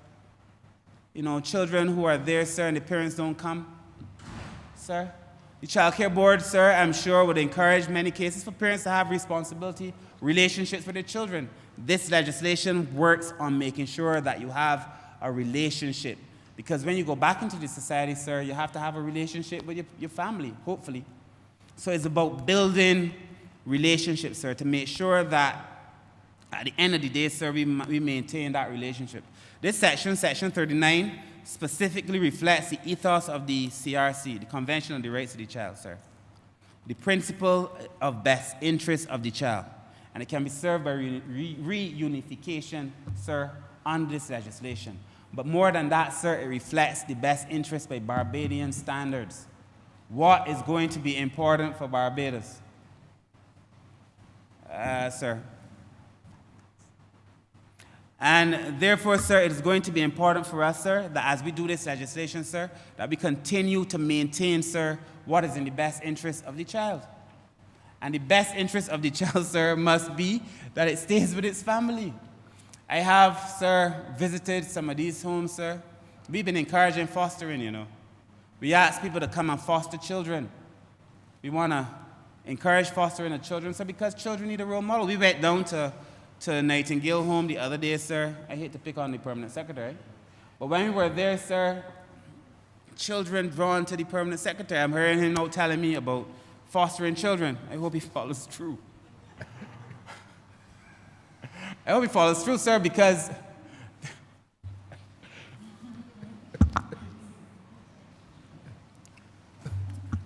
You know, children who are there, sir, and the parents don't come, sir. The child care board, sir, I'm sure would encourage many cases for parents to have responsibility, relationships with their children. This legislation works on making sure that you have a relationship. Because when you go back into the society, sir, you have to have a relationship with your family, hopefully. So it's about building relationships, sir, to make sure that at the end of the day, sir, we maintain that relationship. This section, Section 39, specifically reflects the ethos of the CRC, the Convention on the Rights of the Child, sir. The principle of best interest of the child. And it can be served by reunification, sir, under this legislation. But more than that, sir, it reflects the best interest by Barbadian standards. What is going to be important for Barbados? Sir. And therefore, sir, it is going to be important for us, sir, that as we do this legislation, sir, that we continue to maintain, sir, what is in the best interest of the child. And the best interest of the child, sir, must be that it stays with its family. I have, sir, visited some of these homes, sir. We've been encouraging fostering, you know. We ask people to come and foster children. We want to encourage fostering of children, sir, because children need a role model. We went down to Nightingale Home the other day, sir. I hate to pick on the permanent secretary. But when we were there, sir, children drawn to the permanent secretary. I'm hearing him now telling me about fostering children. I hope he follows through. I hope he follows through, sir, because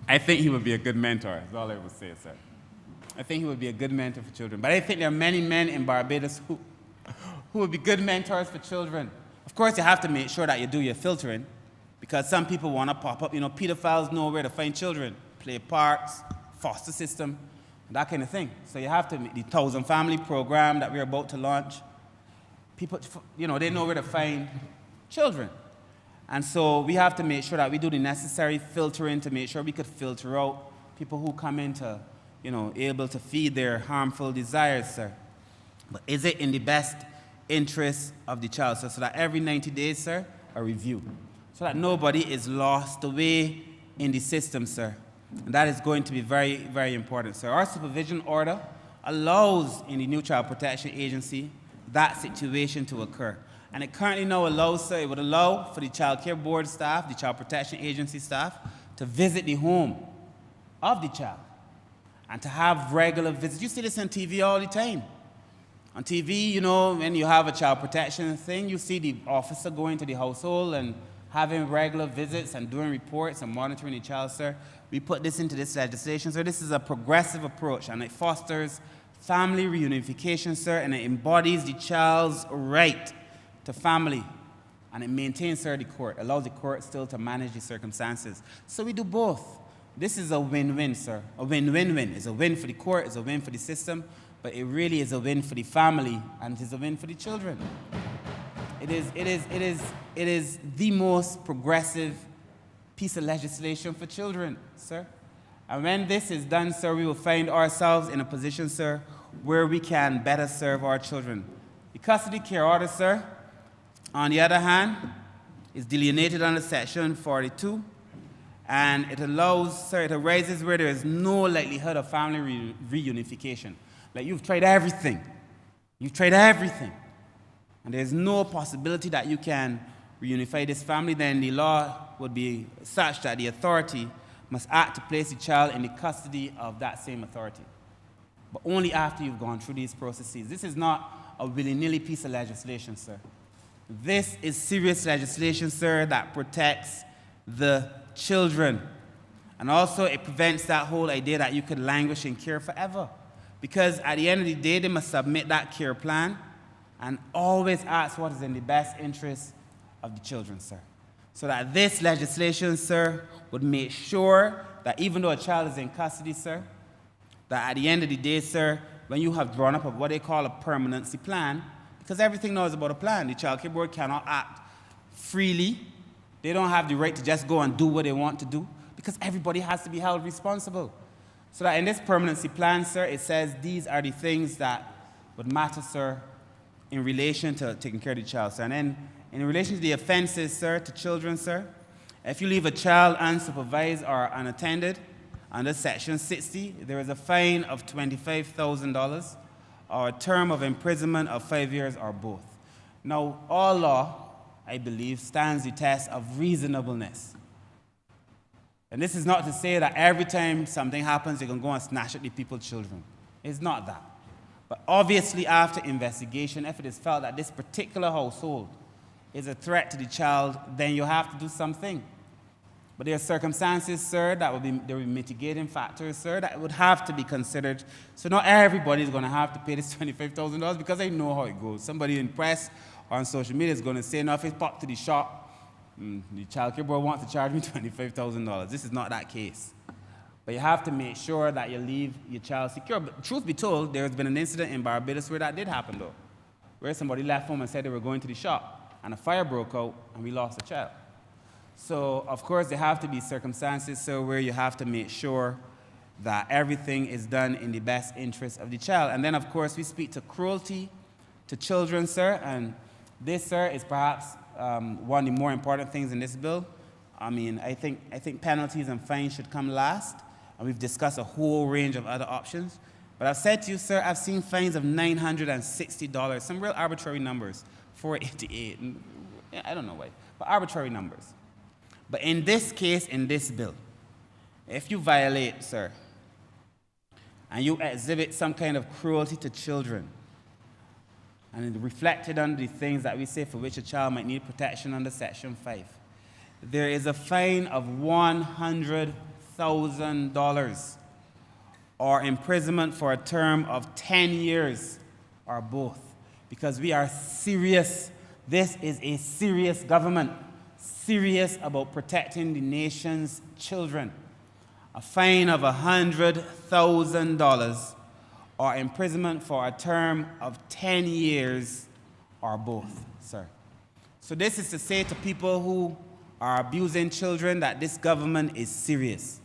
I think he would be a good mentor, is all I would say, sir. I think he would be a good mentor for children. But I think there are many men in Barbados who would be good mentors for children. Of course, you have to make sure that you do your filtering, because some people want to pop up. You know, pedophiles know where to find children, play parks, foster system, that kind of thing. So you have to make the 1,000 Family program that we're about to launch. People, you know, they know where to find children. And so we have to make sure that we do the necessary filtering to make sure we could filter out people who come in to able to feed their harmful desires, sir. But is it in the best interest of the child, sir? So that every 90 days, sir, a review. So that nobody is lost away in the system, sir. And that is going to be very, very important, sir. Our supervision order allows in the New Child Protection Agency that situation to occur. And it currently now allows, sir, it would allow for the Child Care Board staff, the Child Protection Agency staff, to visit the home of the child and to have regular visits. You see this on TV all the time. On TV, when you have a child protection thing, you see the officer going to the household and having regular visits and doing reports and monitoring the child, sir. We put this into this legislation, sir. This is a progressive approach, and it fosters family reunification, sir, and it embodies the child's right to family. And it maintains, sir, the court, allows the court still to manage the circumstances. So we do both. This is a win-win, sir. A win-win-win. It's a win for the court, it's a win for the system, but it really is a win for the family, and it is a win for the children. It is the most progressive piece of legislation for children, sir. And when this is done, sir, we will find ourselves in a position, sir, where we can better serve our children. The custody care order, sir, on the other hand, is delineated under Section 42, and it allows, sir, it arises where there is no likelihood of family reunification. Like, you've tried everything. You've tried everything. And there's no possibility that you can reunify this family, then the law would be such that the authority must act to place the child in the custody of that same authority. But only after you've gone through these processes. This is not a willy-nilly piece of legislation, sir. This is serious legislation, sir, that protects the children. And also it prevents that whole idea that you could languish in care forever. Because at the end of the day, they must submit that care plan and always ask what is in the best interest of the children, sir. So that this legislation, sir, would make sure that even though a child is in custody, sir, that at the end of the day, sir, when you have drawn up what they call a permanency plan, because everything now is about a plan. The Child Care Board cannot act freely. They don't have the right to just go and do what they want to do, because everybody has to be held responsible. So that in this permanency plan, sir, it says these are the things that would matter, sir, in relation to taking care of the child, sir. And then in relation to the offenses, sir, to children, sir, if you leave a child unsupervised or unattended under Section 60, there is a fine of $25,000 or a term of imprisonment of 5 years or both. Now, all law, I believe, stands the test of reasonableness. And this is not to say that every time something happens, you can go and snatch at the people's children. It's not that. But obviously, after investigation, if it is felt that this particular household is a threat to the child, then you have to do something. But there are circumstances, sir, there will be mitigating factors, sir, that would have to be considered. So not everybody is going to have to pay this $25,000 because they know how it goes. Somebody in press or on social media is going to say, no, if it's popped to the shop, the Child Care Board wants to charge me $25,000. This is not that case. But you have to make sure that you leave your child secure. But truth be told, there has been an incident in Barbados where that did happen, though, where somebody left home and said they were going to the shop, and a fire broke out, and we lost a child. So, of course, there have to be circumstances, sir, where you have to make sure that everything is done in the best interest of the child. And then, of course, we speak to cruelty to children, sir, and this, sir, is perhaps one of the more important things in this bill. I mean, I think penalties and fines should come last, and we've discussed a whole range of other options. But I've said to you, sir, I've seen fines of $960, some real arbitrary numbers, $488, I don't know why, but arbitrary numbers. But in this case, in this bill, if you violate, sir, and you exhibit some kind of cruelty to children, and it reflected under the things that we say for which a child might need protection under Section 5, there is a fine of $100,000 or imprisonment for a term of 10 years or both, because we are serious. This is a serious government, serious about protecting the nation's children. A fine of $100,000 or imprisonment for a term of 10 years or both, sir. So this is to say to people who are abusing children that this government is serious.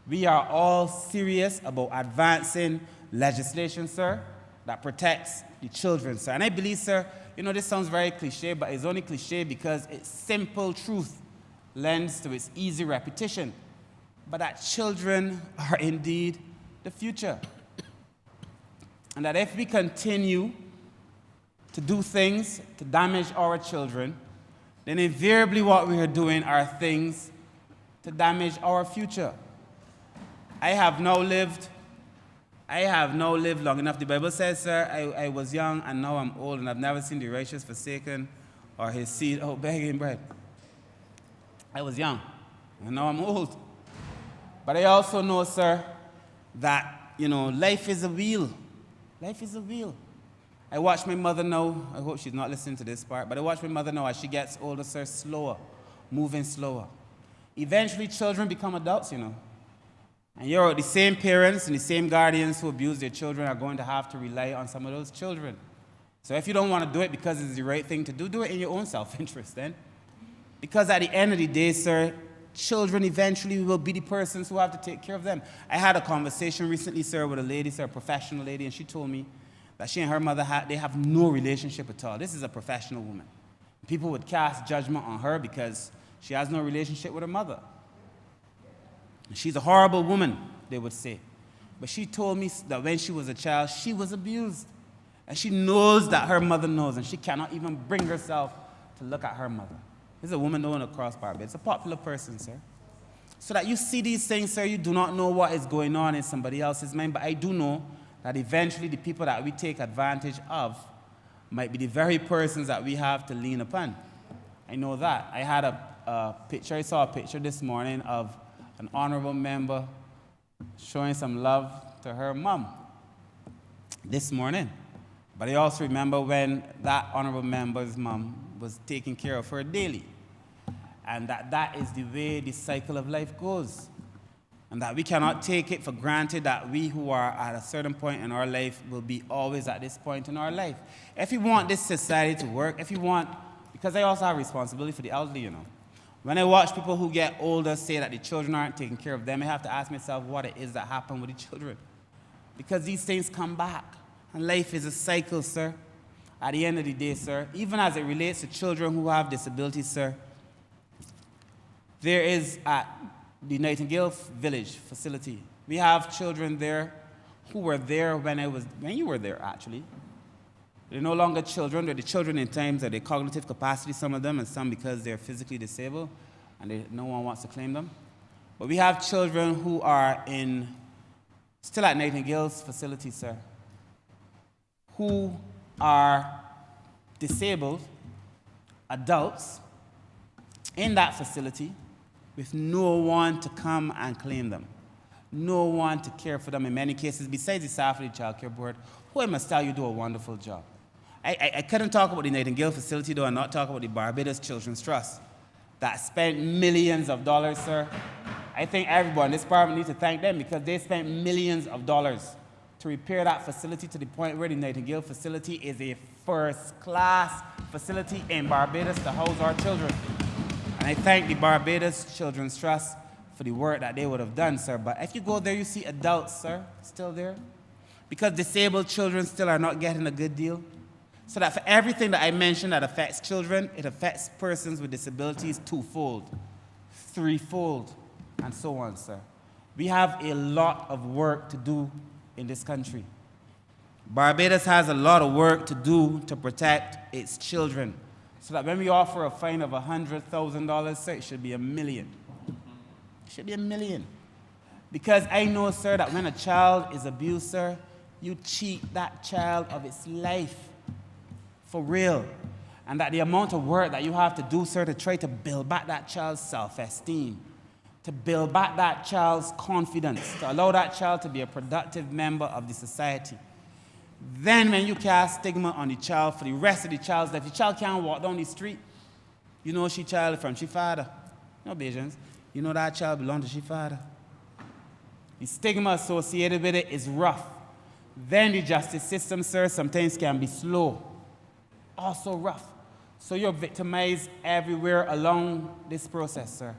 we are all serious about advancing legislation, sir, that protects the children, sir. And I believe, sir, you know, this sounds very cliche, but it's only cliche because its simple truth lends to its easy repetition. But that children are indeed the future. And that if we continue to do things to damage our children, then invariably what we are doing are things to damage our future. I have now lived long enough. The Bible says, sir, I was young and now I'm old, and I've never seen the righteous forsaken or his seed out begging bread. I was young and now I'm old. But I also know, sir, that, you know, life is a wheel. Life is a wheel. I watch my mother now. I hope she's not listening to this part, but I watch my mother now as she gets older, sir, slower, moving slower. Eventually, children become adults, you know. And the same parents and the same guardians who abuse their children are going to have to rely on some of those children. So if you don't want to do it because it's the right thing to do it in your own self-interest then. Because at the end of the day, sir, children eventually will be the persons who have to take care of them. I had a conversation recently, sir, with a lady, sir, a professional lady, and she told me that she and her mother, they have no relationship at all. This is a professional woman. People would cast judgment on her because she has no relationship with her mother. She's a horrible woman, they would say. But she told me that when she was a child, she was abused. And she knows that her mother knows, and she cannot even bring herself to look at her mother. There's a woman known across Barbados. It's a popular person, sir. So that you see these things, sir, you do not know what is going on in somebody else's mind, but I do know that eventually the people that we take advantage of might be the very persons that we have to lean upon. I know that. I had I saw a picture this morning of an honorable member showing some love to her mom this morning. But I also remember when that honorable member's mom was taking care of her daily. And that is the way the cycle of life goes. And that we cannot take it for granted that we who are at a certain point in our life will be always at this point in our life. If we want this society to work, because I also have responsibility for the elderly, you know. When I watch people who get older say that the children aren't taking care of them, I have to ask myself what it is that happened with the children. Because these things come back. And life is a cycle, sir. At the end of the day, sir, even as it relates to children who have disabilities, sir, there is at the Nightingale Village facility, we have children there who were there when you were there, actually. They're no longer children. They're the children in terms of their cognitive capacity, some of them, and some because they're physically disabled, and no one wants to claim them. But we have children who are still at Nightingale's facility, sir, who are disabled adults in that facility with no one to come and claim them, no one to care for them in many cases, besides the staff of the Child Care Board, who I must tell you do a wonderful job. I couldn't talk about the Nightingale facility, though, and not talk about the Barbados Children's Trust that spent millions of dollars, sir. I think everyone in this parliament needs to thank them because they spent millions of dollars to repair that facility to the point where the Nightingale facility is a first-class facility in Barbados to house our children. And I thank the Barbados Children's Trust for the work that they would have done, sir. But if you go there, you see adults, sir, still there. Because disabled children still are not getting a good deal. So that for everything that I mentioned that affects children, it affects persons with disabilities twofold, threefold, and so on, sir. We have a lot of work to do in this country. Barbados has a lot of work to do to protect its children. So that when we offer a fine of $100,000, sir, it should be $1 million. It should be $1 million. Because I know, sir, that when a child is abused, sir, you cheat that child of its life. For real. And that the amount of work that you have to do, sir, to try to build back that child's self-esteem, to build back that child's confidence, to allow that child to be a productive member of the society. Then when you cast stigma on the child for the rest of the child's life, the child can't walk down the street. You know she child from she father. No Bajans. You know that child belongs to she father. The stigma associated with it is rough. Then the justice system, sir, sometimes can be slow. Also rough. So you're victimized everywhere along this process, sir.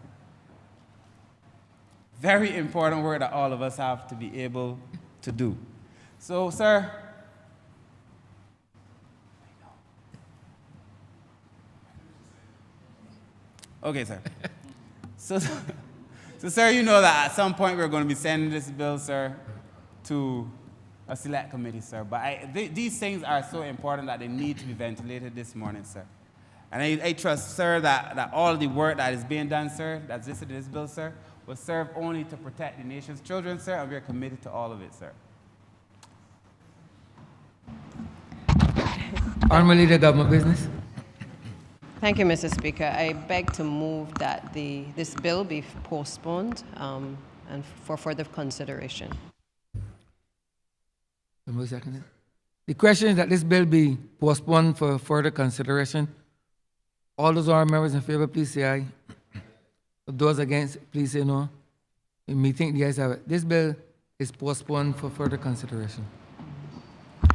very important work that all of us have to be able to do. So, sir, okay, sir. So, sir, you know that at some point we're going to be sending this bill, sir, to a select committee, sir. But these things are so important that they need to be ventilated this morning, sir. And I trust, sir, that all the work that is being done, sir, that's listed in this bill, sir, will serve only to protect the nation's children, sir, and we are committed to all of it, sir. Honourable Leader, Government Business. Thank you, Mr. Speaker. I beg to move that this bill be postponed and for further consideration. Seconded. The question is that this bill be postponed for further consideration. All those honourable members in favor, please say aye. Those against, please say no. The meeting, the ayes have it. This bill is postponed for further consideration.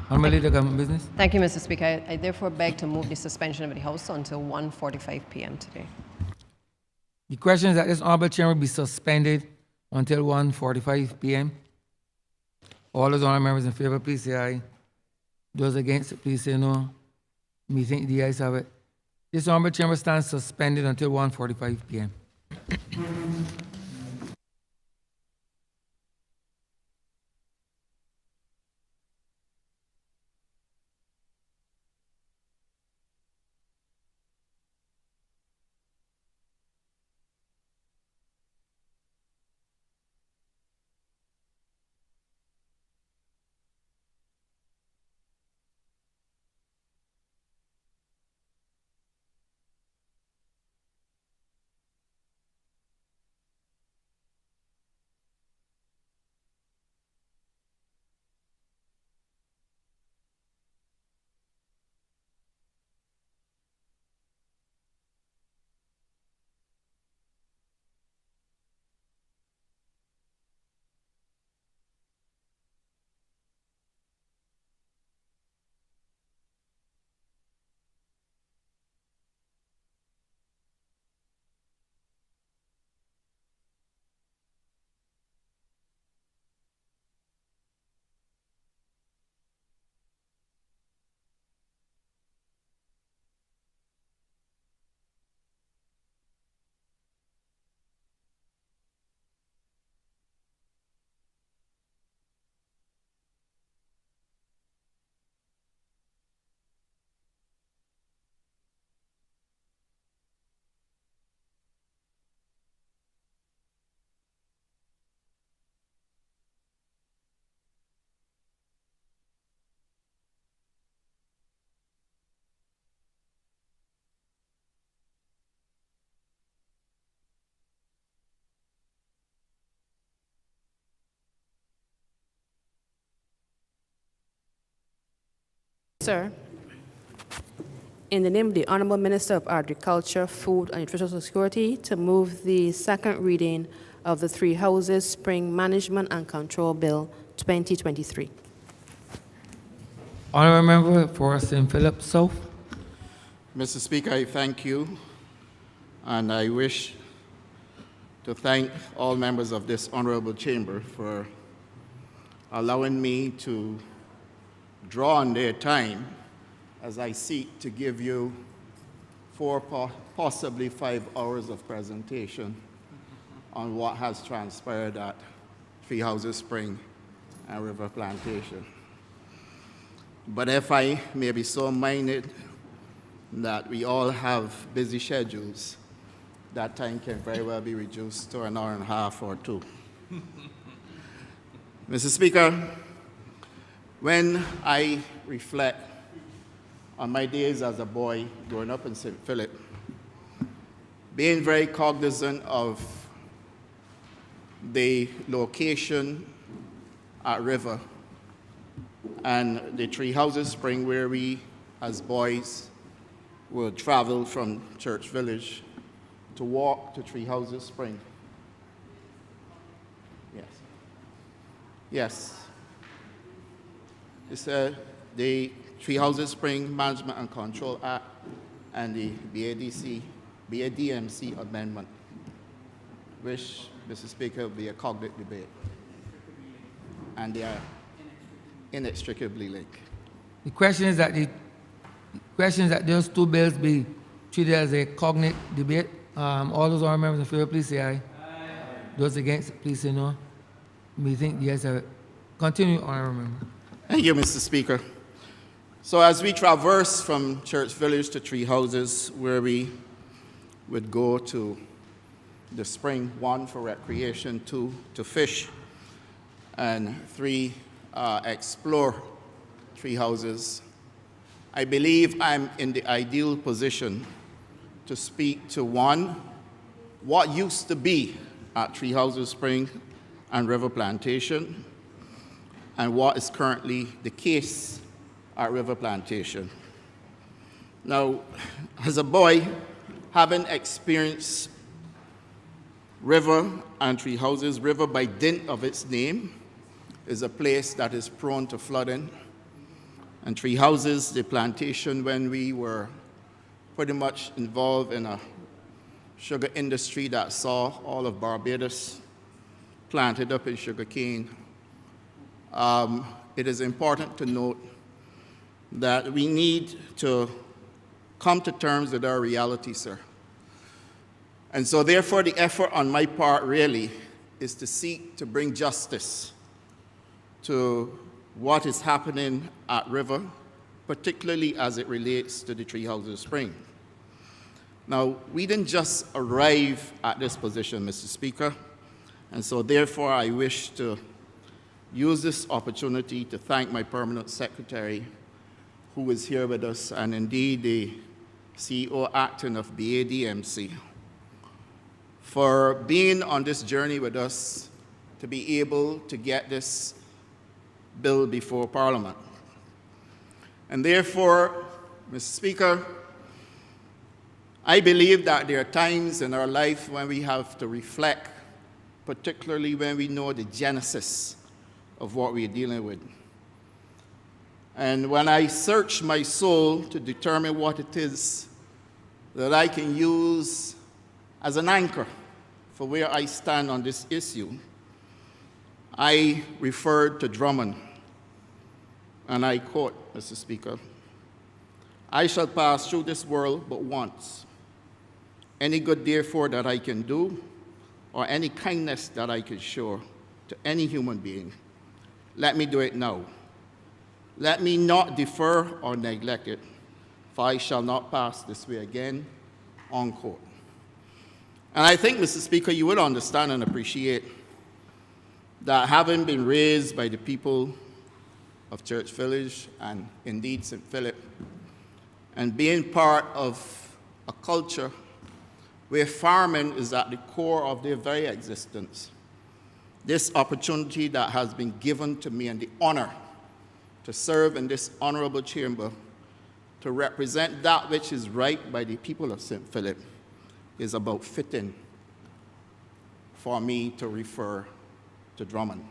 Honourable Leader, Government Business. Thank you, Mr. Speaker. I therefore beg to move the suspension of the House until 1:45 p.m. today. The question is that this honourable chamber be suspended until 1:45 p.m. All those honourable members in favor, please say aye. Those against, please say no. Meeting, the ayes have it. This honourable chamber stands suspended until 1:45 p.m. Sir, in the name of the Honourable Minister of Agriculture, Food and Nutritional Security, to move the second reading of the Three Houses Spring Management and Control Bill 2023. Honourable Member for St. Philip South. Mr. Speaker, I thank you, and I wish to thank all members of this honorable chamber for allowing me to draw on their time as I seek to give you 4, possibly 5 hours of presentation on what has transpired at Three Houses Spring and River Plantation. But if I may be so minded that we all have busy schedules, that time can very well be reduced to an hour and a half or 2. Mr. Speaker, when I reflect on my days as a boy growing up in St. Philip, being very cognizant of the location at River and the Three Houses Spring, where we as boys would travel from Church Village to walk to Three Houses Spring. Yes. Yes. It's the Three Houses Spring Management and Control Act and the BADMC Amendment, which Mr. Speaker, will be a cognitive debate. And they are inextricably linked. The question is that those two bills be treated as a cognate debate. All those honourable members in favor, please say aye. Those against, please say no. We think yes. Continue, honourable member. Thank you, Mr. Speaker. So as we traverse from Church Village to Tree Houses, where we would go to the spring, 1 for recreation, 2 to fish, and 3 explore Tree Houses, I believe I'm in the ideal position to speak to 1, what used to be at Tree Houses Spring and River Plantation, and what is currently the case at River Plantation. Now, as a boy, having experienced River and Tree Houses, River by dint of its name is a place that is prone to flooding. And Tree Houses, the plantation, when we were pretty much involved in a sugar industry that saw all of Barbados planted up in sugarcane, it is important to note that we need to come to terms with our reality, sir. And so therefore the effort on my part really is to seek to bring justice to what is happening at River, particularly as it relates to the Tree Houses Spring. Now, we didn't just arrive at this position, Mr. Speaker, and so therefore I wish to use this opportunity to thank my permanent secretary, who is here with us, and indeed the CEO acting of BADMC, for being on this journey with us to be able to get this bill before Parliament. And therefore, Mr. Speaker, I believe that there are times in our life when we have to reflect, particularly when we know the genesis of what we're dealing with. And when I search my soul to determine what it is that I can use as an anchor for where I stand on this issue, I referred to Drummond. And I quote, Mr. Speaker, "I shall pass through this world but once. Any good, therefore, that I can do, or any kindness that I can show to any human being, let me do it now. Let me not defer or neglect it, for I shall not pass this way again," unquote. And I think, Mr. Speaker, you would understand and appreciate that having been raised by the people of Church Village and indeed St. Philip, and being part of a culture where farming is at the core of their very existence, this opportunity that has been given to me and the honor to serve in this honorable chamber to represent that which is right by the people of St. Philip is about fitting for me to refer to Drummond.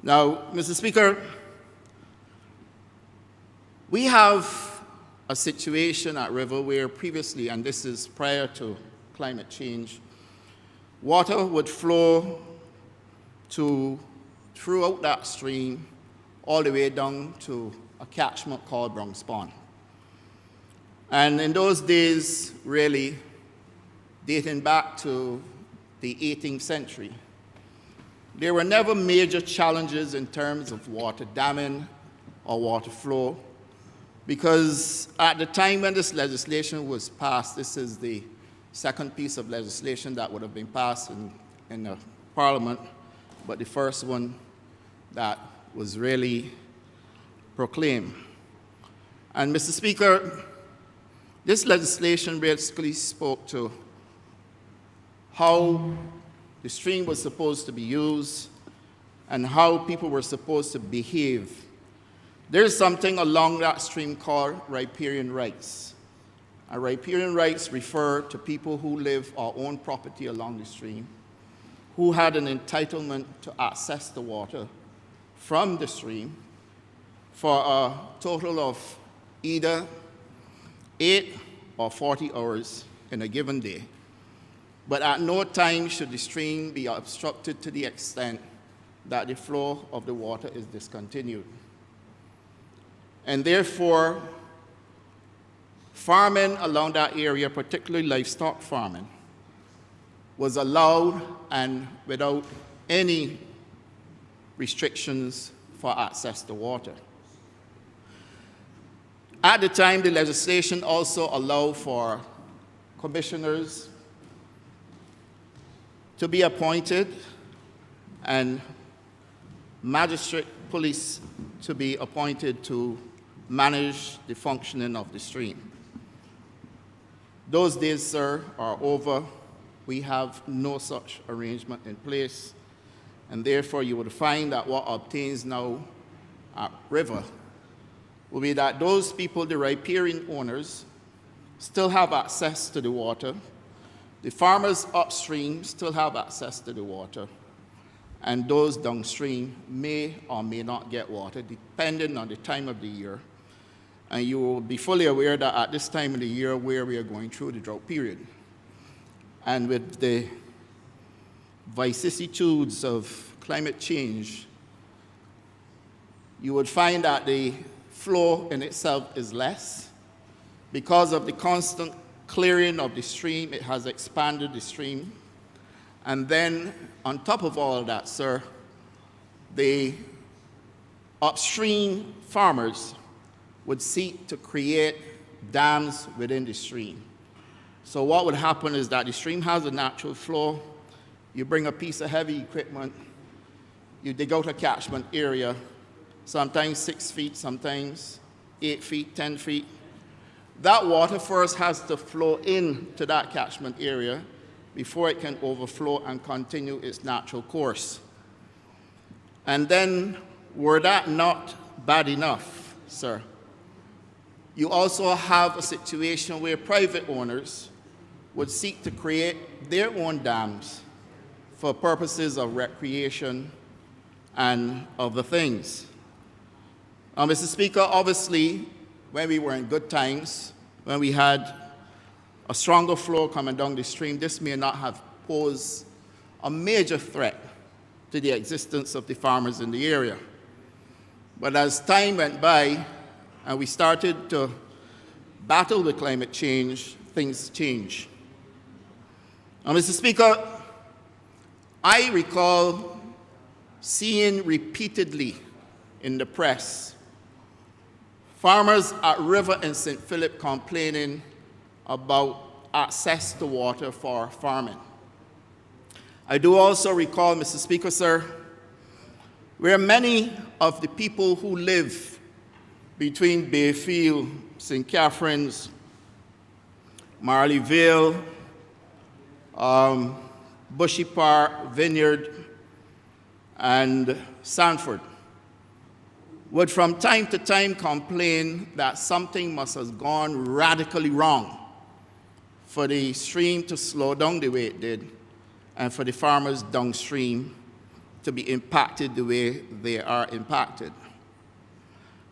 Now, Mr. Speaker, we have a situation at River where previously, and this is prior to climate change, water would flow throughout that stream all the way down to a catchment called Bronx Pond. And in those days, really, dating back to the 18th century, there were never major challenges in terms of water damming or water flow, because at the time when this legislation was passed, this is the second piece of legislation that would have been passed in the Parliament, but the first one that was really proclaimed. And Mr. Speaker, this legislation basically spoke to how the stream was supposed to be used and how people were supposed to behave. There's something along that stream called riparian rights. And riparian rights refer to people who live or own property along the stream, who had an entitlement to access the water from the stream for a total of either 8 or 40 hours in a given day. but at no time should the stream be obstructed to the extent that the flow of the water is discontinued. And therefore, farming along that area, particularly livestock farming, was allowed and without any restrictions for access to water. At the time, the legislation also allowed for commissioners to be appointed and magistrate police to be appointed to manage the functioning of the stream. Those days, sir, are over. We have no such arrangement in place, and therefore you would find that what obtains now at River will be that those people, the riparian owners, still have access to the water. The farmers upstream still have access to the water, and those downstream may or may not get water, depending on the time of the year. And you will be fully aware that at this time of the year where we are going through the drought period, and with the vicissitudes of climate change, you would find that the flow in itself is less. Because of the constant clearing of the stream, it has expanded the stream. And then, on top of all of that, sir, the upstream farmers would seek to create dams within the stream. So what would happen is that the stream has a natural flow. You bring a piece of heavy equipment, you dig out a catchment area, sometimes 6 feet, sometimes 8 feet, 10 feet. That water first has to flow into that catchment area before it can overflow and continue its natural course. And then, were that not bad enough, sir, you also have a situation where private owners would seek to create their own dams for purposes of recreation and other things. Now, Mr. Speaker, obviously, when we were in good times, when we had a stronger flow coming down the stream, this may not have posed a major threat to the existence of the farmers in the area. But as time went by and we started to battle with climate change, things changed. Now, Mr. Speaker, I recall seeing repeatedly in the press farmers at River and St. Philip complaining about access to water for farming. I do also recall, Mr. Speaker, sir, where many of the people who live between Bayfield, St. Catherine's, Marley Vale, Bushy Park, Vineyard, and Sanford would from time to time complain that something must have gone radically wrong for the stream to slow down the way it did and for the farmers downstream to be impacted the way they are impacted.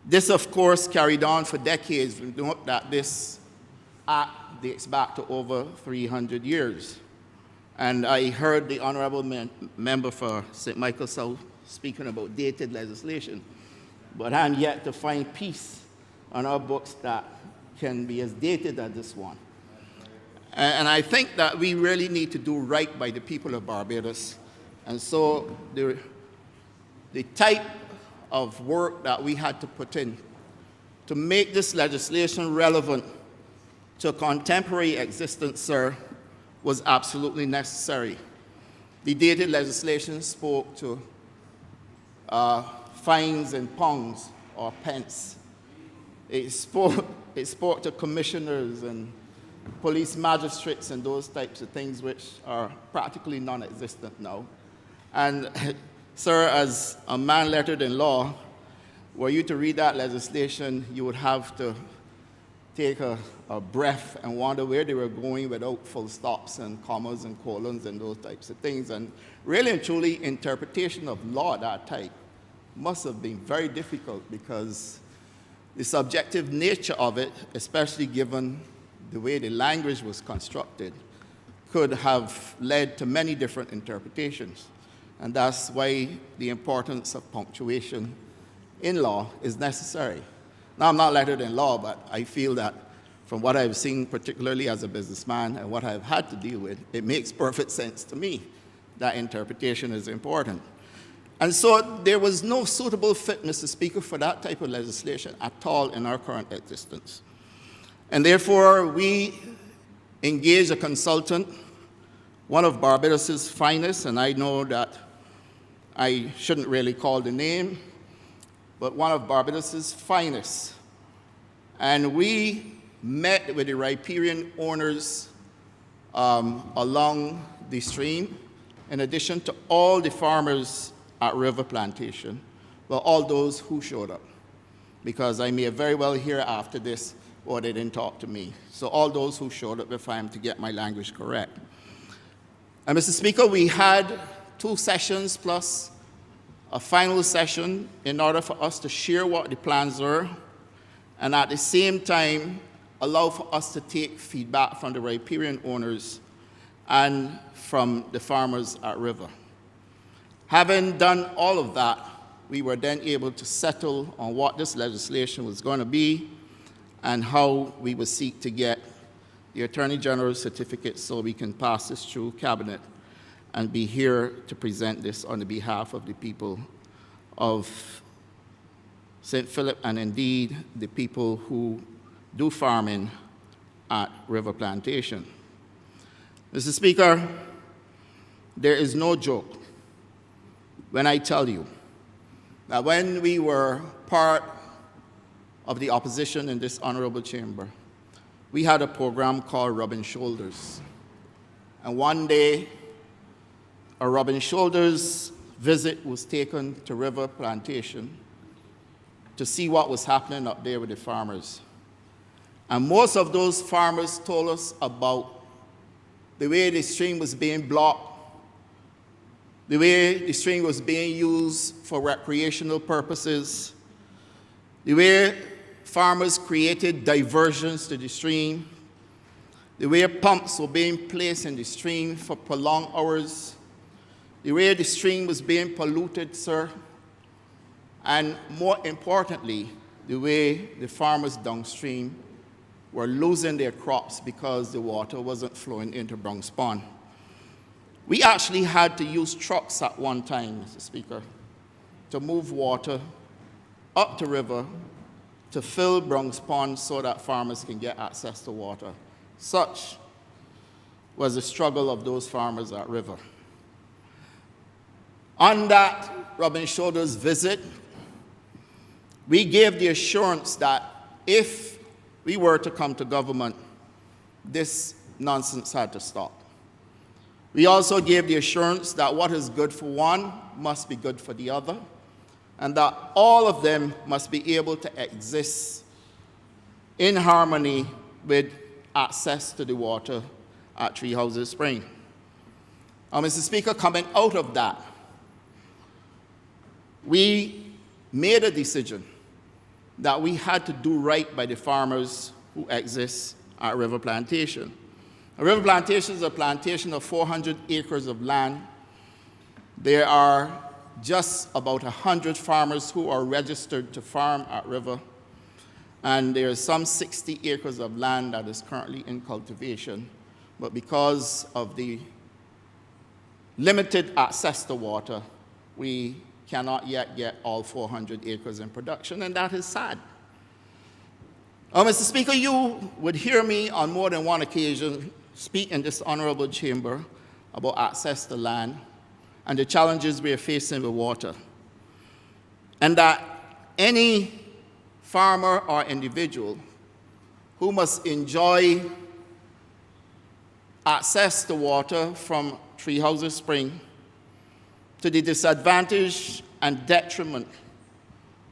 This, of course, carried on for decades. We know that this act dates back to over 300 years. And I heard the Honourable member for St. Michael South speaking about dated legislation. But I'm yet to find peace on our books that can be as dated as this one. And I think that we really need to do right by the people of Barbados. And so the type of work that we had to put in to make this legislation relevant to contemporary existence, sir, was absolutely necessary. The dated legislation spoke to fines and pounds or pence. It spoke to commissioners and police magistrates and those types of things which are practically non-existent now. And sir, as a man lettered in law, were you to read that legislation, you would have to take a breath and wonder where they were going without full stops and commas and colons and those types of things. And really and truly, interpretation of law at that time must have been very difficult because the subjective nature of it, especially given the way the language was constructed, could have led to many different interpretations. And that's why the importance of punctuation in law is necessary. Now, I'm not lettered in law, but I feel that from what I've seen, particularly as a businessman, and what I've had to deal with, it makes perfect sense to me that interpretation is important. And so there was no suitable fit, Mr. Speaker, for that type of legislation at all in our current existence. And therefore, we engaged a consultant, one of Barbados's finest, and I know that I shouldn't really call the name, but one of Barbados's finest. And we met with the riparian owners along the stream, in addition to all the farmers at River Plantation, well, all those who showed up, because I may very well hear after this, or they didn't talk to me. So all those who showed up, if I am to get my language correct. And Mr. Speaker, we had 2 sessions plus a final session in order for us to share what the plans were, and at the same time, allow for us to take feedback from the riparian owners and from the farmers at River. Having done all of that, we were then able to settle on what this legislation was going to be and how we would seek to get the Attorney General's certificate so we can pass this through Cabinet and be here to present this on the behalf of the people of St. Philip and indeed the people who do farming at River Plantation. Mr. Speaker, there is no joke when I tell you that when we were part of the opposition in this honorable chamber, we had a program called Rubbing Shoulders. And one day, a Rubbing Shoulders visit was taken to River Plantation to see what was happening up there with the farmers. And most of those farmers told us about the way the stream was being blocked, the way the stream was being used for recreational purposes, the way farmers created diversions to the stream, the way pumps were being placed in the stream for prolonged hours, the way the stream was being polluted, sir, and more importantly, the way the farmers downstream were losing their crops because the water wasn't flowing into Bronx Pond. We actually had to use trucks at one time, Mr. Speaker, to move water up the river to fill Bronx Pond so that farmers can get access to water. Such was the struggle of those farmers at River. On that Rubbing Shoulders visit, we gave the assurance that if we were to come to government, this nonsense had to stop. We also gave the assurance that what is good for one must be good for the other, and that all of them must be able to exist in harmony with access to the water at Three Houses Spring. Now, Mr. Speaker, coming out of that, we made a decision that we had to do right by the farmers who exist at River Plantation. A River Plantation is a plantation of 400 acres of land. There are just about 100 farmers who are registered to farm at River, and there is some 60 acres of land that is currently in cultivation. But because of the limited access to water, we cannot yet get all 400 acres in production, and that is sad. Mr. Speaker, you would hear me on more than one occasion speak in this honorable chamber about access to land and the challenges we are facing with water, and that any farmer or individual who must enjoy access to water from Three Houses Spring to the disadvantage and detriment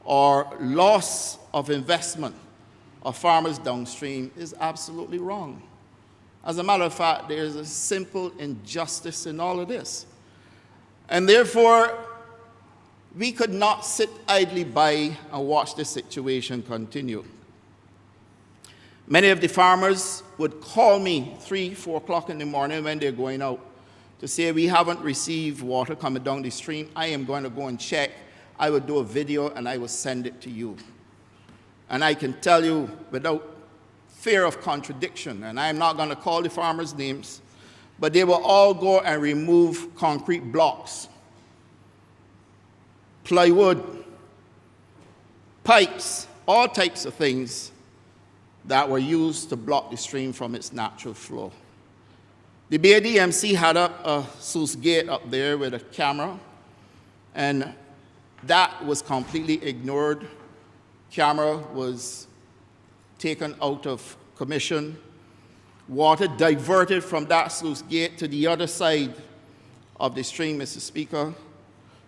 or loss of investment of farmers downstream is absolutely wrong. As a matter of fact, there is a simple injustice in all of this. And therefore, we could not sit idly by and watch this situation continue. Many of the farmers would call me 3, 4 o'clock in the morning when they're going out to say, we haven't received water coming down the stream. I am going to go and check. I will do a video and I will send it to you. And I can tell you without fear of contradiction, and I'm not going to call the farmers' names, but they will all go and remove concrete blocks, plywood, pipes, all types of things that were used to block the stream from its natural flow. The BADMC had up a sluice gate up there with a camera, and that was completely ignored. Camera was taken out of commission. Water diverted from that sluice gate to the other side of the stream, Mr. Speaker,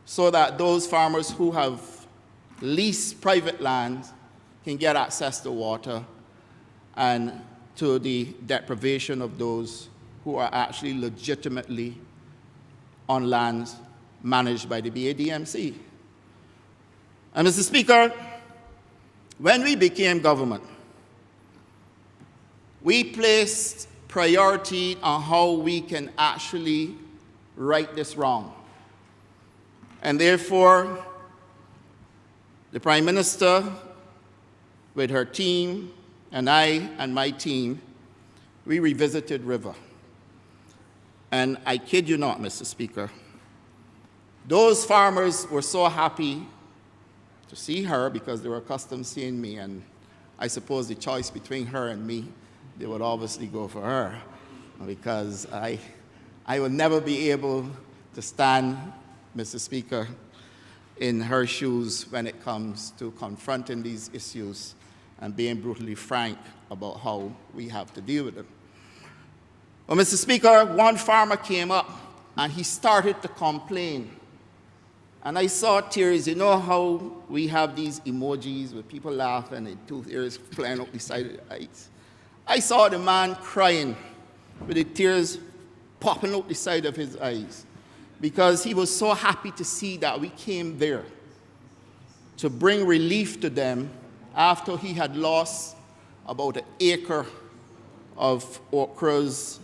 so that those farmers who have leased private land can get access to water, and to the deprivation of those who are actually legitimately on lands managed by the BADMC. And Mr. Speaker, when we became government, we placed priority on how we can actually right this wrong. And therefore, the Prime Minister, with her team, and I and my team, we revisited River. And I kid you not, Mr. Speaker, those farmers were so happy to see her because they were accustomed to seeing me, and I suppose the choice between her and me, they would obviously go for her, because I will never be able to stand, Mr. Speaker, in her shoes when it comes to confronting these issues and being brutally frank about how we have to deal with them. Well, Mr. Speaker, one farmer came up and he started to complain. And I saw tears. You know how we have these emojis where people laugh and the tooth ears flying up the side of the eyes? I saw the man crying with the tears popping out the side of his eyes because he was so happy to see that we came there to bring relief to them after he had lost about an acre of okras,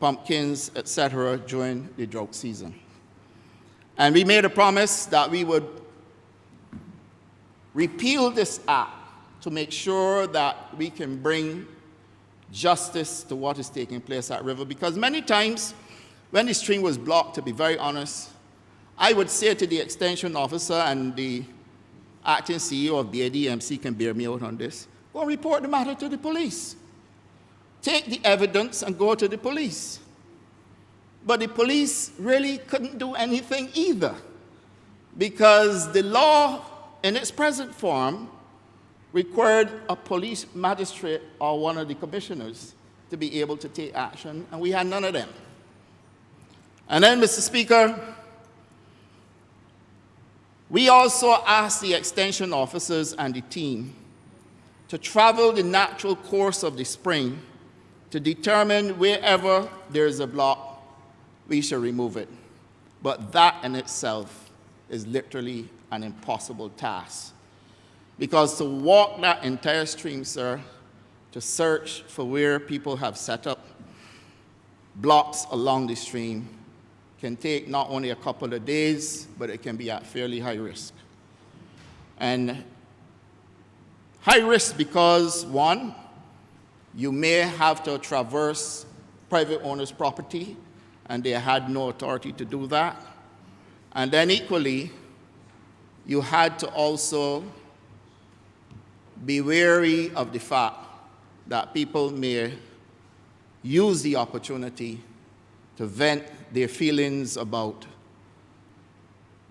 pumpkins, etc., during the drought season. And we made a promise that we would repeal this act to make sure that we can bring justice to what is taking place at River. Because many times, when the stream was blocked, to be very honest, I would say to the extension officer, and the acting CEO of BADMC can bear me out on this, go and report the matter to the police. Take the evidence and go to the police. But the police really couldn't do anything either, because the law in its present form required a police magistrate or one of the commissioners to be able to take action, and we had none of them. And then, Mr. Speaker, we also asked the extension officers and the team to travel the natural course of the spring to determine wherever there is a block, we should remove it. But that in itself is literally an impossible task. Because to walk that entire stream, sir, to search for where people have set up blocks along the stream can take not only a couple of days, but it can be at fairly high risk. And high risk because, one, you may have to traverse private owners' property, and they had no authority to do that. And then equally, you had to also be wary of the fact that people may use the opportunity to vent their feelings about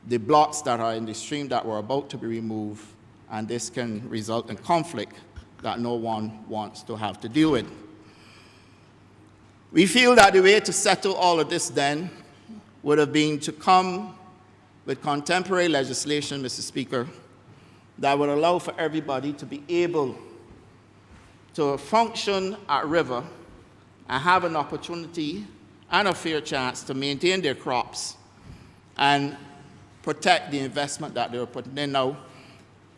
the blocks that are in the stream that were about to be removed, and this can result in conflict that no one wants to have to deal with. We feel that the way to settle all of this then would have been to come with contemporary legislation, Mr. Speaker, that would allow for everybody to be able to function at River and have an opportunity and a fair chance to maintain their crops and protect the investment that they were putting in. Now,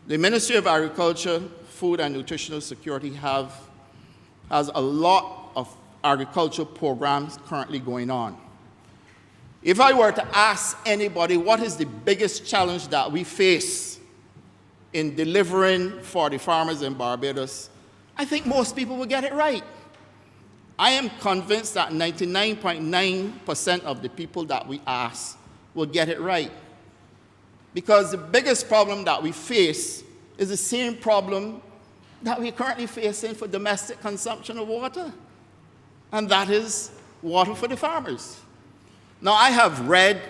The Ministry of Agriculture, Food and Nutritional Security has a lot of agricultural programs currently going on. If I were to ask anybody what is the biggest challenge that we face in delivering for the farmers in Barbados, I think most people will get it right. I am convinced that 99.9% of the people that we ask will get it right. Because the biggest problem that we face is the same problem that we're currently facing for domestic consumption of water, and that is water for the farmers. Now, I have read,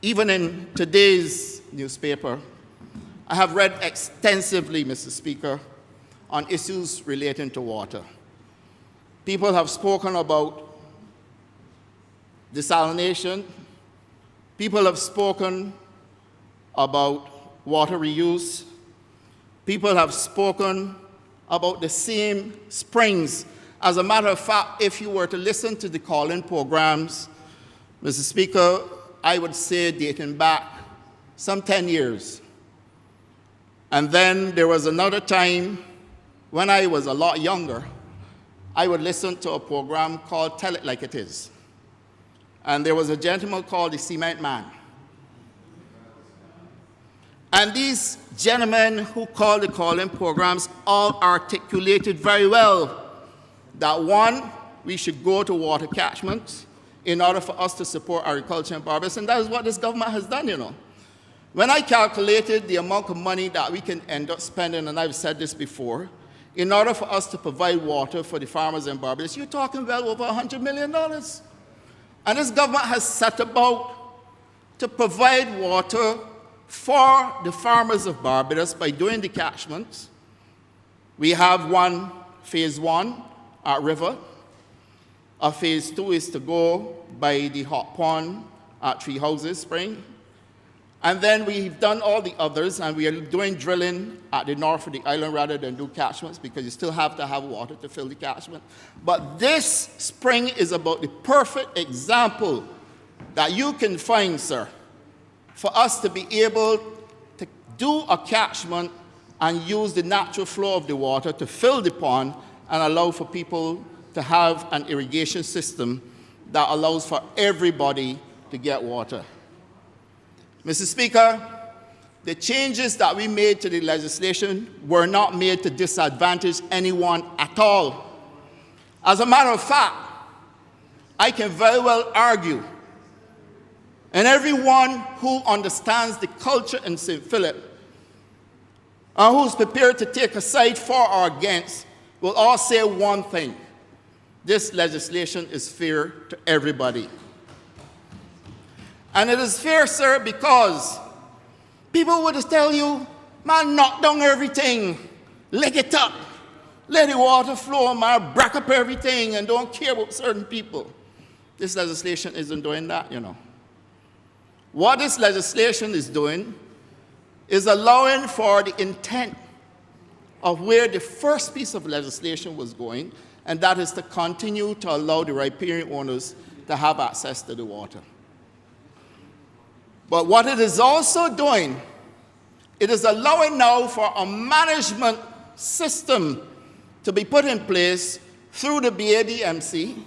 even in today's newspaper, I have read extensively, Mr. Speaker, on issues relating to water. People have spoken about desalination. People have spoken about water reuse. People have spoken about the same springs. As a matter of fact, if you were to listen to the call-in programs, Mr. Speaker, I would say dating back some 10 years. And then there was another time when I was a lot younger, I would listen to a program called Tell It Like It Is. And there was a gentleman called the Cement Man. And these gentlemen who called the call-in programs all articulated very well that, one, we should go to water catchments in order for us to support agriculture in Barbados, and that is what this government has done, you know. When I calculated the amount of money that we can end up spending, and I've said this before, in order for us to provide water for the farmers in Barbados, you're talking well over $100 million. And this government has set about to provide water for the farmers of Barbados by doing the catchments. We have phase one at River. Phase two is to go by the hot pond at Three Houses Spring. And then we've done all the others, and we are doing drilling at the north of the island rather than do catchments, because you still have to have water to fill the catchment. But this spring is about the perfect example that you can find, sir, for us to be able to do a catchment and use the natural flow of the water to fill the pond and allow for people to have an irrigation system that allows for everybody to get water. Mr. Speaker, the changes that we made to the legislation were not made to disadvantage anyone at all. As a matter of fact, I can very well argue, and everyone who understands the culture in St. Philip and who's prepared to take a side for or against will all say one thing: this legislation is fair to everybody. And it is fair, sir, because people would just tell you, man, knock down everything, lick it up, let the water flow, man, break up everything, and don't care about certain people. This legislation isn't doing that, you know. What this legislation is doing is allowing for the intent of where the first piece of legislation was going, and that is to continue to allow the riparian owners to have access to the water. But what it is also doing, it is allowing now for a management system to be put in place through the BADMC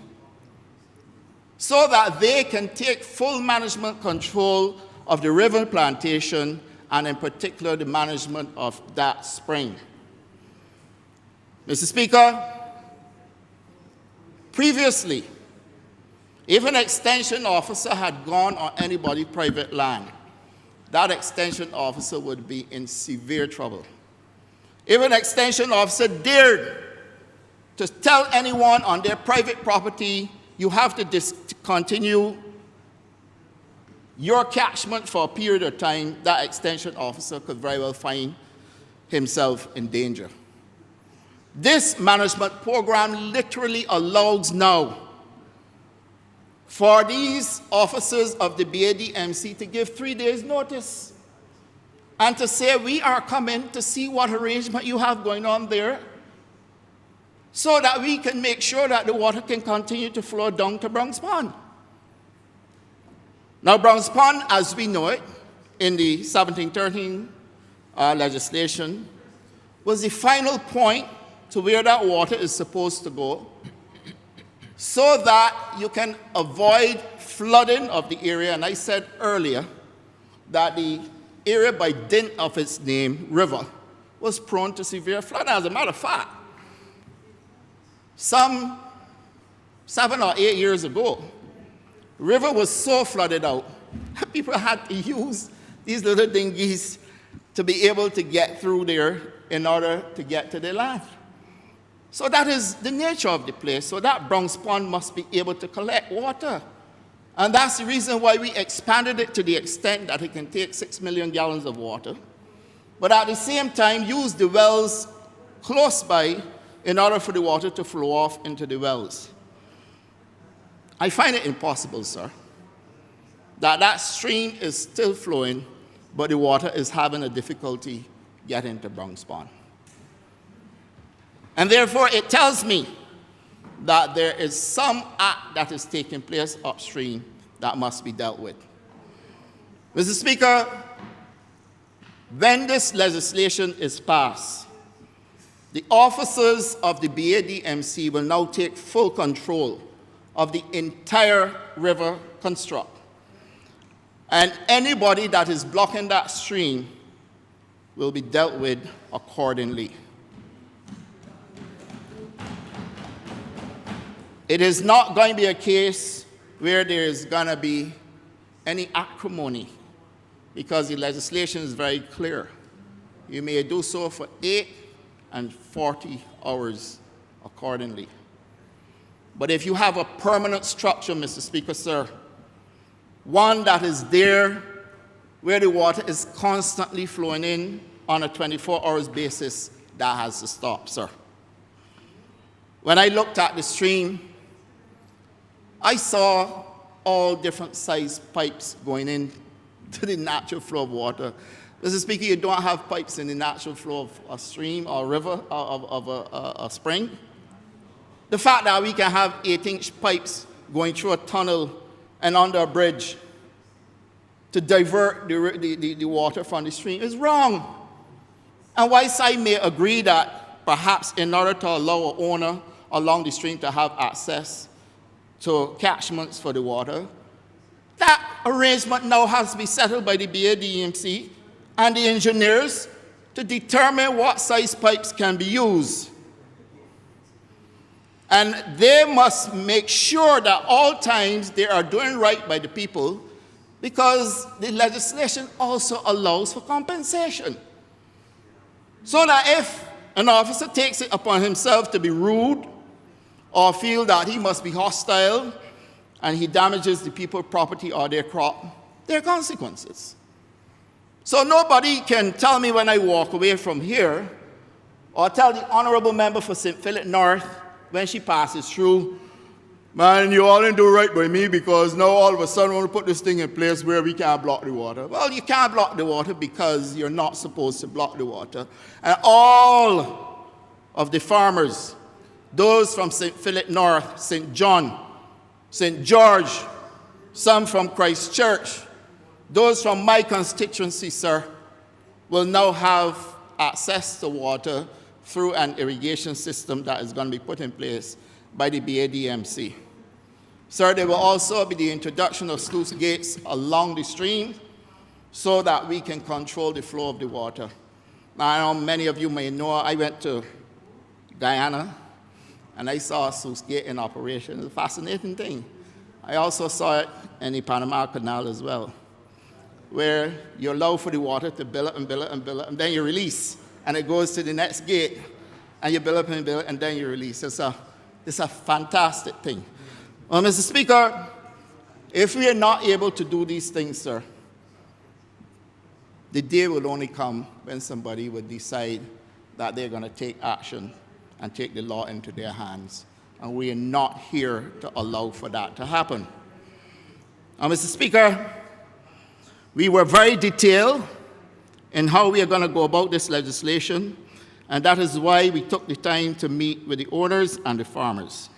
so that they can take full management control of the river plantation and in particular the management of that spring. Mr. Speaker, previously, if an extension officer had gone on anybody's private land, that extension officer would be in severe trouble. If an extension officer dared to tell anyone on their private property, you have to discontinue your catchment for a period of time, that extension officer could very well find himself in danger. This management program literally allows now for these officers of the BADMC to give 3 days notice and to say, we are coming to see what arrangement you have going on there so that we can make sure that the water can continue to flow down to Browns Pond. Now, Browns Pond, as we know it, in the 1713 legislation was the final point to where that water is supposed to go, so that you can avoid flooding of the area. And I said earlier that the area, by dint of its name, river, was prone to severe flooding. As a matter of fact, some 7 or 8 years ago, the river was so flooded out that people had to use these little dinghies to be able to get through there in order to get to their land. So that is the nature of the place. So that Bronx Pond must be able to collect water. And that's the reason why we expanded it to the extent that it can take 6 million gallons of water, but at the same time use the wells close by in order for the water to flow off into the wells. I find it impossible, sir, that that stream is still flowing, but the water is having a difficulty getting to Bronx Pond. And therefore, it tells me that there is some act that is taking place upstream that must be dealt with. Mr. Speaker, when this legislation is passed, the officers of the BADMC will now take full control of the entire river construct. And anybody that is blocking that stream will be dealt with accordingly. It is not going to be a case where there is going to be any acrimony, because the legislation is very clear. You may do so for 8 and 40 hours accordingly. But if you have a permanent structure, Mr. Speaker, sir, one that is there where the water is constantly flowing in on a 24-hour basis, that has to stop, sir. When I looked at the stream, I saw all different sized pipes going in to the natural flow of water. Mr. Speaker, you don't have pipes in the natural flow of a stream or a river or of a spring. The fact that we can have 8-inch pipes going through a tunnel and under a bridge to divert the water from the stream is wrong. And whilst I may agree that perhaps in order to allow an owner along the stream to have access to catchments for the water, that arrangement now has to be settled by the BADMC and the engineers to determine what size pipes can be used. And they must make sure that all times they are doing right by the people, because the legislation also allows for compensation. So that if an officer takes it upon himself to be rude or feel that he must be hostile and he damages the people's property or their crop, there are consequences. So nobody can tell me when I walk away from here, or tell the honourable member for St. Philip North when she passes through, man, you all didn't do right by me because now all of a sudden we want to put this thing in place where we can't block the water. Well, you can't block the water because you're not supposed to block the water. And all of the farmers, those from St. Philip North, St. John, St. George, some from Christchurch, those from my constituency, sir, will now have access to water through an irrigation system that is going to be put in place by the BADMC. Sir, there will also be the introduction of sluice gates along the stream so that we can control the flow of the water. Now, I know many of you may know, I went to Guyana and I saw a sluice gate in operation. It's a fascinating thing. I also saw it in the Panama Canal as well, where you allow for the water to build up and build up and build up, and then you release, and it goes to the next gate, and you build up and build up, and then you release. It's a fantastic thing. Well, Mr. Speaker, if we are not able to do these things, sir, the day will only come when somebody will decide that they're going to take action and take the law into their hands. And we are not here to allow for that to happen. Now, Mr. Speaker, we were very detailed in how we are going to go about this legislation, and that is why we took the time to meet with the owners and the farmers.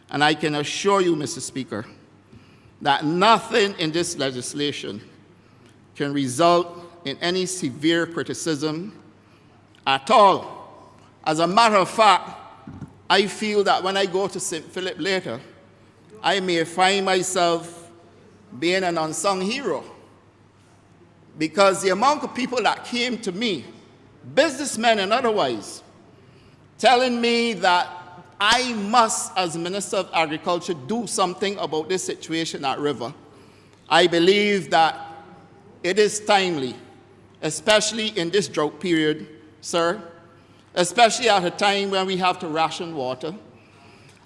And I can assure you, Mr. Speaker, that nothing in this legislation can result in any severe criticism at all. As a matter of fact, I feel that when I go to St. Philip later, I may find myself being an unsung hero, because the amount of people that came to me, businessmen and otherwise, telling me that I must, as Minister of Agriculture, do something about this situation at River. I believe that it is timely, especially in this drought period, sir, especially at a time when we have to ration water,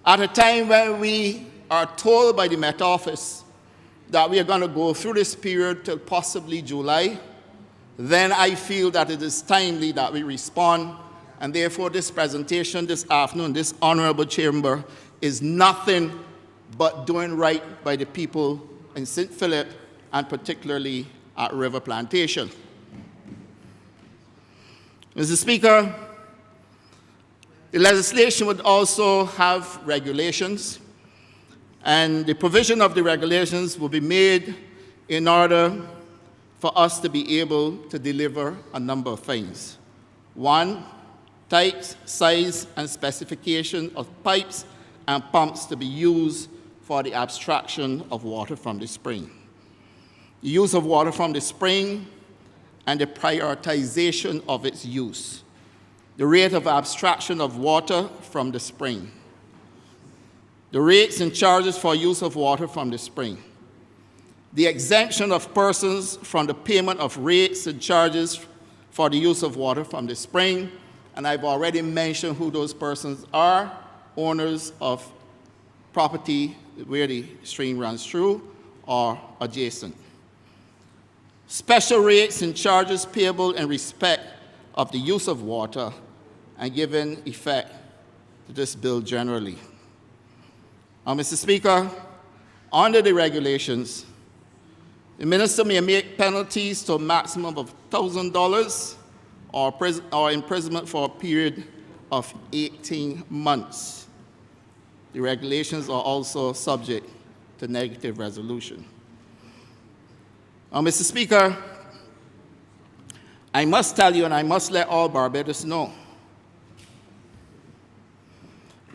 at a time when we are told by the Met Office that we are going to go through this period till possibly July, then I feel that it is timely that we respond. And therefore, this presentation this afternoon, this Honourable Chamber, is nothing but doing right by the people in St. Philip and particularly at River Plantation. Mr. Speaker, the legislation would also have regulations, and the provision of the regulations will be made in order for us to be able to deliver a number of things. One, types, size, and specification of pipes and pumps to be used for the abstraction of water from the spring. The use of water from the spring and the prioritization of its use. The rate of abstraction of water from the spring. The rates and charges for use of water from the spring. The exemption of persons from the payment of rates and charges for the use of water from the spring. And I've already mentioned who those persons are: owners of property where the stream runs through or adjacent. Special rates and charges payable in respect of the use of water and given effect to this bill generally. Now, Mr. Speaker, under the regulations, the minister may make penalties to a maximum of $1,000 or imprisonment for a period of 18 months. The regulations are also subject to negative resolution. Now, Mr. Speaker, I must tell you, and I must let all Barbados know,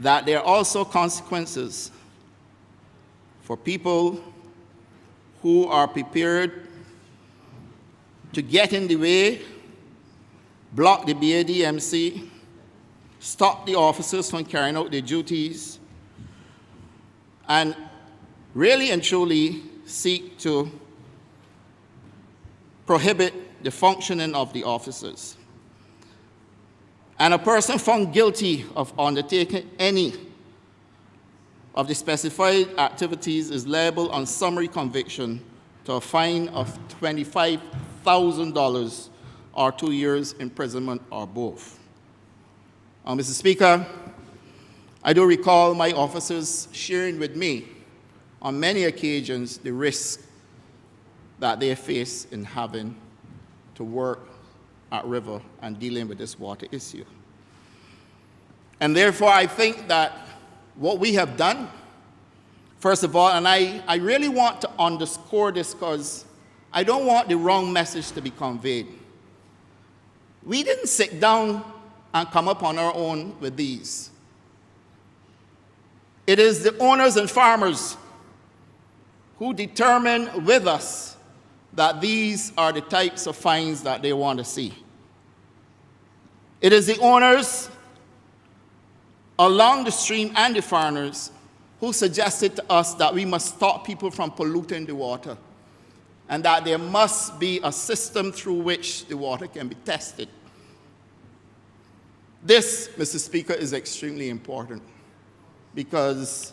that there are also consequences for people who are prepared to get in the way, block the BADMC, stop the officers from carrying out their duties, and really and truly seek to prohibit the functioning of the officers. And a person found guilty of undertaking any of the specified activities is liable on summary conviction to a fine of $25,000 or 2 years imprisonment or both. Mr. Speaker, I do recall my officers sharing with me on many occasions the risk that they face in having to work at River and dealing with this water issue. And therefore, I think that what we have done, first of all, and I really want to underscore this because I don't want the wrong message to be conveyed. We didn't sit down and come up on our own with these. It is the owners and farmers who determine with us that these are the types of fines that they want to see. It is the owners along the stream and the farmers who suggested to us that we must stop people from polluting the water and that there must be a system through which the water can be tested. This, Mr. Speaker, is extremely important because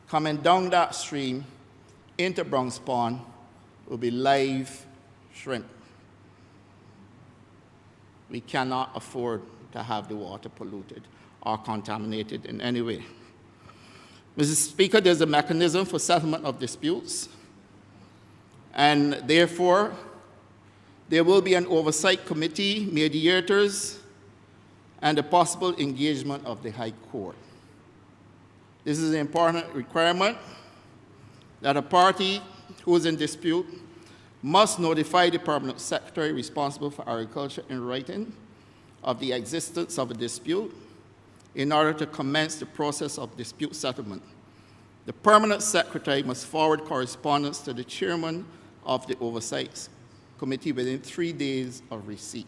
coming down that stream into Bronx Pond will be live shrimp. We cannot afford to have the water polluted or contaminated in any way. Mr. Speaker, there's a mechanism for settlement of disputes, and therefore, there will be an oversight committee, mediators, and the possible engagement of the High Court. This is an important requirement that a party who is in dispute must notify the permanent secretary responsible for agriculture in writing of the existence of a dispute in order to commence the process of dispute settlement. The permanent secretary must forward correspondence to the chairman of the Oversight Committee within 3 days of receipt.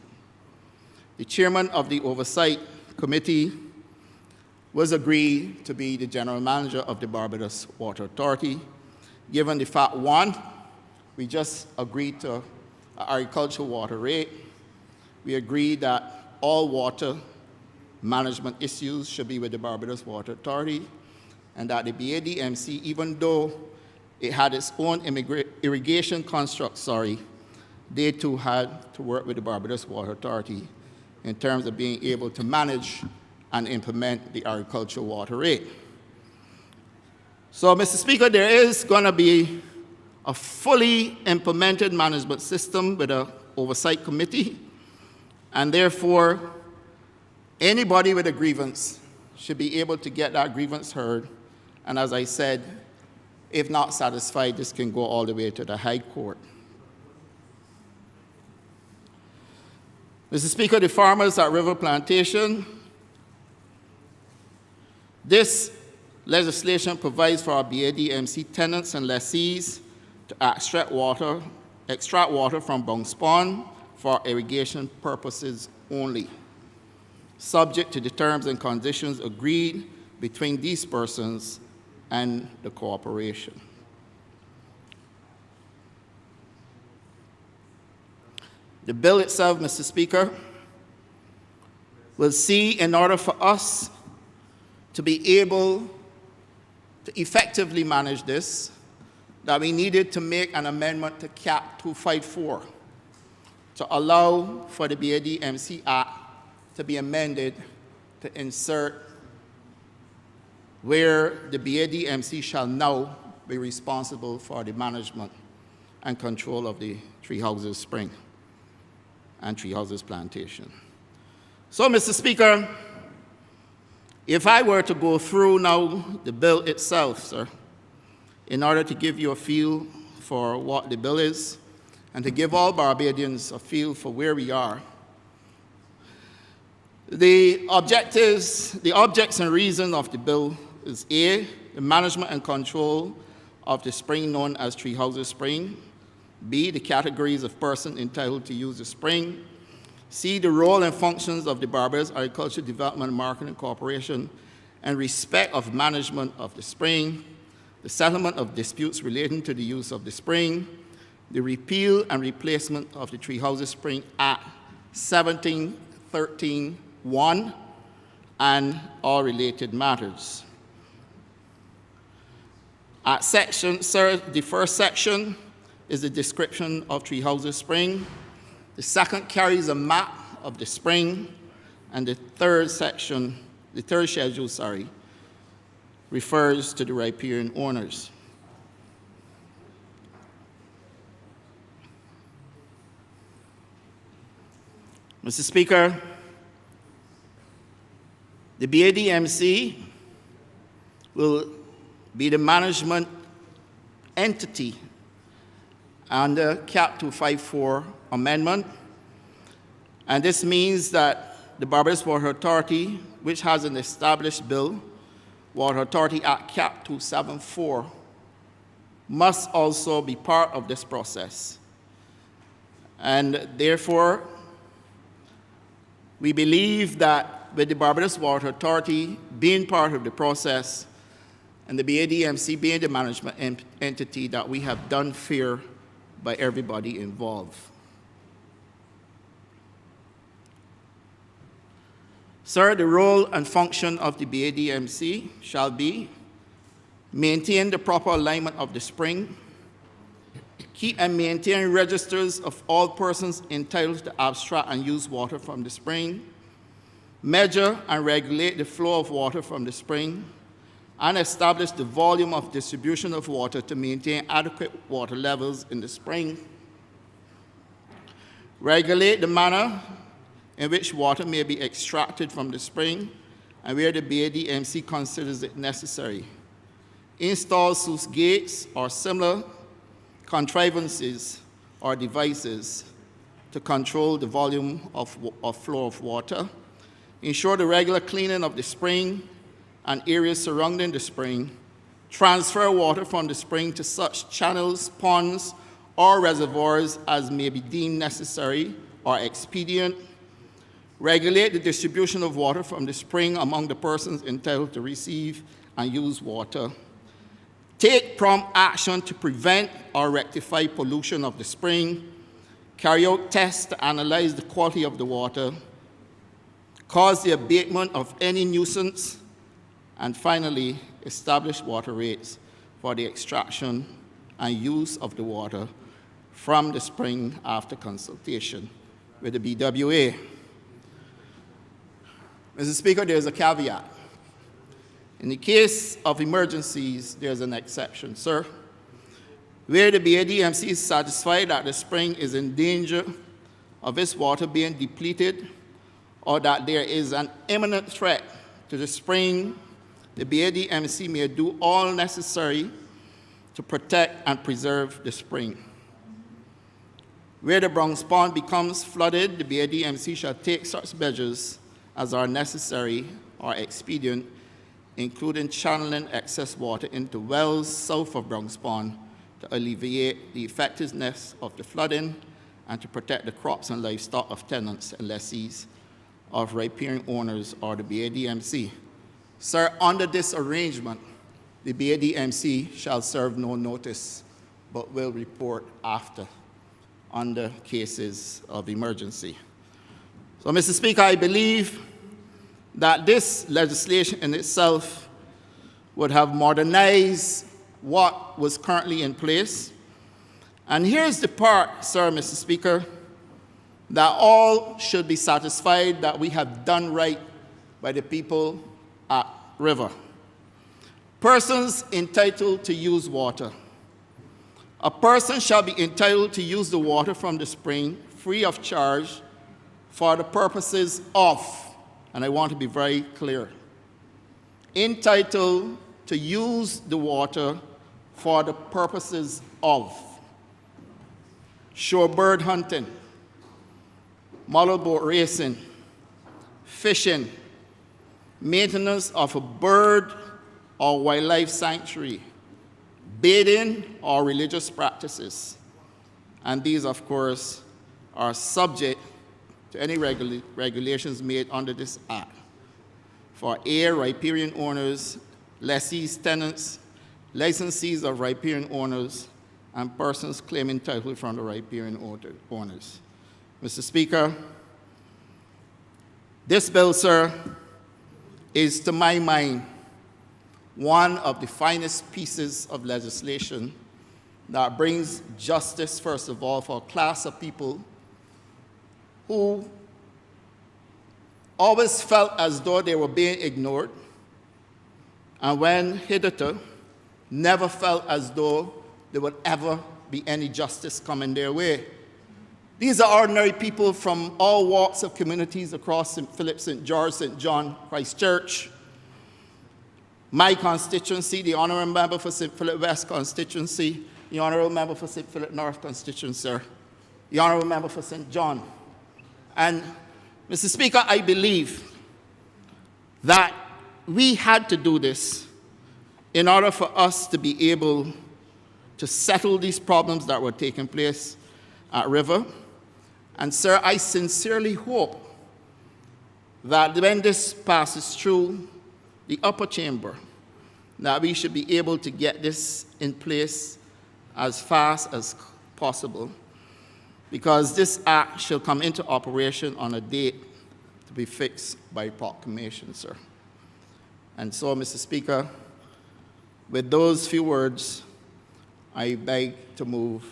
The chairman of the Oversight Committee was agreed to be the general manager of the Barbados Water Authority, given the fact, one, we just agreed to an agricultural water rate. We agreed that all water management issues should be with the Barbados Water Authority, and that the BADMC, even though it had its own irrigation construct, they too had to work with the Barbados Water Authority in terms of being able to manage and implement the agricultural water rate. So, Mr. Speaker, there is going to be a fully implemented management system with an oversight committee, and therefore, anybody with a grievance should be able to get that grievance heard, and as I said, if not satisfied, this can go all the way to the High Court. Mr. Speaker, the farmers at River Plantation, this legislation provides for our BADMC tenants and lessees to extract water from Bounce Pond for irrigation purposes only, subject to the terms and conditions agreed between these persons and the corporation. The bill itself, Mr. Speaker, will see, in order for us to be able to effectively manage this, that we needed to make an amendment to Cap 254 to allow for the BADMC Act to be amended to insert where the BADMC shall now be responsible for the management and control of the Three Houses Spring and Three Houses Plantation. So, Mr. Speaker, if I were to go through now the bill itself, sir, in order to give you a feel for what the bill is and to give all Barbadians a feel for where we are, the objects and reason of the bill is A, the management and control of the spring known as Three Houses Spring; B, the categories of persons entitled to use the spring; C, the role and functions of the Barbados Agricultural Development and Marketing Corporation in respect of management of the spring; the settlement of disputes relating to the use of the spring; the repeal and replacement of the Three Houses Spring Act 1713(1), and all related matters. The first section is the description of Three Houses Spring. The second carries a map of the spring, and the third schedule, refers to the riparian owners. Mr. Speaker, the BADMC will be the management entity under Cap 254 amendment, and this means that the Barbados Water Authority, which has an established bill, Water Authority Act Cap 274, must also be part of this process. And therefore, we believe that with the Barbados Water Authority being part of the process and the BADMC being the management entity, that we have done fair by everybody involved. Sir, the role and function of the BADMC shall be maintain the proper alignment of the spring, keep and maintain registers of all persons entitled to abstract and use water from the spring, measure and regulate the flow of water from the spring, and establish the volume of distribution of water to maintain adequate water levels in the spring, regulate the manner in which water may be extracted from the spring and where the BADMC considers it necessary, install sluice gates or similar contrivances or devices to control the volume of flow of water, ensure the regular cleaning of the spring and areas surrounding the spring, transfer water from the spring to such channels, ponds, or reservoirs as may be deemed necessary or expedient, regulate the distribution of water from the spring among the persons entitled to receive and use water, take prompt action to prevent or rectify pollution of the spring, carry out tests to analyze the quality of the water, cause the abatement of any nuisance, and finally, establish water rates for the extraction and use of the water from the spring after consultation with the BWA. Mr. Speaker, there's a caveat. In the case of emergencies, there's an exception, sir. Where the BADMC is satisfied that the spring is in danger of its water being depleted or that there is an imminent threat to the spring, the BADMC may do all necessary to protect and preserve the spring. Where the Bronx Pond becomes flooded, the BADMC shall take such measures as are necessary or expedient, including channeling excess water into wells south of Bronx Pond to alleviate the effectiveness of the flooding and to protect the crops and livestock of tenants and lessees of riparian owners or the BADMC. Sir, under this arrangement, the BADMC shall serve no notice, but will report after under cases of emergency. So, Mr. Speaker, I believe that this legislation in itself would have modernized what was currently in place. And here's the part, sir, Mr. Speaker, that all should be satisfied that we have done right by the people at River. Persons entitled to use water. A person shall be entitled to use the water from the spring free of charge for the purposes of, and I want to be very clear, entitled to use the water for the purposes of shorebird hunting, model boat racing, fishing, maintenance of a bird or wildlife sanctuary, bathing or religious practices. And these, of course, are subject to any regulations made under this Act for riparian owners, lessees, tenants, licensees of riparian owners, and persons claiming title from the riparian owners. Mr. Speaker, this bill, sir, is, to my mind, one of the finest pieces of legislation that brings justice, first of all, for a class of people who always felt as though they were being ignored, and when hitherto never felt as though there would ever be any justice coming their way. These are ordinary people from all walks of communities across St. Philip, St. George, St. John, Christchurch. My constituency, the Honourable Member for St. Philip West constituency, the Honourable Member for St. Philip North constituency, sir, the Honourable Member for St. John. And, Mr. Speaker, I believe that we had to do this in order for us to be able to settle these problems that were taking place at River. And, sir, I sincerely hope that when this passes through the upper chamber, that we should be able to get this in place as fast as possible, because this act shall come into operation on a date to be fixed by proclamation, sir. And so, Mr. Speaker, with those few words, I beg to move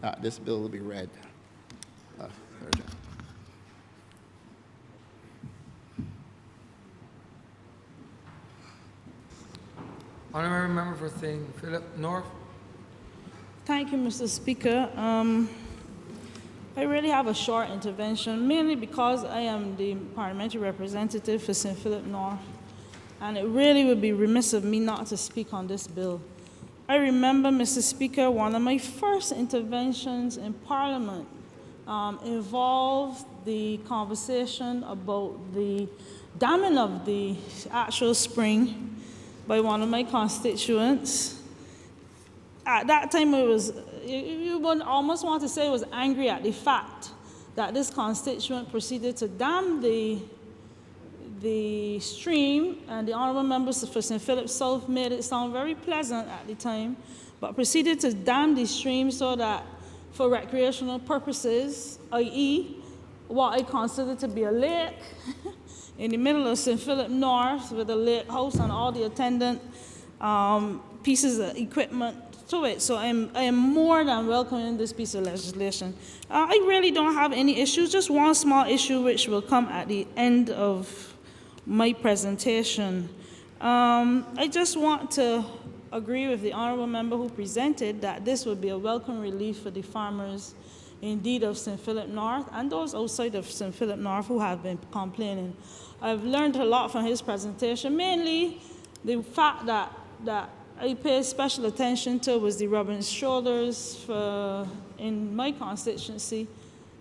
that this bill will be read. Honourable Member for St. Philip North. Thank you, Mr. Speaker. I really have a short intervention, mainly because I am the parliamentary representative for St. Philip North, and it really would be remiss of me not to speak on this bill. I remember, Mr. Speaker, one of my first interventions in Parliament involved the conversation about the damming of the actual spring by one of my constituents. At that time, you would almost want to say it was angry at the fact that this constituent proceeded to dam the stream, and the honourable members for St. Philip South made it sound very pleasant at the time, but proceeded to dam the stream so that for recreational purposes, i.e., what I consider to be a lake in the middle of St. Philip North with a lake house and all the attendant pieces of equipment to it. So I am more than welcoming this piece of legislation. I really don't have any issues, just one small issue which will come at the end of my presentation. I just want to agree with the honourable member who presented that this would be a welcome relief for the farmers indeed of St. Philip North and those outside of St. Philip North who have been complaining. I've learned a lot from his presentation, mainly the fact that I pay special attention to was the rubbing shoulders in my constituency.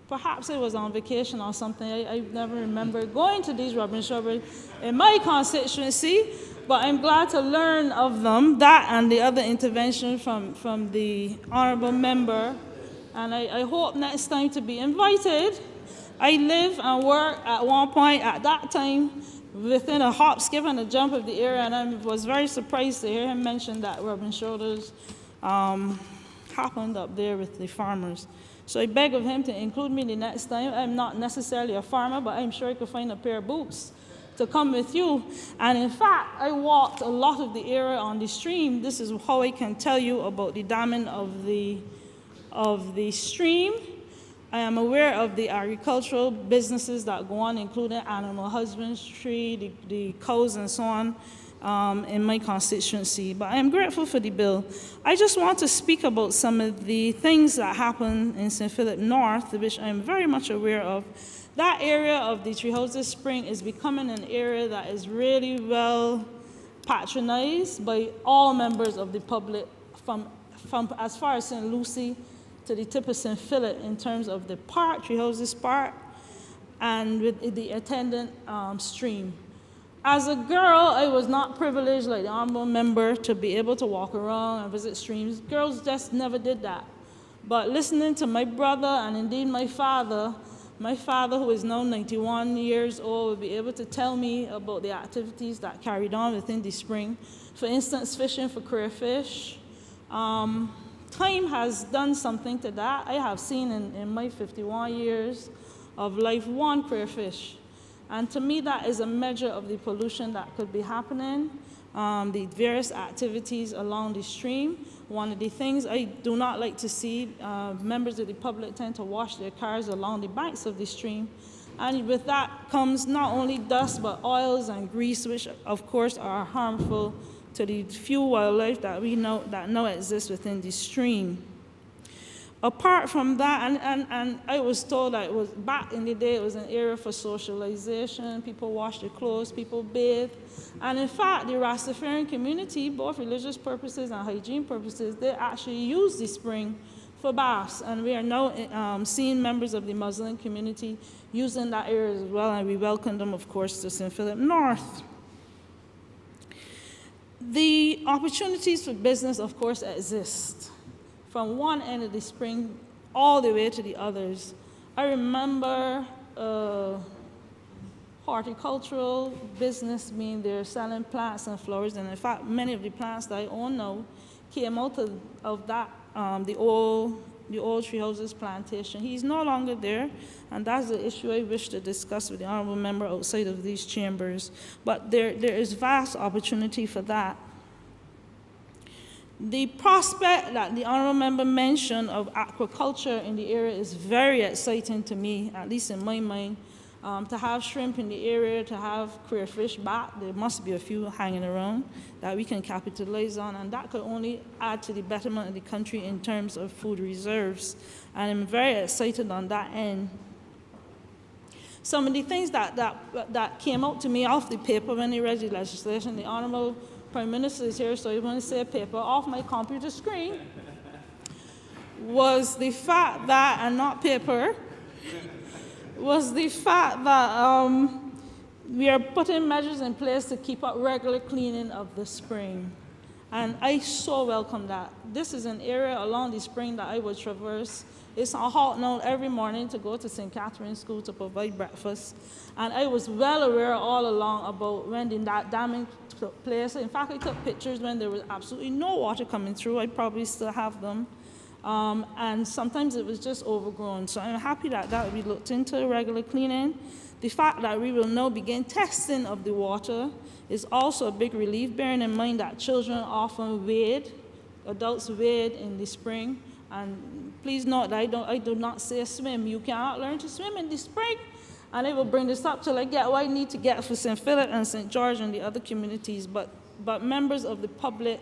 Perhaps I was on vacation or something. I never remember going to these rubbing shoulders in my constituency, but I'm glad to learn of them, that and the other intervention from the honourable member. And I hope next time to be invited. I live and work at one point at that time within a hop, skip, and a jump of the area, and I was very surprised to hear him mention that rubbing shoulders happened up there with the farmers. So I beg of him to include me the next time. I'm not necessarily a farmer, but I'm sure I could find a pair of boots to come with you. And in fact, I walked a lot of the area on the stream. This is how I can tell you about the damming of the stream. I am aware of the agricultural businesses that go on, including animal husbandry, the cows and so on, in my constituency. But I am grateful for the bill. I just want to speak about some of the things that happen in St. Philip North, which I am very much aware of. That area of the Three Houses Spring is becoming an area that is really well patronized by all members of the public, from as far as St. Lucie to the tip of St. Philip in terms of the park, Three Houses Park, and with the attendant stream. As a girl, I was not privileged like the honourable member to be able to walk around and visit streams. Girls just never did that. But listening to my brother and indeed my father who is now 91 years old, will be able to tell me about the activities that carried on within the spring. For instance, fishing for crayfish. Time has done something to that. I have seen in my 51 years of life one crayfish. And to me, that is a measure of the pollution that could be happening, the various activities along the stream. One of the things I do not like to see, members of the public tend to wash their cars along the banks of the stream. And with that comes not only dust, but oils and grease, which of course are harmful to the few wildlife that we know that now exists within the stream. Apart from that, and I was told that it was back in the day, it was an area for socialization. People wash their clothes, people bathe. And in fact, the Rastafarian community, both religious purposes and hygiene purposes, they actually use the spring for baths. And we are now seeing members of the Muslim community using that area as well, and we welcome them, of course, to St. Philip North. The opportunities for business, of course, exist from one end of the spring all the way to the others. I remember horticultural business being there, selling plants and flowers, and in fact, many of the plants that I own now came out of that, the old Three Houses plantation. He's no longer there, and that's the issue I wish to discuss with the honourable member outside of these chambers. But there is vast opportunity for that. The prospect that the honourable member mentioned of aquaculture in the area is very exciting to me, at least in my mind. To have shrimp in the area, to have crayfish back, there must be a few hanging around that we can capitalize on, and that could only add to the betterment of the country in terms of food reserves. And I'm very excited on that end. Some of the things that came out to me off the paper when they read the legislation, the honourable Prime Minister is here, so I want to say a paper off my computer screen, was the fact that, and not paper, was the fact that we are putting measures in place to keep up regular cleaning of the spring. And I so welcome that. This is an area along the spring that I would traverse. It's a hot note every morning to go to St. Catherine's School to provide breakfast. And I was well aware all along about when that damming took place. In fact, I took pictures when there was absolutely no water coming through. I probably still have them. And sometimes it was just overgrown. So I'm happy that that will be looked into, regular cleaning. The fact that we will now begin testing of the water is also a big relief, bearing in mind that children often wade, adults wade in the spring. And please note that I do not say swim. You cannot learn to swim in the spring. And I will bring this up till I get what I need to get for St. Philip and St. George and the other communities. But members of the public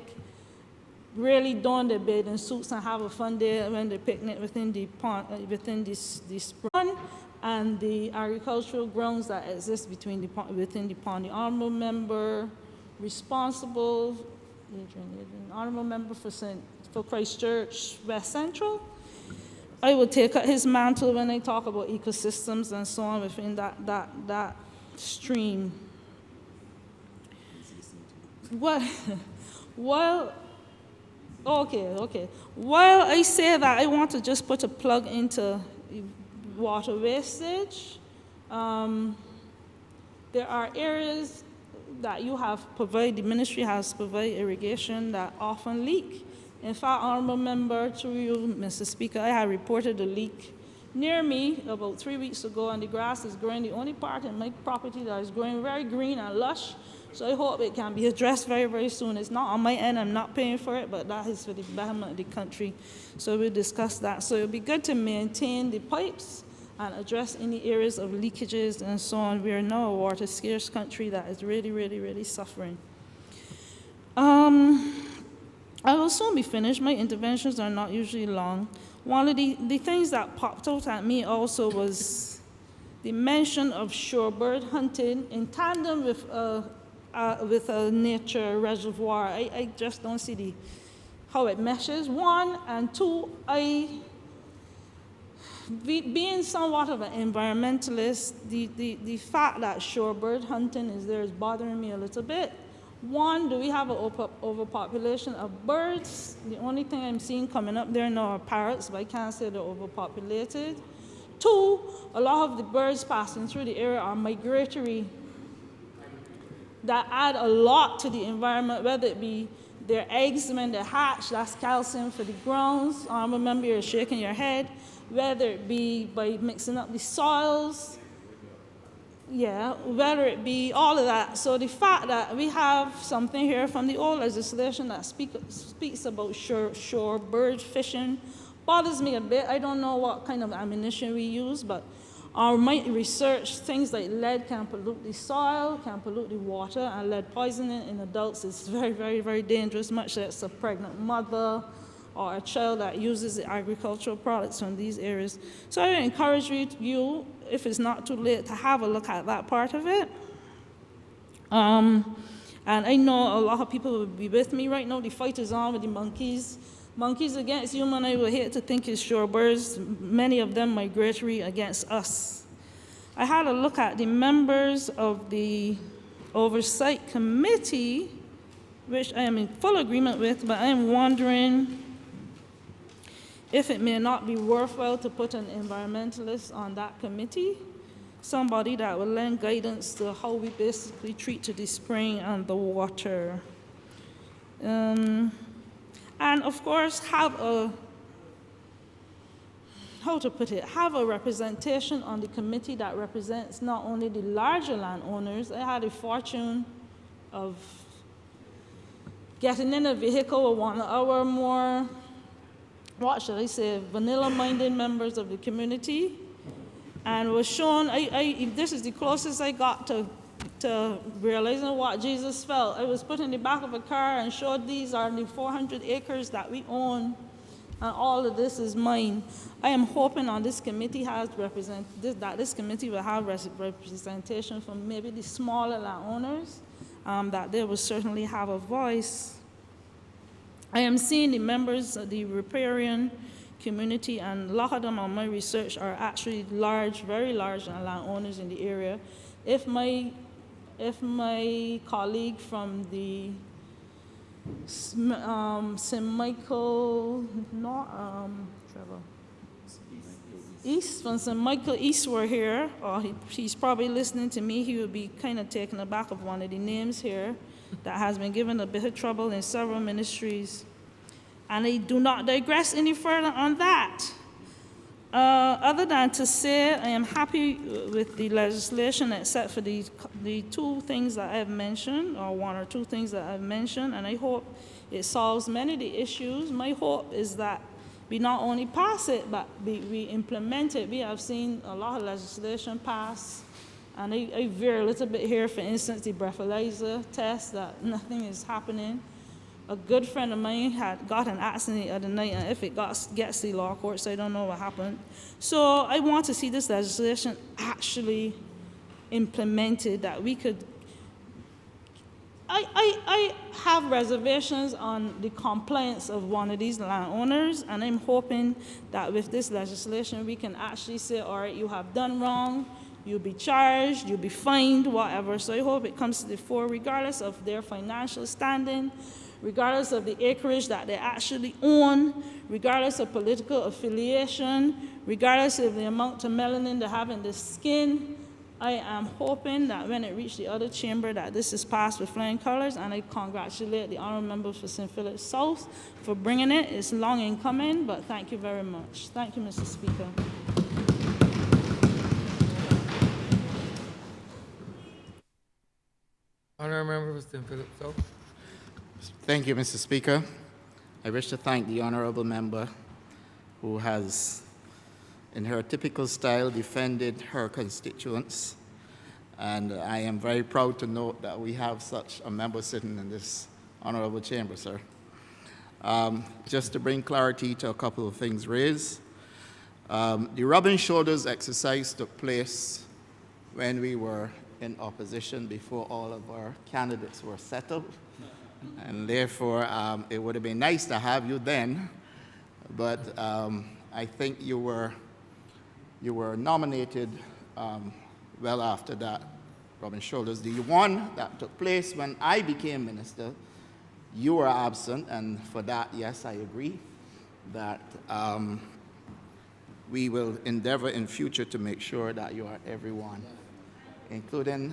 really don their bathing suits and have a fun day when they picnic within the pond, within this spring, and the agricultural grounds that exist within the pond. The honourable member responsible, honourable member for Christchurch West Central, I will take up his mantle when I talk about ecosystems and so on within that stream. While I say that, I want to just put a plug into water wastage. There are areas that you have provided, the ministry has provided irrigation that often leak. In fact, honourable member, through you, Mr. Speaker, I had reported a leak near me about 3 weeks ago, and the grass is growing, the only part in my property that is growing very green and lush. So I hope it can be addressed very, very soon. It's not on my end, I'm not paying for it, but that is for the betterment of the country. So we'll discuss that. So it'll be good to maintain the pipes and address any areas of leakages and so on. We are now a water scarce country that is really, really, really suffering. I will soon be finished. My interventions are not usually long. One of the things that popped out at me also was the mention of shorebird hunting in tandem with a nature reservoir. I just don't see how it meshes, one, and two, being somewhat of an environmentalist, the fact that shorebird hunting is there is bothering me a little bit. One, do we have an overpopulation of birds? The only thing I'm seeing coming up there now are parrots, but I can't say they're overpopulated. Two, a lot of the birds passing through the area are migratory that add a lot to the environment, whether it be their eggs when they hatch, that's calcium for the grounds. I remember you're shaking your head. Whether it be by mixing up the soils, whether it be all of that. So the fact that we have something here from the old legislation that speaks about shore bird fishing bothers me a bit. I don't know what kind of ammunition we use, but our research, things like lead can pollute the soil, can pollute the water, and lead poisoning in adults is very, very, very dangerous, much less a pregnant mother or a child that uses the agricultural products from these areas. So I encourage you, if it's not too late, to have a look at that part of it. And I know a lot of people will be with me right now. The fight is on with the monkeys. Monkeys against human, I would hate to think it's shorebirds. Many of them migratory against us. I had a look at the members of the Oversight Committee, which I am in full agreement with, but I am wondering if it may not be worthwhile to put an environmentalist on that committee, somebody that will lend guidance to how we basically treat the spring and the water. And of course, have a representation on the committee that represents not only the larger landowners. I had the fortune of getting in a vehicle with one of our more, what should I say, vanilla-minded members of the community, and was shown, this is the closest I got to realizing what Jesus felt. I was put in the back of a car and showed these are the 400 acres that we own, and all of this is mine. I am hoping on this committee that this committee will have representation from maybe the smaller landowners that they will certainly have a voice. I am seeing the members of the riparian community, and a lot of them on my research are actually large, very large landowners in the area. If my colleague from the St. Michael, East, from St. Michael East were here, or he's probably listening to me, he would be kind of taken aback of one of the names here that has been given a bit of trouble in several ministries. And I do not digress any further on that. Other than to say I am happy with the legislation except for the two things that I've mentioned, or one or two things that I've mentioned, and I hope it solves many of the issues. My hope is that we not only pass it, but we implement it. We have seen a lot of legislation pass, and I veer a little bit here, for instance, the breathalyzer test, that nothing is happening. A good friend of mine had got an accident the other night, and if it gets to the law courts, I don't know what happened. So I want to see this legislation actually implemented, that we could. I have reservations on the compliance of one of these landowners, and I'm hoping that with this legislation we can actually say, all right, you have done wrong, you'll be charged, you'll be fined, whatever. So I hope it comes to the fore, regardless of their financial standing, regardless of the acreage that they actually own, regardless of political affiliation, regardless of the amount of melanin they have in the skin. I am hoping that when it reaches the other chamber that this is passed with flying colors, and I congratulate the honourable member for St. Philip South for bringing it. It's long in coming, but thank you very much. Thank you, Mr. Speaker. Honourable member for St. Philip South. Thank you, Mr. Speaker. I wish to thank the honourable member who has, in her typical style, defended her constituents. And I am very proud to note that we have such a member sitting in this honourable chamber, sir. Just to bring clarity to a couple of things raised. The rubbing shoulders exercise took place when we were in opposition, before all of our candidates were settled. And therefore, it would have been nice to have you then, but I think you were nominated well after that, rubbing shoulders. The one that took place when I became minister, you were absent, and for that, yes, I agree that we will endeavor in future to make sure that you are everyone, including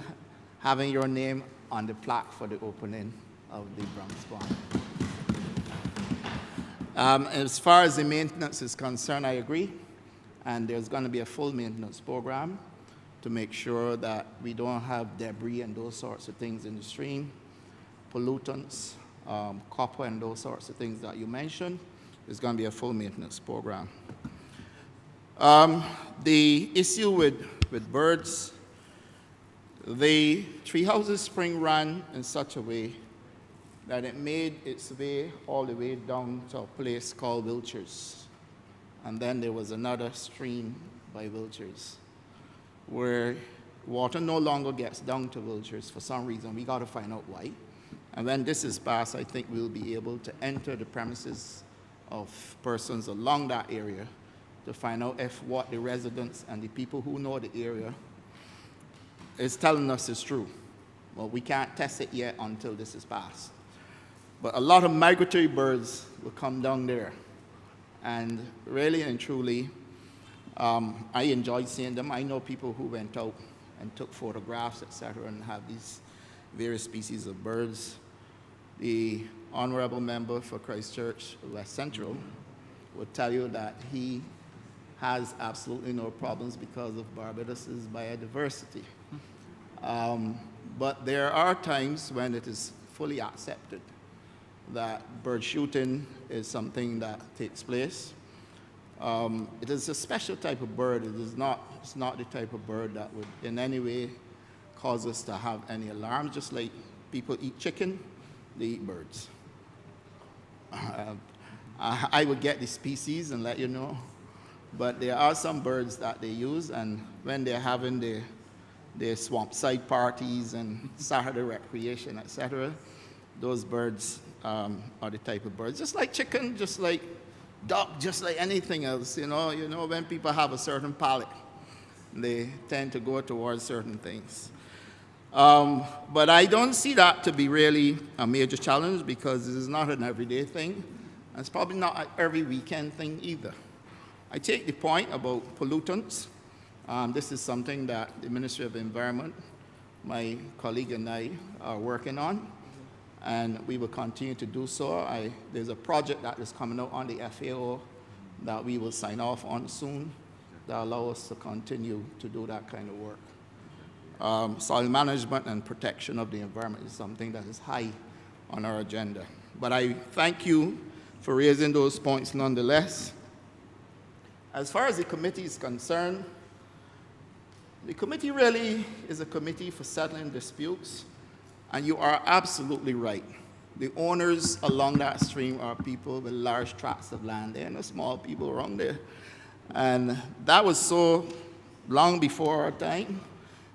having your name on the plaque for the opening of the Bronx Barn. As far as the maintenance is concerned, I agree, and there's going to be a full maintenance program to make sure that we don't have debris and those sorts of things in the stream, pollutants, copper and those sorts of things that you mentioned. There's going to be a full maintenance program. The issue with birds, the tree houses spring ran in such a way that it made its way all the way down to a place called Wiltshires. And then there was another stream by Wiltshires where water no longer gets down to Wiltshires for some reason. We got to find out why. And when this is passed, I think we'll be able to enter the premises of persons along that area to find out if what the residents and the people who know the area is telling us is true. Well, we can't test it yet until this is passed. But a lot of migratory birds will come down there. And really and truly, I enjoyed seeing them. I know people who went out and took photographs, etc., and have these various species of birds. The honourable member for Christchurch West Central would tell you that he has absolutely no problems because of Barbados's biodiversity. But there are times when it is fully accepted that bird shooting is something that takes place. It is a special type of bird. It's not the type of bird that would in any way cause us to have any alarms. Just like people eat chicken, they eat birds. I would get the species and let you know. But there are some birds that they use, and when they're having the their swamp side parties and Saturday recreation, etc. Those birds are the type of birds, just like chicken, just like duck, just like anything else. You know, when people have a certain palate, they tend to go towards certain things. But I don't see that to be really a major challenge because this is not an everyday thing. And it's probably not an every weekend thing either. I take the point about pollutants. This is something that the Ministry of Environment, my colleague and I are working on, and we will continue to do so. There's a project that is coming out on the FAO that we will sign off on soon that allow us to continue to do that kind of work. Soil management and protection of the environment is something that is high on our agenda. But I thank you for raising those points nonetheless. As far as the committee is concerned, the committee really is a committee for settling disputes, and you are absolutely right. The owners along that stream are people with large tracts of land. There are no small people around there. And that was so long before our time.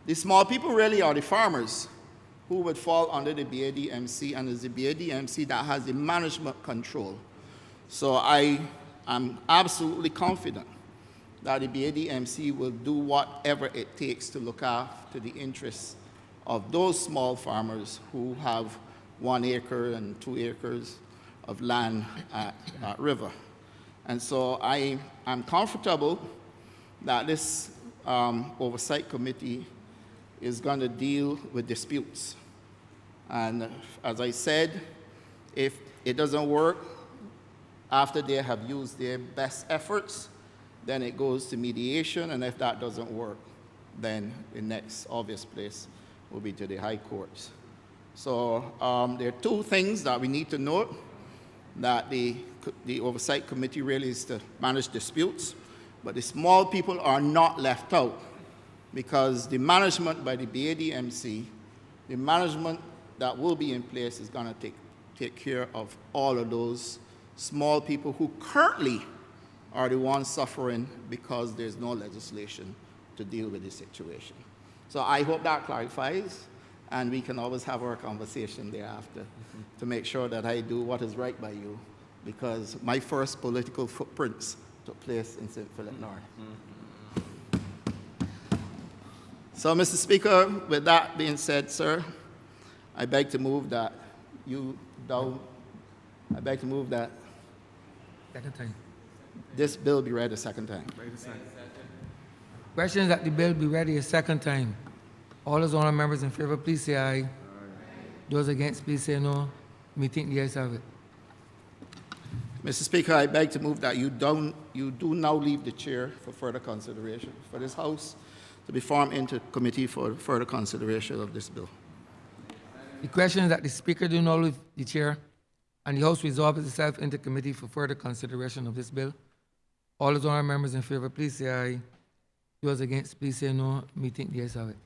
The small people really are the farmers who would fall under the BADMC, and it's the BADMC that has the management control. So I am absolutely confident that the BADMC will do whatever it takes to look after the interests of those small farmers who have 1 acre and 2 acres of land at river. And so I am comfortable that this oversight committee is going to deal with disputes. And as I said, if it doesn't work after they have used their best efforts, then it goes to mediation, and if that doesn't work, then the next obvious place will be to the high courts. So there are 2 things that we need to note, that the oversight committee really is to manage disputes, but the small people are not left out, because the management by the BADMC, the management that will be in place is going to take care of all of those small people who currently are the ones suffering because there's no legislation to deal with this situation. So I hope that clarifies, and we can always have our conversation thereafter to make sure that I do what is right by you, because my first political footprints took place in St. Philip North. So, Mr. Speaker, with that being said, sir, I beg to move that Second time. this bill be read a second time. Question is that the bill be ready a second time. All those honourable members in favor, please say aye. Those against, please say no. Me think the ayes have it. Mr. Speaker, I beg to move that you do now leave the chair for further consideration for this House to be formed into committee for further consideration of this bill. The question is that the Speaker do not leave the chair, and the House resolves itself into committee for further consideration of this bill. All those honourable members in favor, please say aye. Those against, please say no. Me think the ayes have it.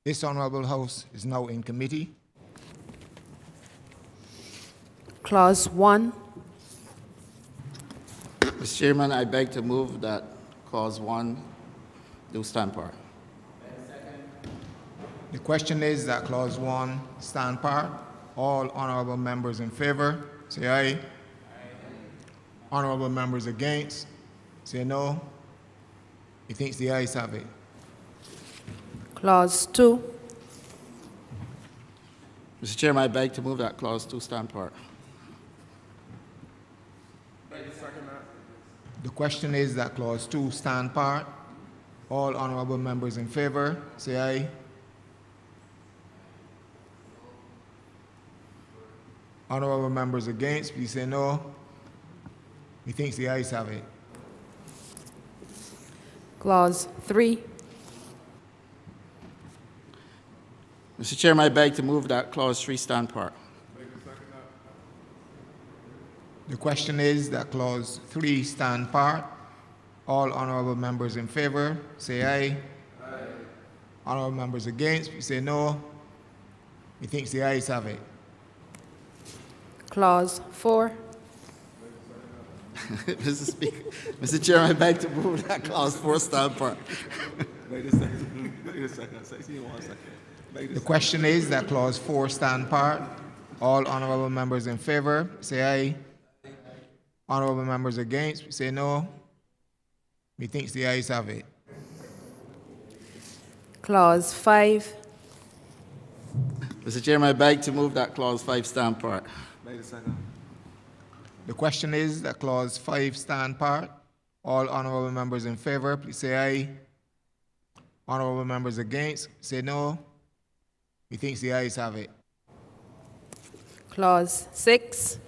This Honourable House is now in committee. Clause 1. Mr. Chairman, I beg to move that Clause 1 do stand part. The question is that Clause 1 stand part. All honourable members in favour, say aye. Aye. Honourable members against, say no. He thinks the ayes have it. Clause 2. Mr. Chairman, I beg to move that Clause 2 stand part. The question is that Clause 2 stand part. All honourable members in favour, say aye. Honourable members against, please say no. He thinks the ayes have it. Clause 3. Mr. Chairman, I beg to move that Clause 3 stand part. The question is that Clause 3 stand part. All honorable members in favor, say aye. Honorable members against, please say no. Methinks the ayes have it. Clause 4. Mr. Speaker, Mr. Chairman, I beg to move that Clause 4 stand part. The question is that Clause 4 stand part. All honorable members in favor, say aye. Honorable members against, say no. Methinks the ayes have it. Clause 5. Mr. Chairman, I beg to move that Clause 5 stand part. The question is that Clause 5 stand part. All honorable members in favor, please say aye. Honorable members against, say no. Methinks the ayes have it. Clause 6.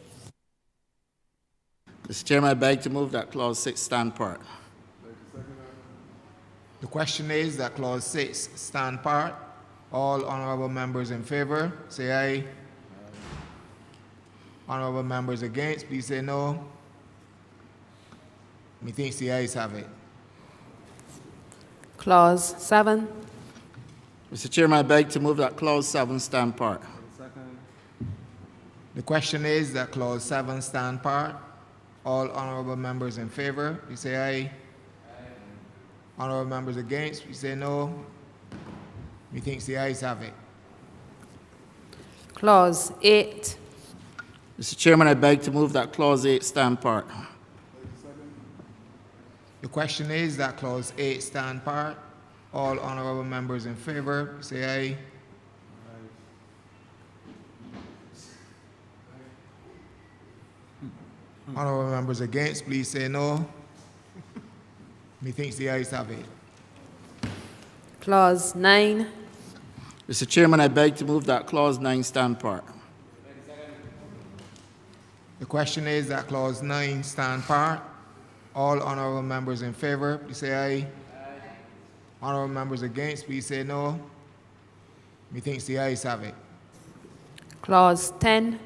Mr. Chairman, I beg to move that Clause 6 stand part. The question is that Clause 6 stand part. All honorable members in favor, say aye. Honorable members against, please say no. Methinks the ayes have it. Clause 7. Mr. Chairman, I beg to move that Clause 7 stand part. The question is that Clause 7 stand part. All honorable members in favor, please say aye. Honorable members against, please say no. Methinks the ayes have it. Clause 8. Mr. Chairman, I beg to move that Clause 8 stand part. The question is that Clause 8 stand part. All honorable members in favor, say aye. Honorable members against, please say no. Methinks the ayes have it. Clause 9. Mr. Chairman, I beg to move that Clause 9 stand part. The question is that Clause 9 stand part. All honorable members in favor, please say aye. Honorable members against, please say no. Methinks the ayes have it. Clause 10.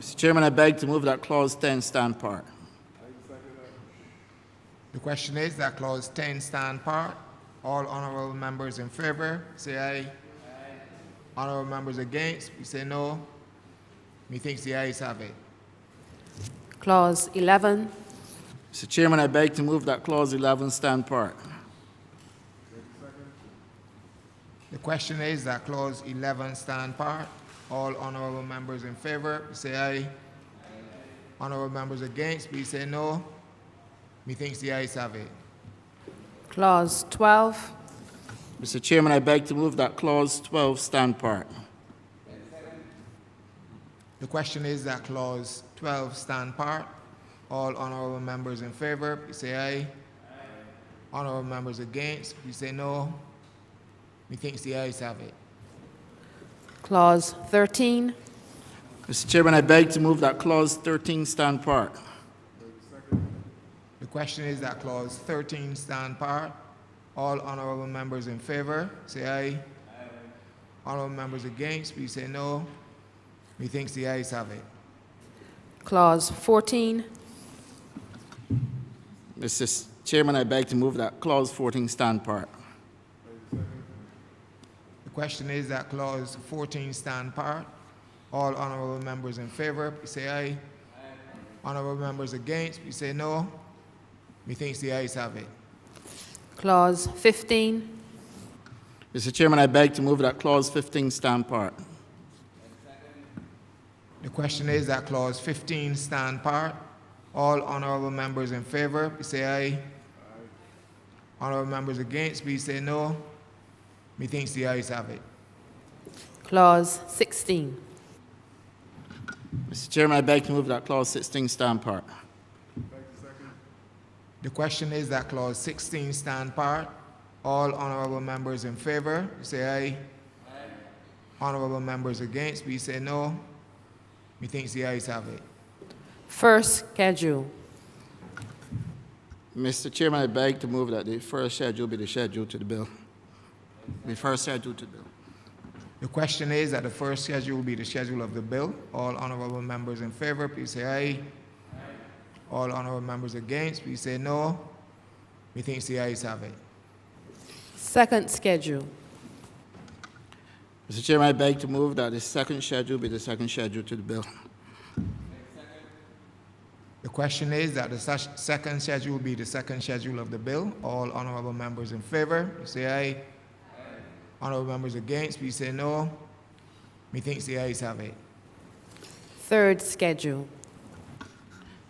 Mr. Chairman, I beg to move that Clause 10 stand part. The question is that Clause 10 stand part. All honorable members in favor, say aye. Honorable members against, please say no. Methinks the ayes have it. Clause 11. Mr. Chairman, I beg to move that Clause 11 stand part. The question is that Clause 11 stand part. All honorable members in favor, say aye. Honorable members against, please say no. Methinks the ayes have it. Clause 12. Mr. Chairman, I beg to move that Clause 12 stand part. The question is that Clause 12 stand part. All honorable members in favor, please say aye. Honorable members against, please say no. Methinks the ayes have it. Clause 13. Mr. Chairman, I beg to move that Clause 13 stand part. The question is that Clause 13 stand part. All honorable members in favor, say aye. Honorable members against, please say no. Methinks the ayes have it. Clause 14. Mr. Chairman, I beg to move that Clause 14 stand part. The question is that Clause 14 stand part. All honorable members in favor, please say aye. Honorable members against, please say no. Methinks the ayes have it. Clause 15. Mr. Chairman, I beg to move that Clause 15 stand part. The question is that Clause 15 stand part. All honorable members in favor, please say aye. Honorable members against, please say no. Methinks the ayes have it. Clause 16. Mr. Chairman, I beg to move that Clause 16 stand part. The question is that Clause 16 stand part. All honorable members in favor, say aye. Honorable members against, please say no. Methinks the ayes have it. First schedule. Mr. Chairman, I beg to move that the first schedule be the schedule to the bill. The first schedule to the bill. The question is that the first schedule will be the schedule of the bill. All honorable members in favor, please say aye. All honorable members against, please say no. Methinks the ayes have it. Second schedule. Mr. Chairman, I beg to move that the second schedule be the second schedule to the bill. The question is that the second schedule will be the second schedule of the bill. All honorable members in favor, please say aye. Honorable members against, please say no. Methinks the ayes have it. Third schedule.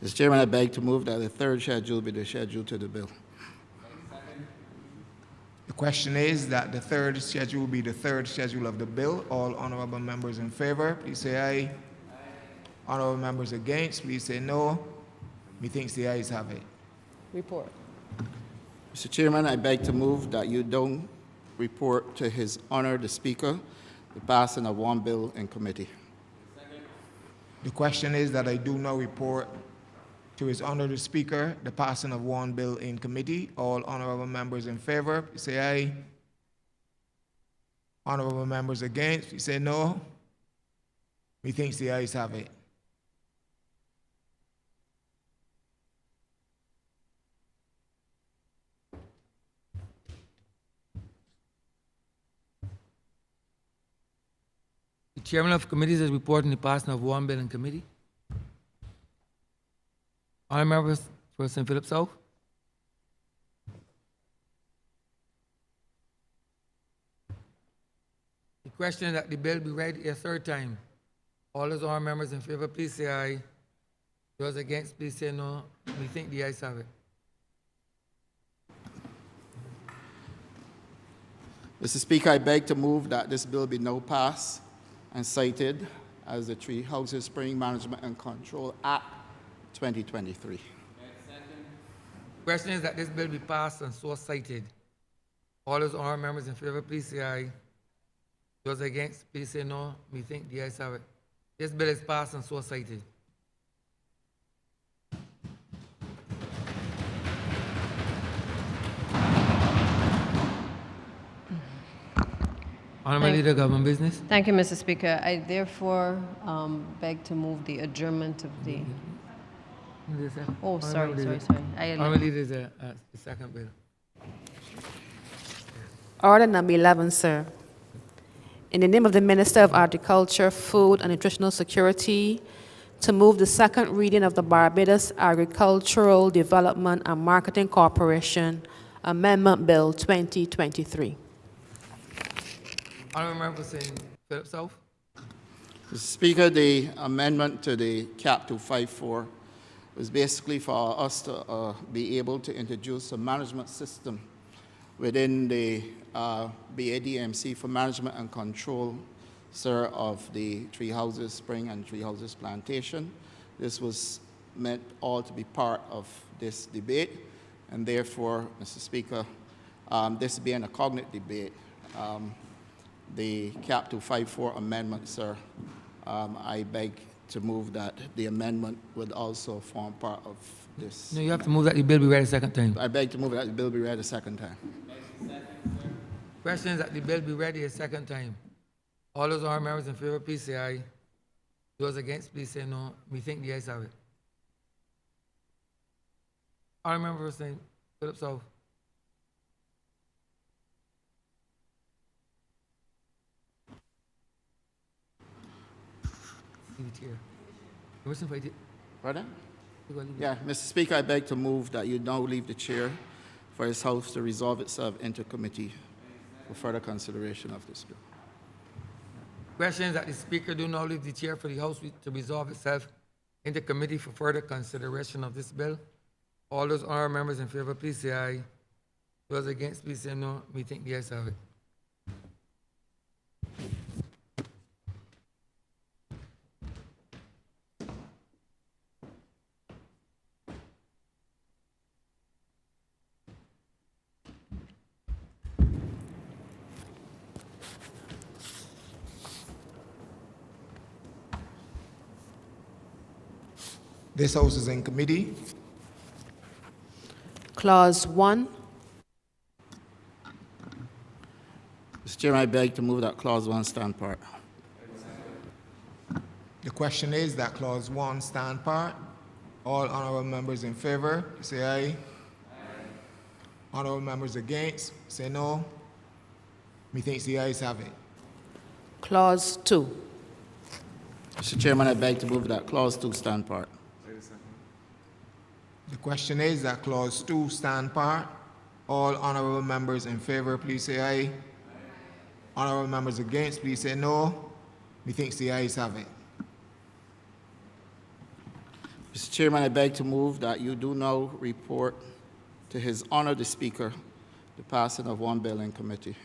Mr. Chairman, I beg to move that the third schedule be the schedule to the bill. The question is that the third schedule will be the third schedule of the bill. All honorable members in favor, please say aye. Honorable members against, please say no. Methinks the ayes have it. Report. Mr. Chairman, I beg to move that you don't report to His Honor the Speaker the passing of one bill in committee. The question is that I do not report to His Honor the Speaker the passing of one bill in committee. All honorable members in favor, please say aye. Honorable members against, please say no. Methinks the ayes have it. The chairman of committees is reporting the passing of one bill in committee. Honourable members for St. Philip South. The question is that the bill be read a third time. All those honourable members in favor, please say aye. Those against, please say no. We think the ayes have it. Mr. Speaker, I beg to move that this bill be now passed and cited as the Three Houses Spring Management and Control Act 2023. The question is that this bill be passed and so cited. All those honourable members in favor, please say aye. Those against, please say no. We think the ayes have it. This bill is passed and so cited. Honourable Leader, Government Business. Thank you, Mr. Speaker. I therefore beg to move the adjournment of the. Oh, sorry. Honourable Leader is the second bill. Order number 11, sir. In the name of the Minister of Agriculture, Food and Nutritional Security, to move the second reading of the Barbados Agricultural Development and Marketing Corporation Amendment Bill 2023. Honourable Member for St. Philip South. Mr. Speaker, the amendment to the CAP 254 was basically for us to be able to introduce a management system within the BADMC for management and control, sir, of the Three Houses Spring and Three Houses Plantation. This was meant all to be part of this debate, and therefore, Mr. Speaker, this being a cognate debate, the CAP 254 amendment, sir, I beg to move that the amendment would also form part of this. No, you have to move that the bill be read a second time. I beg to move that the bill be read a second time. Question is that the bill be read a second time. All those honourable members in favor, please say aye. Those against, please say no. We think the ayes have it. Honourable Member for St. Philip South. Pardon? Yeah, Mr. Speaker, I beg to move that you now leave the chair for His House to resolve itself into committee for further consideration of this bill. Question is that the Speaker do not leave the chair for the House to resolve itself into committee for further consideration of this bill. All those honourable members in favor, please say aye. Those against, please say no. We think the ayes have it. This House is in committee. Clause 1. Mr. Chairman, I beg to move that Clause 1 stand part. The question is that Clause 1 stand part. All honorable members in favor, say aye. Honorable members against, say no. Methinks the ayes have it. Clause 2. Mr. Chairman, I beg to move that Clause 2 stand part. The question is that Clause 2 stand part. All honorable members in favor, please say aye. Honorable members against, please say no. Methinks the ayes have it. Mr. Chairman, I beg to move that you do now report to His Honor the Speaker the passing of one bill in committee.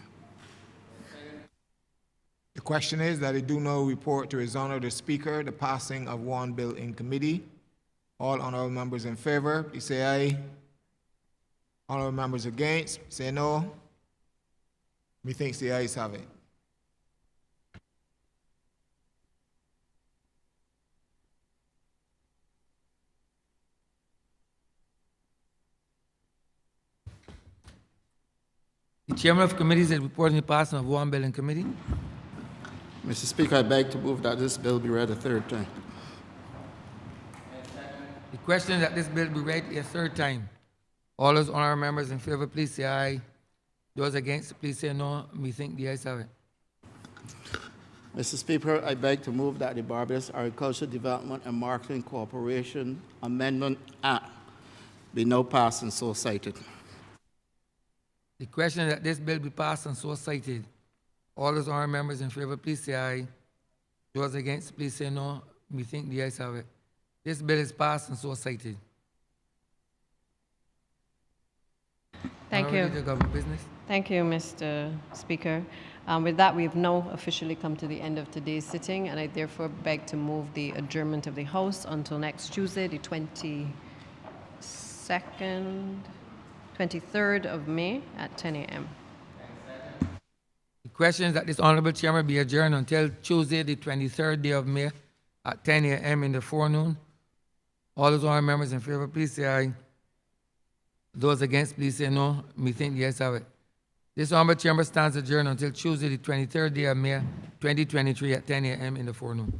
The question is that it do now report to His Honor the Speaker the passing of one bill in committee. All honorable members in favor, please say aye. Honorable members against, say no. Methinks the ayes have it. The chairman of committees is reporting the passing of one bill in committee. Mr. Speaker, I beg to move that this bill be read a third time. The question is that this bill be read a third time. All those honorable members in favor, please say aye. Those against, please say no. Methinks the ayes have it. Mr. Speaker, I beg to move that the Barbados Agricultural Development and Marketing Corporation Amendment Act be now passed and so cited. The question is that this bill be passed and so cited. All those honorable members in favor, please say aye. Those against, please say no. Methinks the ayes have it. This bill is passed and so cited. Thank Honorable you. Leader of Government Business. Thank you, Mr. Speaker. With that, we've now officially come to the end of today's sitting, and I therefore beg to move the adjournment of the House until next Tuesday, the 23rd of May at 10 a.m. The question is that this honorable chairman be adjourned until Tuesday, the 23rd day of May at 10 a.m. in the forenoon. All those honorable members in favor, please say aye. Those against, please say no. Methinks the ayes have it. This honorable chamber stands adjourned until Tuesday, the 23rd day of May, 2023 at 10 a.m. in the forenoon.